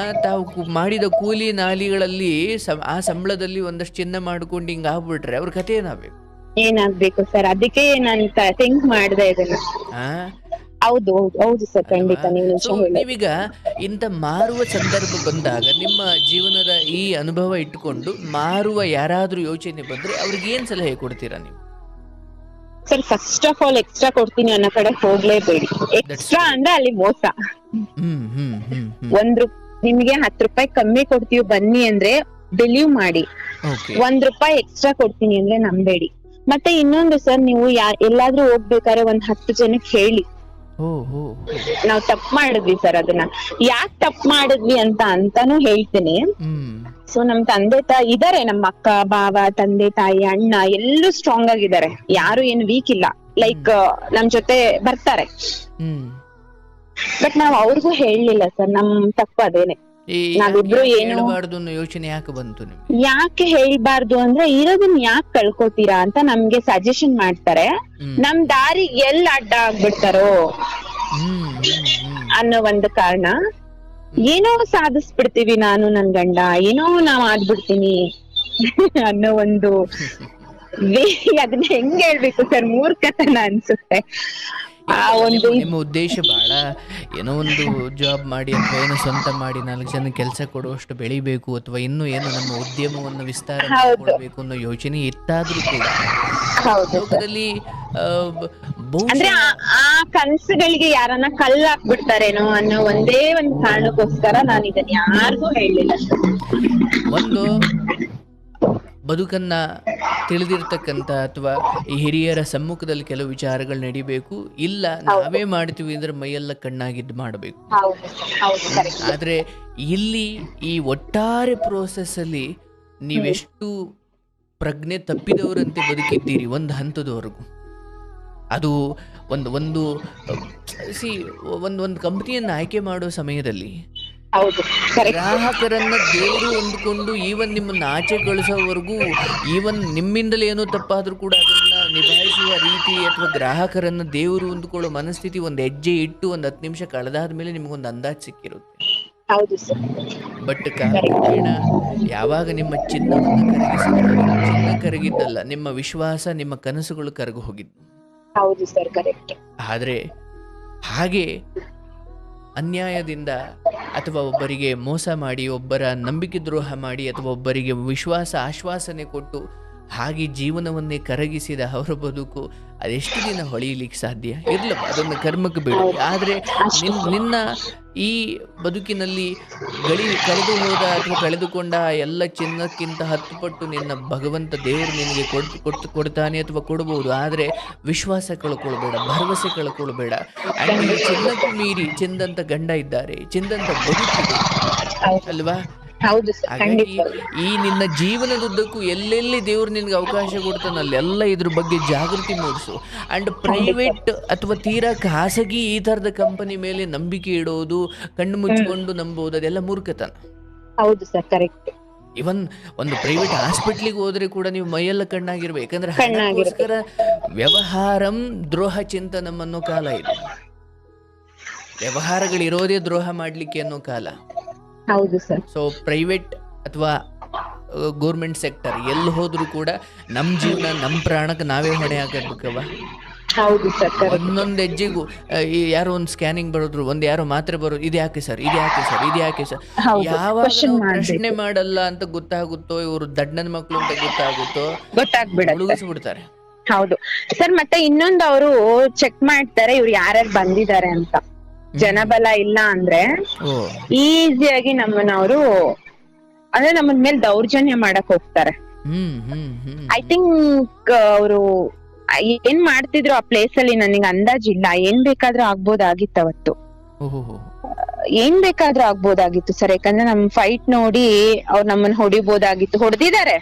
ತಾವು ಮಾಡಿದ ಕೂಲಿ ನಾಲಿಗಳಲ್ಲಿ ಆ ಸಂಬಳದಲ್ಲಿ ಒಂದಷ್ಟು ಚಿನ್ನ ಮಾಡ್ಕೊಂಡು ಹಿಂಗೆ ಆಗ್ಬಿಟ್ರೆ ಅವ್ರ ಕಥೆ ಏನಾಗ್ಬೇಕು ಸರ್? ಅದಕ್ಕೆ ನಾನು ಥಿಂಕ್ ಮಾಡಿದೆ ಇದನ್ನ. ಹೌದು ಹೌದು ಸರ್, ಖಂಡಿತ. ನೀವೀಗ ಇಂಥ ಮಾರುವ ಸಂದರ್ಭ ಬಂದಾಗ ನಿಮ್ಮ ಜೀವನದ ಈ ಅನುಭವ ಇಟ್ಟುಕೊಂಡು ಮಾರುವ ಯಾರಾದ್ರೂ ಯೋಚನೆ ಬಂದ್ರೆ ಅವ್ರಿಗೆ ಏನ್ ಸಲಹೆ ಕೊಡ್ತೀರಾ ನೀವು? Sir, first of all extra ಕೊಡ್ತೀನಿ ಅನ್ನೋ ಕಡೆ ಹೋಗ್ಲೇಬೇಡಿ. ಎಕ್ಸ್ಟ್ರಾ ಅಂದ್ರೆ ಅಲ್ಲಿ ಮೋಸ. ನಿಮ್ಗೆ 10 ರೂಪಾಯಿ ಕಮ್ಮಿ ಕೊಡ್ತೀವಿ ಬನ್ನಿ ಅಂದ್ರೆ ಬಿಲೀವ್ ಮಾಡಿ. 1 ರೂಪಾಯಿ ಎಕ್ಸ್ಟ್ರಾ ಕೊಡ್ತೀನಿ ಅಂದ್ರೆ ನಂಬೇಡಿ. ಮತ್ತೆ ಇನ್ನೊಂದು ಸರ್, ನೀವು ಎಲ್ಲಾದ್ರೂ ಹೋಗ್ಬೇಕಾದ್ರೆ 10 ಜನಕ್ಕೆ ಹೇಳಿ, ನಾವ್ ತಪ್ಪು ಮಾಡಿದ್ವಿ ಸರ್, ಅದನ್ನ ಯಾಕೆ ತಪ್ಪು ಮಾಡಿದ್ವಿ ಅಂತಾನು ಹೇಳ್ತೀನಿ. ಸೊ ನಮ್ ತಂದೆ ತಾಯಿ ಇದಾರೆ, ನಮ್ಮ ಅಕ್ಕ ಬಾವ, ತಂದೆ ತಾಯಿ, ಅಣ್ಣ ಎಲ್ಲೂ ಸ್ಟ್ರಾಂಗ್ ಆಗಿದ್ದಾರೆ, ಯಾರು ಏನು ವೀಕ್ ಇಲ್ಲ. ಲೈಕ್ ನಮ್ ಜೊತೆ ಬರ್ತಾರೆ. ಬಟ್ ನಾವ್ ಅವ್ರಿಗೂ ಹೇಳಲಿಲ್ಲ ಸರ್, ನಮ್ ತಪ್ಪು ಅದೇನೆ. ನಾವಿಬ್ರು ಯೋಚನೆ ಯಾಕೆ ಬಂತು? ಯಾಕೆ ಹೇಳ್ಬಾರ್ದು ಅಂದ್ರೆ, ಇರೋದನ್ನ ಯಾಕೆ ಕಳ್ಕೊತೀರಾ ಅಂತ ನಮ್ಗೆ ಸಜೆಷನ್ ಮಾಡ್ತಾರೆ. ನಮ್ ದಾರಿ ಎಲ್ಲಿ ಅಡ್ಡ ಆಗ್ಬಿಡ್ತಾರೋ ಅನ್ನೋ ಒಂದು ಕಾರಣ. ಏನೋ ಸಾಧಿಸ್ಬಿಡ್ತೀವಿ, ನಾನು ನನ್ ಗಂಡ ಏನೋ ನಾವ್ ಆಡ್ಬಿಡ್ತೀನಿ ಅನ್ನೋ ಒಂದು ಅದನ್ನ ಹೆಂಗ್ ಹೇಳ್ಬೇಕು ಸರ್, ಮೂರ್ಖತನ ಅನ್ಸುತ್ತೆ. ನಿಮ್ಮ ಉದ್ದೇಶ ಬಹಳ ಏನೋ ಒಂದು ಜಾಬ್ ಮಾಡಿ ಅಥವಾ ಏನೋ ಸ್ವಂತ ಮಾಡಿ 4 ಜನ ಕೆಲಸ ಕೊಡುವಷ್ಟು ಬೆಳಿಬೇಕು, ಅಥವಾ ಇನ್ನೂ ಏನೋ ನಮ್ಮ ಉದ್ಯಮವನ್ನು ವಿಸ್ತಾರ ಮಾಡಬೇಕು ಅನ್ನೋ ಯೋಚನೆ ಇತ್ತಾದ್ರೂ ಕೂಡ ಲೋಕದಲ್ಲಿ ಅಂದ್ರೆ ಆ ಕನಸುಗಳಿಗೆ ಯಾರನ್ನ ಕಲ್ಲಾಕ್ಬಿಡ್ತಾರೇನೋ ಅನ್ನೋ ಒಂದೇ ಒಂದು ಕಾರಣಕ್ಕೋಸ್ಕರ ನಾನು ಇದನ್ನ ಯಾರಿಗೂ ಹೇಳಿಲ್ಲ. ಒಂದು ಬದುಕನ್ನ ತಿಳಿದಿರ್ತಕ್ಕಂಥ ಅಥವಾ ಈ ಹಿರಿಯರ ಸಮ್ಮುಖದಲ್ಲಿ ಕೆಲವು ವಿಚಾರಗಳು ನಡಿಬೇಕು. ಇಲ್ಲ ನಾವೇ ಮಾಡ್ತೀವಿ ಅಂದ್ರೆ ಮೈಯೆಲ್ಲ ಕಣ್ಣಾಗಿದ್ದು ಮಾಡಬೇಕು. ಆದ್ರೆ ಇಲ್ಲಿ ಈ ಒಟ್ಟಾರೆ ಪ್ರೋಸೆಸ್ ಅಲ್ಲಿ ನೀವೆಷ್ಟು ಪ್ರಜ್ಞೆ ತಪ್ಪಿದವರಂತೆ ಬದುಕಿದ್ದೀರಿ ಒಂದು ಹಂತದವರೆಗೂ. ಅದು ಒಂದು ಒಂದು ಕಂಪನಿಯನ್ನು ಆಯ್ಕೆ ಮಾಡೋ ಸಮಯದಲ್ಲಿ ಗ್ರಾಹಕರನ್ನ ದೇವರು ಅಂದುಕೊಂಡು ಈವನ್ ನಿಮ್ಮನ್ನ ಆಚೆ ಕಳಿಸೋವರೆಗೂ, ಈವನ್ ನಿಮ್ಮಿಂದಲೇ ಏನೋ ತಪ್ಪಾದ್ರೂ ಕೂಡ ಅದನ್ನ ನಿಭಾಯಿಸುವ ರೀತಿ ಅಥವಾ ಗ್ರಾಹಕರನ್ನ ದೇವರು ಅಂದುಕೊಳ್ಳೋ ಮನಸ್ಥಿತಿ ಒಂದು ಹೆಜ್ಜೆ ಇಟ್ಟು 10 ನಿಮಿಷ ಕಳೆದಾದ್ಮೇಲೆ ನಿಮಗೊಂದು ಅಂದಾಜು ಸಿಕ್ಕಿರುತ್ತೆ. ಬಟ್ ಕಾರಣ ಯಾವಾಗ ನಿಮ್ಮ ಚಿನ್ನವನ್ನು ಚಿನ್ನ ಕರಗಿದ್ದಲ್ಲ, ನಿಮ್ಮ ವಿಶ್ವಾಸ, ನಿಮ್ಮ ಕನಸುಗಳು ಕರಗಿ ಹೋಗಿದ್ದು. ಹೌದು ಸರ್, ಕರೆಕ್ಟ್. ಆದ್ರೆ ಹಾಗೆ ಅನ್ಯಾಯದಿಂದ ಅಥವಾ ಒಬ್ಬರಿಗೆ ಮೋಸ ಮಾಡಿ, ಒಬ್ಬರ ನಂಬಿಕೆ ದ್ರೋಹ ಮಾಡಿ, ಅಥವಾ ಒಬ್ಬರಿಗೆ ಆಶ್ವಾಸನೆ ಕೊಟ್ಟು ಹಾಗೆ ಜೀವನವನ್ನೇ ಕರಗಿಸಿದ ಅವರ ಬದುಕು ಅದೆಷ್ಟು ದಿನ ಹೊಳೆಯಲಿಕ್ಕೆ ಸಾಧ್ಯ? ಇರ್ಲಪ್ಪ, ಅದನ್ನು ಕರ್ಮಕ್ಕೆ ಬಿಡು. ಆದರೆ ನಿನ್ನ ಈ ಬದುಕಿನಲ್ಲಿ ಕಳೆದು ಹೋದ ಅಥವಾ ಕಳೆದುಕೊಂಡ ಎಲ್ಲ ಚಿನ್ನಕ್ಕಿಂತ 10 ಪಟ್ಟು ನಿನ್ನ ಭಗವಂತ ದೇವರು ನಿನಗೆ ಕೊಡ್ತಾನೆ ಅಥವಾ ಕೊಡಬಹುದು. ಆದರೆ ವಿಶ್ವಾಸ ಕಳ್ಕೊಳ್ಬೇಡ, ಭರವಸೆ ಕಳ್ಕೊಳ್ಬೇಡ. ಆ್ಯಂಡ್ ಈ ಚಿನ್ನಕ್ಕೂ ಮೀರಿ ಚಿಂದಂತ ಗಂಡ ಇದ್ದಾರೆ, ಚಿಂದಂತ ಬದುಕಿದೆ ಅಲ್ವಾ? ಹಾಗಾಗಿ ಈ ನಿನ್ನ ಜೀವನದುದ್ದಕ್ಕೂ ಎಲ್ಲೆಲ್ಲಿ ದೇವ್ರು ನಿನ್ಗೆ ಅವಕಾಶ ಕೊಡ್ತಾನೆ ಅಲ್ಲೆಲ್ಲ ಇದ್ರ ಬಗ್ಗೆ ಜಾಗೃತಿ ಮೂಡಿಸು. ಅಂಡ್ ಪ್ರೈವೇಟ್ ಅಥವಾ ತೀರಾ ಖಾಸಗಿ ಈ ತರದ ಕಂಪನಿ ಮೇಲೆ ನಂಬಿಕೆ ಇಡೋದು, ಕಣ್ಣು ಮುಚ್ಚಿಕೊಂಡು ನಂಬೋದು, ಅದೆಲ್ಲ ಮೂರ್ಖತನ. ಹೌದು ಸರ್, ಕರೆಕ್ಟ್. ಇವನ್ ಒಂದು ಪ್ರೈವೇಟ್ ಹಾಸ್ಪಿಟ್ಲಿಗೆ ಹೋದ್ರೆ ಕೂಡ ನೀವು ಮೈಯೆಲ್ಲ ಕಣ್ಣಾಗಿರ್ಬೇಕು. ಯಾಕಂದ್ರೆ ಹಣಕ್ಕೋಸ್ಕರ ವ್ಯವಹಾರಂ ದ್ರೋಹ ಚಿಂತನಂ ಅನ್ನೋ ಕಾಲ ಇದೆ. ವ್ಯವಹಾರಗಳಿರೋದೇ ದ್ರೋಹ ಮಾಡ್ಲಿಕ್ಕೆ ಅನ್ನೋ ಕಾಲ. ಹೌದು ಸರ್. ಸೊ ಪ್ರೈವೇಟ್ ಅಥವಾ ಗೌರ್ಮೆಂಟ್ ಸೆಕ್ಟರ್ ಎಲ್ಲಿ ಹೋದ್ರು ಕೂಡ ನಮ್ ಜೀವನ, ನಮ್ ಪ್ರಾಣಕ್ಕೆ ನಾವೇ ಹೊಣೆ ಹಾಕಬೇಕವ. ಹೌದು ಸರ್. ಒಂದೊಂದು ಹೆಜ್ಜೆಗೂ ಯಾರೋ ಒಂದು ಸ್ಕ್ಯಾನಿಂಗ್ ಬರೋದ್ರು, ಯಾರೋ ಮಾತ್ರೆ ಬರೋದು, ಇದು ಯಾಕೆ ಸರ್, ಇದು ಯಾಕೆ ಸರ್, ಯಾವಾಗ ಪ್ರಶ್ನೆ ಮಾಡಲ್ಲ ಅಂತ ಗೊತ್ತಾಗುತ್ತೋ, ಇವರು ದಡ್ಡನ ಮಕ್ಕಳು ಅಂತ ಗೊತ್ತಾಗುತ್ತೋ, ಹೌದು ಸರ್. ಮತ್ತೆ ಇನ್ನೊಂದು, ಅವರು ಚೆಕ್ ಮಾಡ್ತಾರೆ ಇವ್ರು ಯಾರ್ಯಾರು ಬಂದಿದ್ದಾರೆ ಅಂತ. ಜನಬಲ ಇಲ್ಲ ಅಂದ್ರೆ ಈಸಿಯಾಗಿ ನಮ್ಮನ್ನ ಅವರು ಅಂದ್ರೆ ನಮ್ಮ ಮೇಲೆ ದೌರ್ಜನ್ಯ ಮಾಡಕ್ ಹೋಗ್ತಾರೆ. ಐ ಥಿಂಕ್ ಅವರು ಏನ್ ಮಾಡ್ತಿದ್ರು ಆ ಪ್ಲೇಸ್ ಅಲ್ಲಿ ನನಗೆ ಅಂದಾಜಿಲ್ಲ. ಏನ್ ಬೇಕಾದ್ರೂ ಆಗ್ಬೋದಾಗಿತ್ತು ಅವತ್ತು, ಏನ್ ಬೇಕಾದ್ರೂ ಆಗ್ಬೋದಾಗಿತ್ತು ಸರ್. ಯಾಕಂದ್ರೆ ನಮ್ ಫೈಟ್ ನೋಡಿ ಅವ್ರು ನಮ್ಮನ್ನ ಹೊಡಿಬೋದಾಗಿತ್ತು. ಹೊಡೆದಿದ್ದಾರೆ,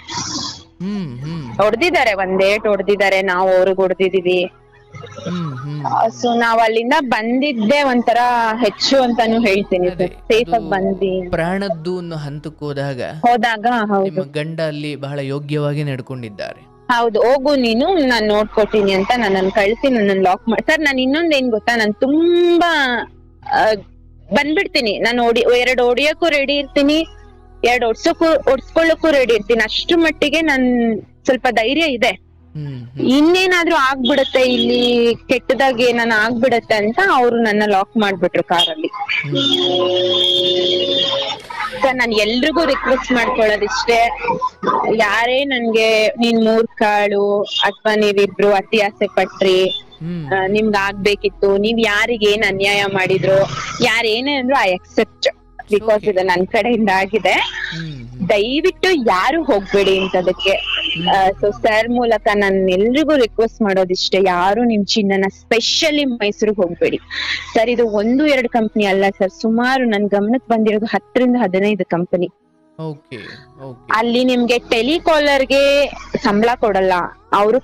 ಒಂದೇಟ್ ಹೊಡೆದಿದ್ದಾರೆ, ನಾವು ಅವ್ರಿಗೆ ಹೊಡೆದಿದೀವಿ. ಸೊ ನಾವ್ ಅಲ್ಲಿಂದ ಬಂದಿದ್ದೆ ಒಂಥರ ಹೆಚ್ಚು ಅಂತಾನು ಹೇಳ್ತೀನಿ. ಸೇಫ್ ಆಗಿ ಬಂದಿ ಪ್ರಾಣದ್ದು ಹಂತಕ್ಕೆ ಹೋದಾಗ ನಿಮ್ಮ ಗಂಡ ಅಲ್ಲಿ ಬಹಳ ಯೋಗ್ಯವಾಗಿ ನಡ್ಕೊಂಡಿದ್ದಾರೆ. ಹೌದು, ಹೋಗು ನೀನು, ನಾನ್ ನೋಡ್ಕೊತೀನಿ ಅಂತ ನನ್ನನ್ನು ಕಳ್ಸಿ ನನ್ನನ್ನು ಲಾಕ್ ಮಾಡಿ. ಸರ್ ನಾನು ಇನ್ನೊಂದ್ ಏನ್ ಗೊತ್ತಾ, ನಾನ್ ತುಂಬಾ ಬಂದ್ಬಿಡ್ತೀನಿ. ನಾನು ಎರಡು ಹೊಡಿಯಕ್ಕೂ ರೆಡಿ ಇರ್ತೀನಿ, ಎರಡು ಒಡ್ಸ್ಕೊಳ್ಳಕ್ಕೂ ರೆಡಿ ಇರ್ತೀನಿ. ಅಷ್ಟು ಮಟ್ಟಿಗೆ ನನ್ ಸ್ವಲ್ಪ ಧೈರ್ಯ ಇದೆ. ಇನ್ನೇನಾದ್ರೂ ಆಗ್ಬಿಡತ್ತೆ, ಇಲ್ಲಿ ಕೆಟ್ಟದಾಗ ಏನಾನ ಆಗ್ಬಿಡತ್ತೆ ಅಂತ ಅವ್ರು ನನ್ನ ಲಾಕ್ ಮಾಡ್ಬಿಟ್ರು ಕಾರಲ್ಲಿ. ಸರ್ ನಾನು ಎಲ್ರಿಗೂ ರಿಕ್ವೆಸ್ಟ್ ಮಾಡ್ಕೊಳ್ಳೋದಿಷ್ಟೇ, ಯಾರೇ ನನ್ಗೆ ನೀನ್ ಮೂರ್ಖಾಳು ಅಥವಾ ನೀವಿಬ್ರು ಅತಿ ಆಸೆ ಪಟ್ರಿ, ನಿಮ್ಗೆ ಆಗ್ಬೇಕಿತ್ತು, ನೀವ್ ಯಾರಿಗ ಏನ್ ಅನ್ಯಾಯ ಮಾಡಿದ್ರು, ಯಾರೇನೇ ಅಂದ್ರು ಐ ಅಕ್ಸೆಪ್ಟ್, ಬಿಕಾಸ್ ಇದು ನನ್ ಕಡೆಯಿಂದ ಆಗಿದೆ. ದಯವಿಟ್ಟು ಯಾರು ಹೋಗ್ಬೇಡಿ ಇಂಥದಕ್ಕೆ. ಸೊ ಸರ್ ಮೂಲಕ ನಾನು ಎಲ್ರಿಗೂ ರಿಕ್ವೆಸ್ಟ್ ಮಾಡೋದಿಷ್ಟೇ, ಯಾರು ನಿಮ್ ಚಿನ್ನನ ಸ್ಪೆಷಲಿ ಮೈಸೂರಿಗೆ ಹೋಗ್ಬೇಡಿ ಸರ್. ಇದು 1-2 ಕಂಪನಿ ಅಲ್ಲ ಸರ್, ಸುಮಾರು ನನ್ ಗಮನಕ್ಕೆ ಬಂದಿರೋದು 10-15 ಕಂಪನಿ. ಅಲ್ಲಿ ನಿಮ್ಗೆ ಟೆಲಿಕಾಲರ್ಗೆ ಸಂಬಳ ಕೊಡಲ್ಲ, ಅವರು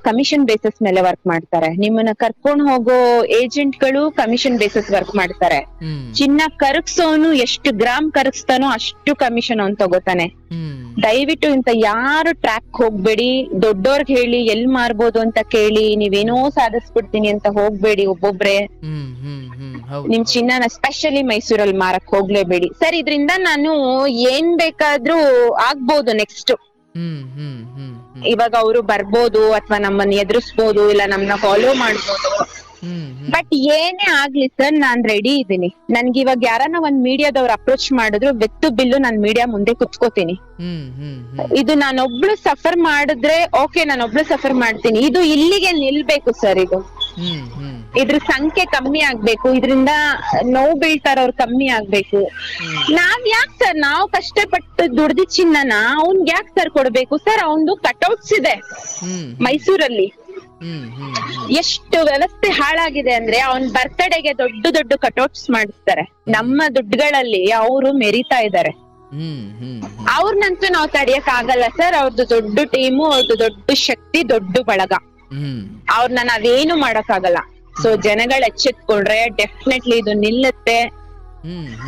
ಕಮಿಷನ್ ಬೇಸಿಸ್ ಮೇಲೆ ವರ್ಕ್ ಮಾಡ್ತಾರೆ. ನಿಮ್ಮನ್ನ ಕರ್ಕೊಂಡ್ ಹೋಗೋ ಏಜೆಂಟ್ಗಳು ಕಮಿಷನ್ ಬೇಸಿಸ್ ವರ್ಕ್ ಮಾಡ್ತಾರೆ. ಚಿನ್ನ ಕರಗ್ಸೋನು ಎಷ್ಟು ಗ್ರಾಮ್ ಕರಗಿಸ್ತಾನೋ ಅಷ್ಟು ಕಮಿಷನ್ ಅವ್ನು ತಗೋತಾನೆ. ದಯವಿಟ್ಟು ಇಂತ ಯಾರು ಟ್ರ್ಯಾಕ್ ಹೋಗ್ಬೇಡಿ. ದೊಡ್ಡೋರ್ಗ್ ಹೇಳಿ ಎಲ್ ಮಾರ್ಬೋದು ಅಂತ ಕೇಳಿ, ನೀವೇನೋ ಸಾಧಿಸ್ಬಿಡ್ತೀನಿ ಅಂತ ಹೋಗ್ಬೇಡಿ ಒಬ್ಬೊಬ್ರೆ. ನಿಮ್ ಚಿನ್ನನ ಸ್ಪೆಷಲಿ ಮೈಸೂರಲ್ಲಿ ಮಾರಕ್ ಹೋಗ್ಲೇಬೇಡಿ ಸರ್. ಇದ್ರಿಂದ ನಾನು ಏನ್ ಬೇಕಾದ್ರೂ ಆಗ್ಬೋದು ನೆಕ್ಸ್ಟ್. ಇವಾಗ ಅವರು ಬರ್ಬೋದು ಅಥವಾ ನಮ್ಮನ್ನ ಎದುರಿಸ್ಬೋದು, ಇಲ್ಲ ನಮ್ನ ಫಾಲೋ ಮಾಡ್ಬೋದು. ಬಟ್ ಏನೇ ಆಗ್ಲಿ ಸರ್, ನಾನ್ ರೆಡಿ ಇದ್ದೀನಿ. ನನ್ಗೆ ಇವಾಗ ಯಾರನ್ನ ಒಂದ್ ಮೀಡಿಯಾದವ್ರು ಅಪ್ರೋಚ್ ಮಾಡಿದ್ರು ಬೆತ್ತು ಬಿಲ್ಲು ನಾನ್ ಮೀಡಿಯಾ ಮುಂದೆ ಕುತ್ಕೋತೀನಿ. ಇದು ನಾನೊಬ್ಳು ಸಫರ್ ಮಾಡಿದ್ರೆ ಓಕೆ, ನಾನೊಬ್ಳು ಸಫರ್ ಮಾಡ್ತೀನಿ. ಇದು ಇಲ್ಲಿಗೆ ನಿಲ್ಬೇಕು ಸರ್. ಇದ್ರ ಸಂಖ್ಯೆ ಕಮ್ಮಿ ಆಗ್ಬೇಕು, ಇದರಿಂದ ನೋವು ಬೀಳ್ತಾರವ್ರು ಕಮ್ಮಿ ಆಗ್ಬೇಕು. ನಾವ್ ಯಾಕೆ ಸರ್, ನಾವು ಕಷ್ಟಪಟ್ಟು ದುಡ್ದಿ ಚಿನ್ನನ ಅವ್ನ್ಗೆ ಯಾಕೆ ಸರ್ ಕೊಡ್ಬೇಕು ಸರ್? ಅವ್ನ್ದು ಕಟೌಟ್ಸ್ ಇದೆ ಮೈಸೂರಲ್ಲಿ. ಎಷ್ಟು ವ್ಯವಸ್ಥೆ ಹಾಳಾಗಿದೆ ಅಂದ್ರೆ, ಅವನ್ ಬರ್ತ್ಡೇಗೆ ದೊಡ್ಡ ದೊಡ್ಡ ಕಟೌಟ್ಸ್ ಮಾಡಿಸ್ತಾರೆ. ನಮ್ಮ ದುಡ್ಡುಗಳಲ್ಲಿ ಅವರು ಮೆರಿತಾ ಇದ್ದಾರೆ. ಅವ್ರನ್ನಂತೂ ನಾವು ತಡಿಯಕ್ ಆಗಲ್ಲ ಸರ್. ಅವ್ರದ್ದು ದೊಡ್ಡ ಟೀಮು, ಅವ್ರದ್ದು ದೊಡ್ಡ ಶಕ್ತಿ, ದೊಡ್ಡ ಬಳಗ. ಅವ್ರನ್ನ ನಾವೇನು ಮಾಡಕ್ ಆಗಲ್ಲ. ಸೊ ಜನಗಳು ಎಚ್ಚೆತ್ಕೊಂಡ್ರೆ ಡೆಫಿನೆಟ್ಲಿ ಇದು ನಿಲ್ಲುತ್ತೆ.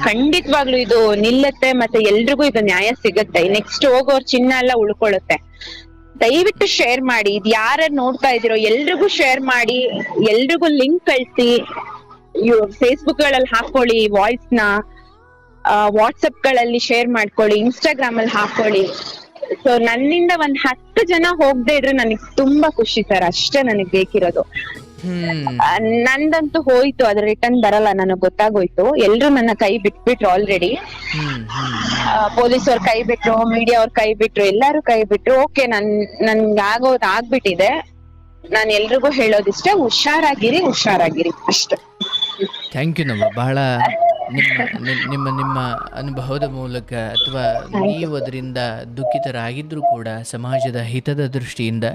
ಖಂಡಿತವಾಗ್ಲೂ ಇದು ನಿಲ್ಲುತ್ತೆ. ಮತ್ತೆ ಎಲ್ರಿಗೂ ಇದು ನ್ಯಾಯ ಸಿಗುತ್ತೆ. ನೆಕ್ಸ್ಟ್ ಹೋಗೋರ್ ಚಿನ್ನ ಎಲ್ಲ ಉಳ್ಕೊಳ್ಳುತ್ತೆ. ದಯವಿಟ್ಟು ಶೇರ್ ಮಾಡಿ. ಇದು ಯಾರ್ಯಾರು ನೋಡ್ತಾ ಇದೀರೋ ಎಲ್ರಿಗೂ ಶೇರ್ ಮಾಡಿ, ಎಲ್ರಿಗೂ ಲಿಂಕ್ ಕಳ್ಸಿ. ಫೇಸ್ಬುಕ್ ಗಳಲ್ಲಿ ಹಾಕೊಳ್ಳಿ ವಾಯ್ಸ್ ನ, ವಾಟ್ಸಪ್ ಗಳಲ್ಲಿ ಶೇರ್ ಮಾಡ್ಕೊಳ್ಳಿ, ಇನ್ಸ್ಟಾಗ್ರಾಮ್ ಅಲ್ಲಿ ಹಾಕೊಳ್ಳಿ. ಸೊ ನನ್ನಿಂದ 10 ಜನ ಹೋಗದೆ ಇದ್ರೆ ನನಗ್ ತುಂಬಾ ಖುಷಿ ಸರ್. ಅಷ್ಟೇ ನನಗ್ ಬೇಕಿರೋದು. ಹ್ಮ್ ನಂದಂತೂ ಹೋಯ್ತು, ಅದ್ರ ರಿಟರ್ನ್ ಬರಲ್ಲ, ನನಗ್ ಗೊತ್ತಾಗೋಯ್ತು. ಎಲ್ರು ನನ್ನ ಕೈ ಬಿಟ್ಬಿಟ್ರು ಆಲ್ರೆಡಿ. ಹ್ಮ್ ಹ್ಮ್ ಪೊಲೀಸ್ ಅವ್ರ ಕೈ ಬಿಟ್ರು, ಮೀಡಿಯಾ ಅವ್ರ ಕೈ ಬಿಟ್ರು, ಎಲ್ಲಾರು ಕೈ ಬಿಟ್ರು. ಓಕೆ, ನನ್ಗೆ ಆಗೋದ್ ಆಗ್ಬಿಟ್ಟಿದೆ. ನಾನ್ ಎಲ್ರಿಗೂ ಹೇಳೋದಿಷ್ಟೇ, ಹುಷಾರಾಗಿರಿ ಅಷ್ಟೇ. ಥ್ಯಾಂಕ್ ಯು ನವ್ವ. ಬಹಳ ನಿಮ್ಮ ಅನುಭವದ ಮೂಲಕ ಅಥವಾ ನೀವು ಅದರಿಂದ ದುಃಖಿತರಾಗಿದ್ರೂ ಕೂಡ ಸಮಾಜದ ಹಿತದ ದೃಷ್ಟಿಯಿಂದ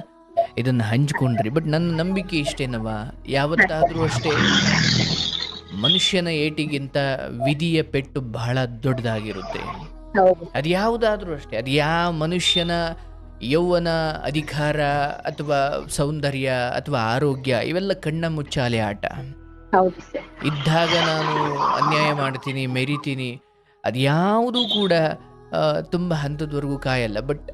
ಇದನ್ನು ಹಂಚಿಕೊಂಡ್ರಿ. ಬಟ್ ನನ್ನ ನಂಬಿಕೆ ಇಷ್ಟೇನವ, ಯಾವತ್ತಾದ್ರೂ ಅಷ್ಟೇ ಮನುಷ್ಯನ ಏಟಿಗಿಂತ ವಿಧಿಯ ಪೆಟ್ಟು ಬಹಳ ದೊಡ್ಡದಾಗಿರುತ್ತೆ. ಅದು ಯಾವುದಾದ್ರೂ ಅಷ್ಟೇ, ಅದು ಯಾವ ಮನುಷ್ಯನ ಯೌವನ, ಅಧಿಕಾರ ಅಥವಾ ಸೌಂದರ್ಯ ಅಥವಾ ಆರೋಗ್ಯ ಇವೆಲ್ಲ ಕಣ್ಣ ಮುಚ್ಚಾಲೆ ಆಟ. ಇದ್ದಾಗ ನಾನು ಅನ್ಯಾಯ ಮಾಡ್ತೀನಿ, ಮೆರಿತೀನಿ, ಅದ್ಯಾವುದೂ ಕೂಡ ತುಂಬ ಹಂತದವರೆಗೂ ಕಾಯಲ್ಲ. ಬಟ್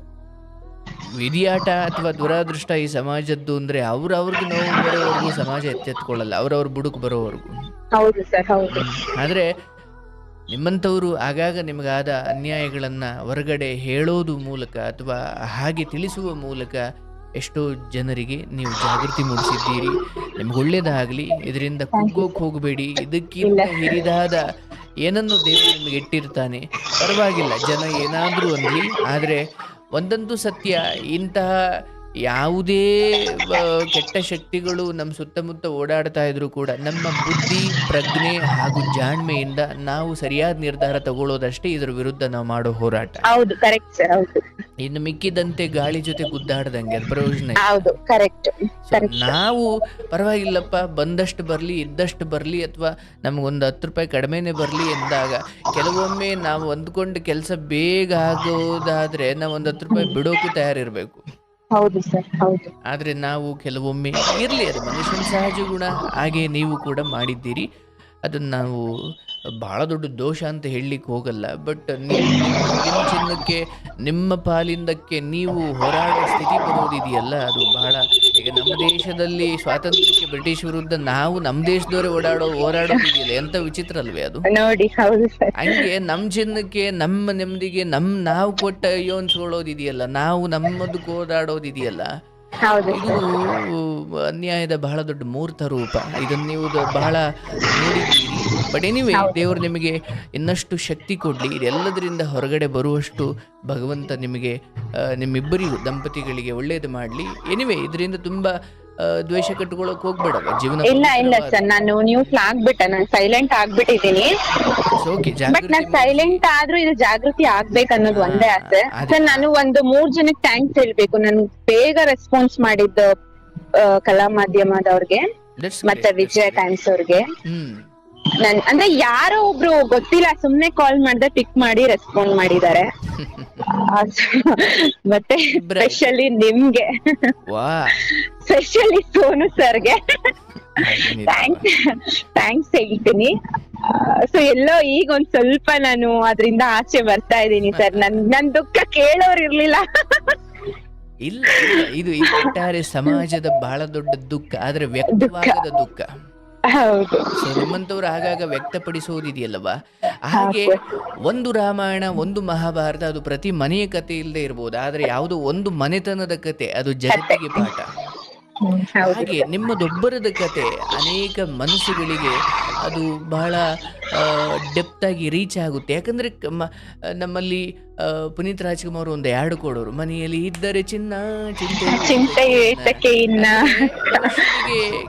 ವಿಧಿಯಾಟ ಅಥವಾ ದುರಾದೃಷ್ಟ ಈ ಸಮಾಜದ್ದು ಅಂದ್ರೆ ಅವ್ರಿಗೆ ನೋವು ಬರೋವರೆಗೂ ಸಮಾಜ ಎಚ್ಚೆತ್ಕೊಳ್ಳಲ್ಲ, ಅವ್ರವ್ರ ಬುಡಕ್ ಬರೋವರೆಗೂ. ಆದ್ರೆ ನಿಮ್ಮಂಥವ್ರು ಆಗಾಗ ನಿಮಗಾದ ಅನ್ಯಾಯಗಳನ್ನ ಹೊರಗಡೆ ಹೇಳೋದು ಮೂಲಕ ಅಥವಾ ಹಾಗೆ ತಿಳಿಸುವ ಮೂಲಕ ಎಷ್ಟೋ ಜನರಿಗೆ ನೀವು ಜಾಗೃತಿ ಮೂಡಿಸಿದ್ದೀರಿ. ನಿಮ್ಗೆ ಒಳ್ಳೇದಾಗ್ಲಿ. ಇದರಿಂದ ಕುಗ್ಗೋಕ್ ಹೋಗಬೇಡಿ. ಇದಕ್ಕಿಂತ ಹಿರಿದಾದ ಏನನ್ನು ದೇವರು ನಿಮ್ಗೆ ಇಟ್ಟಿರ್ತಾನೆ. ಪರವಾಗಿಲ್ಲ, ಜನ ಏನಾದ್ರೂ ಅನ್ಲಿ. ಆದ್ರೆ ಒಂದಂತೂ ಸತ್ಯ, ಇಂತಹ ಯಾವುದೇ ಕೆಟ್ಟ ಶಕ್ತಿಗಳು ನಮ್ಮ ಸುತ್ತಮುತ್ತ ಓಡಾಡ್ತಾ ಇದ್ರು ಕೂಡ ನಮ್ಮ ಬುದ್ಧಿ, ಪ್ರಜ್ಞೆ ಹಾಗೂ ಜಾಣ್ಮೆಯಿಂದ ನಾವು ಸರಿಯಾದ ನಿರ್ಧಾರ ತಗೊಳ್ಳೋದಷ್ಟೇ ಇದರ ವಿರುದ್ಧ ನಾವು ಮಾಡೋ ಹೋರಾಟ. ಹೌದು, ಕರೆಕ್ಟ್ ಸರ್. ಹೌದು. ಇನ್ನು ಮಿಕ್ಕಿದಂತೆ ಗಾಳಿ ಜೊತೆ ಗುದ್ದಾಡ್ದಂಗೆ ಅದು ಪ್ರಯೋಜನ. ಹೌದು, ಕರೆಕ್ಟ್. ನಾವು ಪರವಾಗಿಲ್ಲಪ್ಪ, ಬಂದಷ್ಟು ಬರ್ಲಿ, ಇದ್ದಷ್ಟು ಬರ್ಲಿ, ಅಥವಾ ನಮಗೊಂದು 10 ರೂಪಾಯಿ ಕಡಿಮೆನೆ ಬರ್ಲಿ ಎಂದಾಗ ಕೆಲವೊಮ್ಮೆ ನಾವು ಅಂದ್ಕೊಂಡು ಕೆಲಸ ಬೇಗ ಆಗೋದಾದ್ರೆ ನಾವು ಒಂದು 10 ರೂಪಾಯಿ ಬಿಡೋಕು ತಯಾರಿರ್ಬೇಕು. ಹೌದು ಸರ್, ಹೌದು. ಆದ್ರೆ ನಾವು ಕೆಲವೊಮ್ಮೆ ಇರ್ಲಿ, ಅದು ಮನುಷ್ಯನ ಸಹಜ ಗುಣ. ಹಾಗೆ ನೀವು ಕೂಡ ಮಾಡಿದ್ದೀರಿ. ಅದನ್ನ ನಾವು ಬಹಳ ದೊಡ್ಡ ದೋಷ ಅಂತ ಹೇಳಲಿಕ್ಕೆ ಹೋಗಲ್ಲ. ಬಟ್ ನಿಮ್ಮ ಚಿನ್ನಕ್ಕೆ, ನಿಮ್ಮ ಪಾಲಿಂದಕ್ಕೆ ನೀವು ಹೋರಾಡೋ ಸ್ಥಿತಿ ಬರೋದಿದೆಯಲ್ಲ, ಅದು ಬಹಳ. ಈಗ ನಮ್ಮ ದೇಶದಲ್ಲಿ ಸ್ವಾತಂತ್ರ್ಯಕ್ಕೆ ಬ್ರಿಟಿಷ್ ವಿರುದ್ಧ ನಾವು ನಮ್ಮ ದೇಶದವರೇ ಹೋರಾಡೋದಿದೆಯಲ್ಲ, ಎಂತ ವಿಚಿತ್ರ ಅಲ್ವೇ ಅದು ನೋಡಿ. ಹೌದು ಸರ್. ಹಂಗೆ ನಮ್ಮ ಚಿನ್ನಕ್ಕೆ, ನಮ್ಮ ನೆಮ್ಮದಿಗೆ ನಾವು ಕೊಟ್ಟ ಅಯ್ಯೋ ಅನ್ಸ್ಕೊಳ್ಳೋದಿದೆಯಲ್ಲ, ನಾವು ನಮ್ಮದಕ್ಕೆ ಹೋರಾಡೋದಿದೆಯಲ್ಲ, ಇದು ಅನ್ಯಾಯದ ಬಹಳ ದೊಡ್ಡ ಮೂರ್ತ ರೂಪ. ಇದನ್ನ ನೀವು ಬಹಳ ನೋಡಿದ್ದೀರಿ. ಬಟ್ ಎನಿವೇ, ದೇವರು ನಿಮಗೆ ಇನ್ನಷ್ಟು ಶಕ್ತಿ ಕೊಡ್ಲಿ. ಇದೆಲ್ಲದರಿಂದ ಹೊರಗಡೆ ಬರುವಷ್ಟು ಭಗವಂತ ನಿಮಗೆ, ನಿಮ್ಮಿಬ್ಬರಿಗೂ ದಂಪತಿಗಳಿಗೆ ಒಳ್ಳೇದು ಮಾಡ್ಲಿ. ಎನಿವೇ, ಇದರಿಂದ ತುಂಬಾ ದ್ವೇಷ ಕಟ್ಕೊಳ್ಳೋಕೆ ಹೋಗ್ಬೇಡಲ್ಲ ಜೀವನ. ಇಲ್ಲ ಸರ್, ನಾನು ನ್ಯೂಸ್ ಆಗ್ಬಿಟ್ಟೆ, ನಾನು ಸೈಲೆಂಟ್ ಆಗ್ಬಿಟ್ಟಿದ್ದೀನಿ. ಬಟ್ ನಾನು ಸೈಲೆಂಟ್ ಆದ್ರೂ ಇದು ಜಾಗೃತಿ ಆಗ್ಬೇಕು ಅನ್ನೋದು ಒಂದೇ ಆಸೆ ಸರ್. ನಾನು ಒಂದು 3 ಜನಕ್ಕೆ ಥ್ಯಾಂಕ್ಸ್ ಹೇಳ್ಬೇಕು. ನನ್ಗೆ ಬೇಗ ರೆಸ್ಪಾನ್ಸ್ ಮಾಡಿದ್ದು ಕಲಾ ಮಾಧ್ಯಮದವ್ರಿಗೆ ಮತ್ತೆ ವಿಜಯ ಟೈಮ್ಸ್ ಅವ್ರಿಗೆ. ಅಂದ್ರೆ ಯಾರೋ ಒಬ್ರು ಗೊತ್ತಿಲ್ಲ, ಸುಮ್ನೆ ಕಾಲ್ ಮಾಡ್ದೆ ಪಿಕ್ ಮಾಡಿ ರೆಸ್ಪಾಂಡ್ ಮಾಡಿದ್ದಾರೆ. ಮತ್ತೆ ಸ್ಪೆಷಲಿ ನಿಮ್ಗೆ, ಸ್ಪೆಷಲಿ ಸೋನು ಸರ್ಗೆ ಥ್ಯಾಂಕ್ಸ್ ಹೇಳ್ತೀನಿ. ಸೊ ಎಲ್ಲೋ ಈಗ ಒಂದ್ ಸ್ವಲ್ಪ ನಾನು ಅದರಿಂದ ಆಚೆ ಬರ್ತಾ ಇದ್ದೀನಿ ಸರ್. ನನ್ ದುಃಖ ಕೇಳೋರ್ ಇರ್ಲಿಲ್ಲ. ಇಲ್ಲ, ಇದು ಒಟ್ಟಾರೆ ಸಮಾಜದ ಬಹಳ ದೊಡ್ಡ ದುಃಖ, ಆದ್ರೆ ವ್ಯಕ್ತವಾಗದ ದುಃಖ. ಹೌದು. ಸೊ ನಿಮ್ಮಂತವ್ರು ಆಗಾಗ ವ್ಯಕ್ತಪಡಿಸೋದಿದೆಯಲ್ಲವಾ, ಹಾಗೆ ಒಂದು ರಾಮಾಯಣ, ಒಂದು ಮಹಾಭಾರತ, ಅದು ಪ್ರತಿ ಮನೆಯ ಕತೆ ಇಲ್ಲದೆ ಇರ್ಬೋದು, ಆದ್ರೆ ಯಾವುದೋ ಒಂದು ಮನೆತನದ ಕತೆ ಅದು ಜಗತ್ತಿಗೆ ಪಾಠ. ಹಾಗೆ ನಿಮ್ಮದೊಬ್ಬರದ ಕತೆ ಅನೇಕ ಮನಸ್ಸುಗಳಿಗೆ ಅದು ಬಹಳ ಡೆಪ್ತ್ ಆಗಿ ರೀಚ್ ಆಗುತ್ತೆ. ಯಾಕಂದ್ರೆ ನಮ್ಮಲ್ಲಿ ಪುನೀತ್ ರಾಜ್ಕುಮಾರ್ ಒಂದು ಯಾಡು ಕೊಡೋರು, ಮನೆಯಲ್ಲಿ ಇದ್ದರೆ ಚಿನ್ನ ಚಿಂತೆ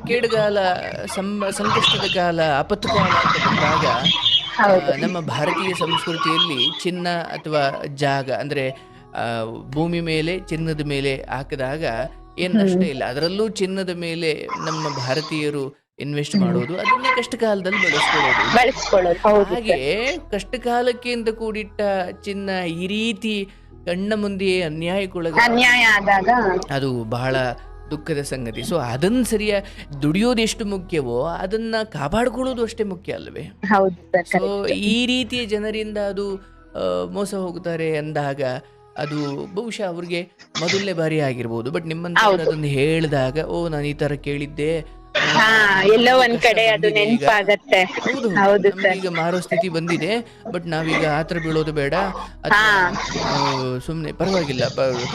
ಕೇಡುಗಾಲ, ಸಂಕಷ್ಟದ ಕಾಲ, ಆಪತ್ತು ಕಾಲ ಅಂತ ಬಂದಾಗ ನಮ್ಮ ಭಾರತೀಯ ಸಂಸ್ಕೃತಿಯಲ್ಲಿ ಚಿನ್ನ ಅಥವಾ ಜಾಗ ಅಂದ್ರೆ ಭೂಮಿ ಮೇಲೆ ಚಿನ್ನದ ಮೇಲೆ ಹಾಕಿದಾಗ ಏನಷ್ಟೇ ಇಲ್ಲ. ಅದರಲ್ಲೂ ಚಿನ್ನದ ಮೇಲೆ ನಮ್ಮ ಭಾರತೀಯರು ಇನ್ವೆಸ್ಟ್ ಮಾಡೋದು, ಅದನ್ನೇ ಕಷ್ಟ ಕಾಲದಲ್ಲಿ ಬಳಸ್ಕೊಳ್ಳೋದು. ಹಾಗೆ ಕಷ್ಟ ಕಾಲಕ್ಕೆ ಅಂತ ಕೂಡಿಟ್ಟ ಚಿನ್ನ ಈ ರೀತಿ ಕಣ್ಣ ಮುಂದೆ ಅನ್ಯಾಯ ಆದಾಗ ಅದು ಬಹಳ ದುಃಖದ ಸಂಗತಿ. ಸೊ ಅದನ್ನ ದುಡಿಯೋದು ಎಷ್ಟು ಮುಖ್ಯವೋ ಅದನ್ನ ಕಾಪಾಡ್ಕೊಳ್ಳೋದು ಅಷ್ಟೇ ಮುಖ್ಯ ಅಲ್ವೇ? ಸೊ ಈ ರೀತಿಯ ಜನರಿಂದ ಅದು ಮೋಸ ಹೋಗ್ತಾರೆ ಅಂದಾಗ ಅದು ಬಹುಶಃ ಅವ್ರಿಗೆ ಮೊದಲನೇ ಬಾರಿ ಆಗಿರ್ಬೋದು. ಬಟ್ ನಿಮ್ಮಂತ ಅದನ್ನು ಹೇಳಿದಾಗ, ಓ ನಾನು ಈ ತರ ಕೇಳಿದ್ದೆ, ಹಾ ಎಲ್ಲೋ ಒಂದ್ ಕಷ್ಟ ಕಡೆ ಅದು ಬಂದಿದೆ ಈಗ. ನೆನ್ಪಾಗತ್ತೆ. ಹೌದು ಹೌದು ಸರ್. ನಮಗೀಗ ಮಾರೋ ಸ್ಥಿತಿ ಬಂದಿದೆ. ಬಟ್ ನಾವೀಗ ಆತರ ಬೀಳೋದು ಬೇಡ, ಹಾ ಅಥವಾ ಸುಮ್ನೆ ಪರವಾಗಿಲ್ಲ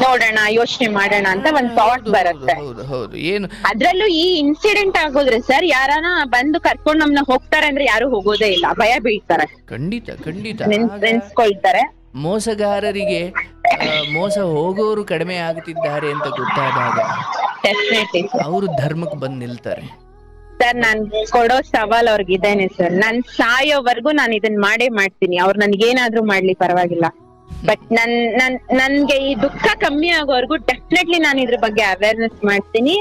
ನೋಡೋಣ, ಯೋಚನೆ ಮಾಡೋಣ ಅಂತ ಒಂದ್ ಥಾಟ್ ಹೌದು ಹೌದು ಬರುತ್ತೆ. ಹೌದು ಹೌದು. ಏನು ಅದ್ರಲ್ಲೂ ಈ ಇನ್ಸಿಡೆಂಟ್ ಆಗೋದ್ರೆ ಸರ್, ಯಾರಾನ ಬಂದು ಕರ್ಕೊಂಡ್ ನಮ್ನ ಹೋಗ್ತಾರೆ ಅಂದ್ರೆ ಯಾರು ಹೋಗೋದೇ ಇಲ್ಲ, ಭಯ ಬೀಳ್ತಾರೆ, ಖಂಡಿತ ಖಂಡಿತ. ಆಗ ನೆನ್ಸ್ಕೊಳ್ತಾರೆ. ಮೋಸಗಾರರಿಗೆ ಮೋಸ ಹೋಗೋರು ಕಡಿಮೆ ಆಗ್ತಿದ್ದಾರೆ ಅಂತ ಗೊತ್ತಾದಾಗ ಡೆಫಿನೆಟ್ಲಿ ಅವರು ಧರ್ಮಕ್ಕೆ ಬಂದು ನಿಲ್ತಾರೆ. ಸರ್, ನಾನ್ ಕೊಡೋ ಸವಾಲ್ ಅವ್ರಿಗಿದ್ದೇನೆ ಸರ್, ನಾನ್ ಸಾಯೋವರೆಗೂ ನಾನು ಇದನ್ ಮಾಡೇ ಮಾಡ್ತೀನಿ. ಅವ್ರು ನನ್ಗೇನಾದ್ರೂ ಮಾಡ್ಲಿ ಪರವಾಗಿಲ್ಲ, ಬಟ್ ನನ್ಗೆ ಈ ದುಃಖ ಕಮ್ಮಿ ಆಗೋವರೆಗೂ ಡೆಫಿನೆಟ್ಲಿ ನಾನು ಇದ್ರ ಬಗ್ಗೆ ಅವೇರ್ನೆಸ್ ಮಾಡ್ತೀನಿ,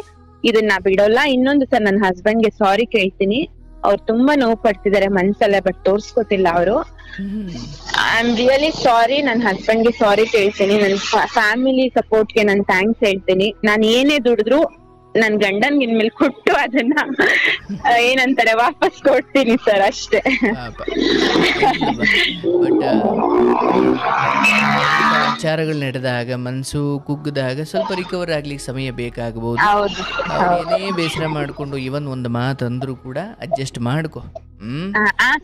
ಇದನ್ನ ಬಿಡೋಲ್ಲ. ಇನ್ನೊಂದು ಸರ್, ನನ್ನ ಹಸ್ಬೆಂಡ್ಗೆ ಸಾರಿ ಕೇಳ್ತೀನಿ. ಅವ್ರು ತುಂಬಾ ನೋವು ಪಡ್ತಿದ್ದಾರೆ ಮನ್ಸಲ್ಲೇ, ಬಟ್ ತೋರ್ಸ್ಕೊತಿಲ್ಲ ಅವರು. I am really sorry. ನನ್ನ ಹಸ್ಬೆಂಡ್ಗೆ ಸಾರಿ ಕೇಳ್ತೀನಿ, ನನ್ನ ಫ್ಯಾಮಿಲಿ ಸಪೋರ್ಟ್ಗೆ ನಾನು ಥ್ಯಾಂಕ್ಸ್ ಹೇಳ್ತೀನಿ. ನಾನು ಏನೇ ದುಡಿದ್ರು ನನ್ ಗಂಡನ್ಗೆ ಇನ್ಮೇಲೆ ಕೊಟ್ಟು ಅದನ್ನ ಏನಂತಾರೆ ವಾಪಸ್ ಕೊಡ್ತೀನಿ ಸರ್, ಅಷ್ಟೇ. ಬಟ್ ವಿಚಾರಗಳು ನಡೆದಾಗ, ಮನಸ್ಸು ಕುಗ್ಗದಾಗ ಸ್ವಲ್ಪ ರಿಕವರ್ ಆಗ್ಲಿಕ್ಕೆ ಸಮಯ ಬೇಕಾಗಬಹುದು. ಹೌದು ಏನೇ ಬೇಸರ ಮಾಡ್ಕೊಂಡು ಇವನ್ ಒಂದು ಮಾತು ಅಂದ್ರೂ ಕೂಡ ಅಡ್ಜಸ್ಟ್ ಮಾಡ್ಕೊ.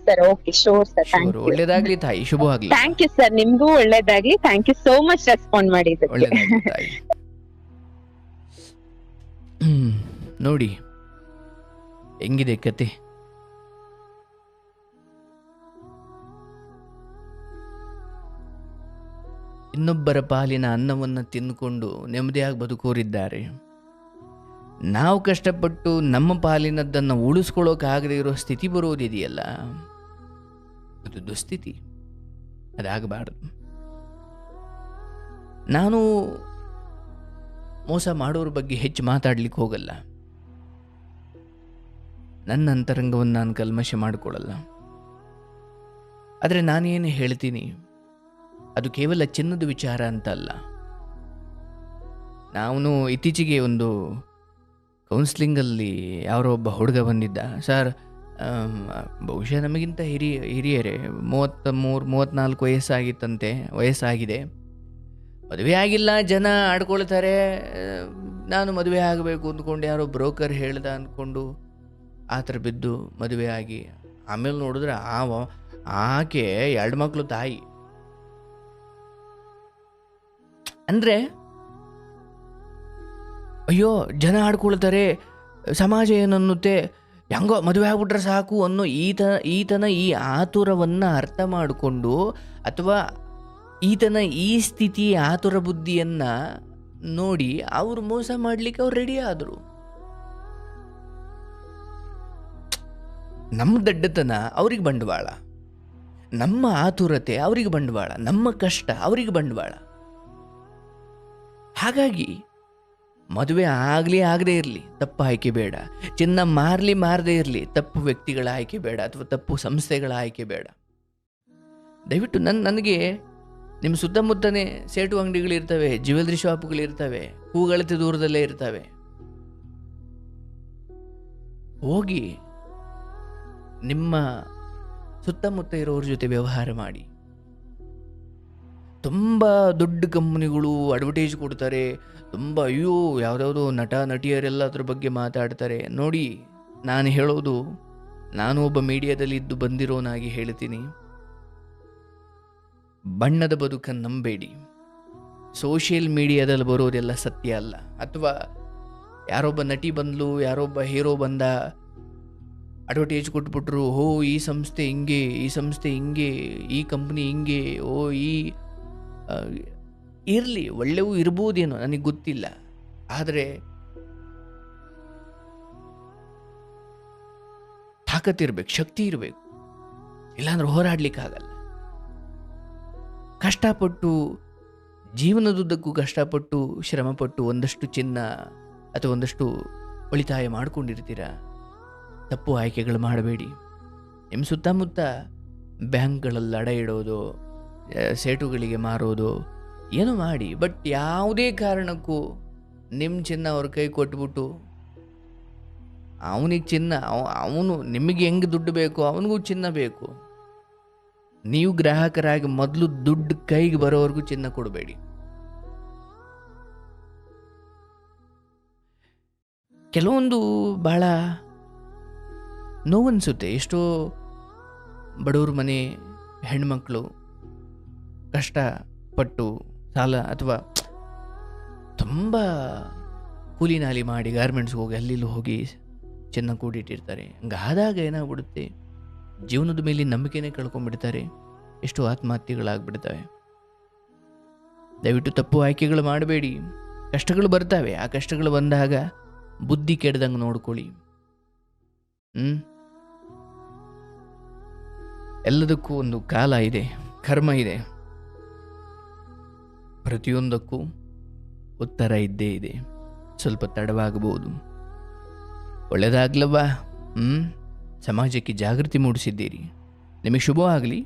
Sir, okay, sure sir, thank you. ಒಳ್ಳೇದಾಗ್ಲಿ ತಾಯಿ, ಶುಭವಾಗ್ಲಿ. ಥ್ಯಾಂಕ್ ಯು ಸರ್, ನಿಮ್ಗೂ ಒಳ್ಳೇದಾಗ್ಲಿ. Thank you so much respond ಮಾಡಿದ್ದಕ್ಕೆ. ಒಳ್ಳೇದಾಗ್ಲಿ ತಾಯಿ. ನೋಡಿ ಹೆಂಗಿದೆ ಕತೆ. ಇನ್ನೊಬ್ಬರ ಪಾಲಿನ ಅನ್ನವನ್ನು ತಿಂದುಕೊಂಡು ನೆಮ್ಮದಿಯಾಗಿ ಬದುಕೋರಿದ್ದಾರೆ. ನಾವು ಕಷ್ಟಪಟ್ಟು ನಮ್ಮ ಪಾಲಿನದ್ದನ್ನು ಉಳಿಸ್ಕೊಳ್ಳೋಕಾಗದೇ ಇರೋ ಸ್ಥಿತಿ ಬರೋದಿದೆಯಲ್ಲ, ಅದು ದುಸ್ಥಿತಿ. ಅದಾಗಬಾರ್ದು. ನಾನು ಮೋಸ ಮಾಡೋರ ಬಗ್ಗೆ ಹೆಚ್ಚು ಮಾತಾಡ್ಲಿಕ್ಕೆ ಹೋಗಲ್ಲ. ನನ್ನ ಅಂತರಂಗವನ್ನು ನಾನು ಕಲ್ಮಶ ಮಾಡಿಕೊಳ್ಳಲ್ಲ. ಆದರೆ ನಾನೇನು ಹೇಳ್ತೀನಿ ಅದು ಕೇವಲ ಚಿನ್ನದ ವಿಚಾರ ಅಂತ ಅಲ್ಲ. ನಾನು ಇತ್ತೀಚೆಗೆ ಒಂದು ಕೌನ್ಸ್ಲಿಂಗಲ್ಲಿ ಯಾರೋ ಒಬ್ಬ ಹುಡುಗ ಬಂದಿದ್ದ. ಸರ್, ಬಹುಶಃ ನಮಗಿಂತ ಹಿರಿಯರೇ, 33-34 ವಯಸ್ಸಾಗಿದೆ. ಮದುವೆ ಆಗಿಲ್ಲ, ಜನ ಆಡ್ಕೊಳ್ತಾರೆ. ನಾನು ಮದುವೆ ಆಗಬೇಕು ಅಂದ್ಕೊಂಡು ಯಾರೋ ಬ್ರೋಕರ್ ಹೇಳ್ದ ಅಂದ್ಕೊಂಡು ಆ ಥರ ಬಿದ್ದು ಮದುವೆ ಆಗಿ ಆಮೇಲೆ ನೋಡಿದ್ರೆ ಆಕೆ 2 ಮಕ್ಕಳು ತಾಯಿ. ಅಂದರೆ ಅಯ್ಯೋ ಜನ ಆಡ್ಕೊಳ್ತಾರೆ, ಸಮಾಜ ಏನನ್ನುತ್ತೆ, ಹೆಂಗೋ ಮದುವೆ ಆಗ್ಬಿಟ್ರೆ ಸಾಕು ಅನ್ನೋ ಈತನ ಈ ಆತುರವನ್ನು ಅರ್ಥ ಮಾಡಿಕೊಂಡು, ಅಥವಾ ಈತನ ಈ ಸ್ಥಿತಿ ಆತುರ ಬುದ್ಧಿಯನ್ನು ನೋಡಿ ಅವರು ಮೋಸ ಮಾಡಲಿಕ್ಕೆ ಅವ್ರು ರೆಡಿ ಆದರು. ನಮ್ಮ ದಡ್ಡತನ ಅವ್ರಿಗೆ ಬಂಡವಾಳ, ನಮ್ಮ ಆತುರತೆ ಅವ್ರಿಗೆ ಬಂಡವಾಳ, ನಮ್ಮ ಕಷ್ಟ ಅವ್ರಿಗೆ ಬಂಡವಾಳ. ಹಾಗಾಗಿ ಮದುವೆ ಆಗಲಿ ಆಗದೇ ಇರಲಿ ತಪ್ಪು ಆಯ್ಕೆ ಬೇಡ, ಚಿನ್ನ ಮಾರದೇ ಇರಲಿ ತಪ್ಪು ವ್ಯಕ್ತಿಗಳ ಆಯ್ಕೆ ಬೇಡ, ಅಥವಾ ತಪ್ಪು ಸಂಸ್ಥೆಗಳ ಆಯ್ಕೆ ಬೇಡ. ದಯವಿಟ್ಟು ನನಗೆ ನಿಮ್ಮ ಸುತ್ತಮುತ್ತನೇ ಸೇಟು ಅಂಗಡಿಗಳಿರ್ತವೆ, ಜ್ಯುವೆಲ್ರಿ ಶಾಪ್ಗಳಿರ್ತವೆ, ಕೂಗಳತೆ ದೂರದಲ್ಲೇ ಇರ್ತವೆ. ಹೋಗಿ ನಿಮ್ಮ ಸುತ್ತಮುತ್ತ ಇರೋರ ಜೊತೆ ವ್ಯವಹಾರ ಮಾಡಿ. ತುಂಬ ದೊಡ್ಡ ಕಂಪ್ನಿಗಳು ಅಡ್ವರ್ಟೈಸ್ ಕೊಡ್ತಾರೆ, ತುಂಬ ಅಯ್ಯೋ ಯಾವುದ್ಯಾವುದೋ ನಟಿಯರೆಲ್ಲ ಅದ್ರ ಬಗ್ಗೆ ಮಾತಾಡ್ತಾರೆ. ನೋಡಿ, ನಾನು ಹೇಳೋದು, ನಾನು ಒಬ್ಬ ಮೀಡಿಯಾದಲ್ಲಿ ಇದ್ದು ಬಂದಿರೋನಾಗಿ ಹೇಳ್ತೀನಿ, ಬಣ್ಣದ ಬದುಕನ್ನು ನಂಬೇಡಿ. ಸೋಷಿಯಲ್ ಮೀಡಿಯಾದಲ್ಲಿ ಬರೋದೆಲ್ಲ ಸತ್ಯ ಅಲ್ಲ. ಅಥವಾ ಯಾರೊಬ್ಬ ನಟಿ ಬಂದ್ಲು, ಯಾರೊಬ್ಬ ಹೀರೋ ಬಂದ, ಅಡ್ವರ್ಟೈಸ್ ಕೊಟ್ಬಿಟ್ರು, ಓ ಈ ಸಂಸ್ಥೆ ಹಿಂಗೆ, ಈ ಸಂಸ್ಥೆ ಹಿಂಗೆ, ಈ ಕಂಪ್ನಿ ಹಿಂಗೆ, ಓ ಈ ಇರಲಿ, ಒಳ್ಳೆವು ಇರ್ಬೋದೇನೋ, ನನಗೆ ಗೊತ್ತಿಲ್ಲ. ಆದರೆ ತಾಕತ್ತಿರ್ಬೇಕು, ಶಕ್ತಿ ಇರಬೇಕು, ಇಲ್ಲಾಂದ್ರೆ ಹೋರಾಡ್ಲಿಕ್ಕಾಗಲ್ಲ. ಕಷ್ಟಪಟ್ಟು, ಜೀವನದುದ್ದಕ್ಕೂ ಕಷ್ಟಪಟ್ಟು ಶ್ರಮಪಟ್ಟು ಒಂದಷ್ಟು ಚಿನ್ನ ಅಥವಾ ಒಂದಷ್ಟು ಉಳಿತಾಯ ಮಾಡ್ಕೊಂಡಿರ್ತೀರ. ತಪ್ಪು ಆಯ್ಕೆಗಳು ಮಾಡಬೇಡಿ. ನಿಮ್ಮ ಸುತ್ತಮುತ್ತ ಬ್ಯಾಂಕ್ಗಳಲ್ಲಿ ಅಡ ಇಡೋದು, ಸೇಟುಗಳಿಗೆ ಮಾರೋದು ಏನೋ ಮಾಡಿ, ಬಟ್ ಯಾವುದೇ ಕಾರಣಕ್ಕೂ ನಿಮ್ಮ ಚಿನ್ನ ಅವ್ರ ಕೈ ಕೊಟ್ಬಿಟ್ಟು ಅವನಿಗೆ ಚಿನ್ನ, ಅವನು ನಿಮಗೆ ಹೆಂಗೆ ದುಡ್ಡು ಬೇಕು ಅವನಿಗೂ ಚಿನ್ನ ಬೇಕು. ನೀವು ಗ್ರಾಹಕರಾಗಿ ಮೊದಲು ದುಡ್ಡು ಕೈಗೆ ಬರೋವರೆಗೂ ಚಿನ್ನ ಕೊಡಬೇಡಿ. ಕೆಲವೊಂದು ಬಹಳ ನೋವನ್ಸುತ್ತೆ. ಎಷ್ಟೋ ಬಡವ್ರ ಮನೆ ಹೆಣ್ಮಕ್ಳು ಕಷ್ಟಪಟ್ಟು ಸಾಲ ಅಥವಾ ತುಂಬ ಕೂಲಿ ನಾಲಿ ಮಾಡಿ ಗಾರ್ಮೆಂಟ್ಸ್ಗೆ ಹೋಗಿ ಅಲ್ಲಿ ಹೋಗಿ ಚೆನ್ನಾಗಿ ಕೂಡಿಟ್ಟಿರ್ತಾರೆ. ಹಂಗಾದಾಗ ಏನಾಗ್ಬಿಡುತ್ತೆ, ಜೀವನದ ಮೇಲೆ ನಂಬಿಕೆನೇ ಕಳ್ಕೊಂಡ್ಬಿಡ್ತಾರೆ. ಎಷ್ಟೋ ಆತ್ಮಹತ್ಯೆಗಳಾಗ್ಬಿಡ್ತವೆ. ದಯವಿಟ್ಟು ತಪ್ಪು ಆಯ್ಕೆಗಳು ಮಾಡಬೇಡಿ. ಕಷ್ಟಗಳು ಬರ್ತಾವೆ. ಆ ಕಷ್ಟಗಳು ಬಂದಾಗ ಬುದ್ಧಿ ಕೆಡ್ದಂಗೆ ನೋಡ್ಕೊಳ್ಳಿ. ಎಲ್ಲದಕ್ಕೂ ಒಂದು ಕಾಲ ಇದೆ, ಕರ್ಮ ಇದೆ. ಪ್ರತಿಯೊಂದಕ್ಕೂ ಉತ್ತರ ಇದ್ದೇ ಇದೆ. ಸ್ವಲ್ಪ ತಡವಾಗಬಹುದು. ಒಳ್ಳೆಯದಾಗ್ಲವ್ವ. ಸಮಾಜಕ್ಕೆ ಜಾಗೃತಿ ಮೂಡಿಸಿದ್ದೀರಿ. ನಿಮಗೆ ಶುಭವಾಗಲಿ.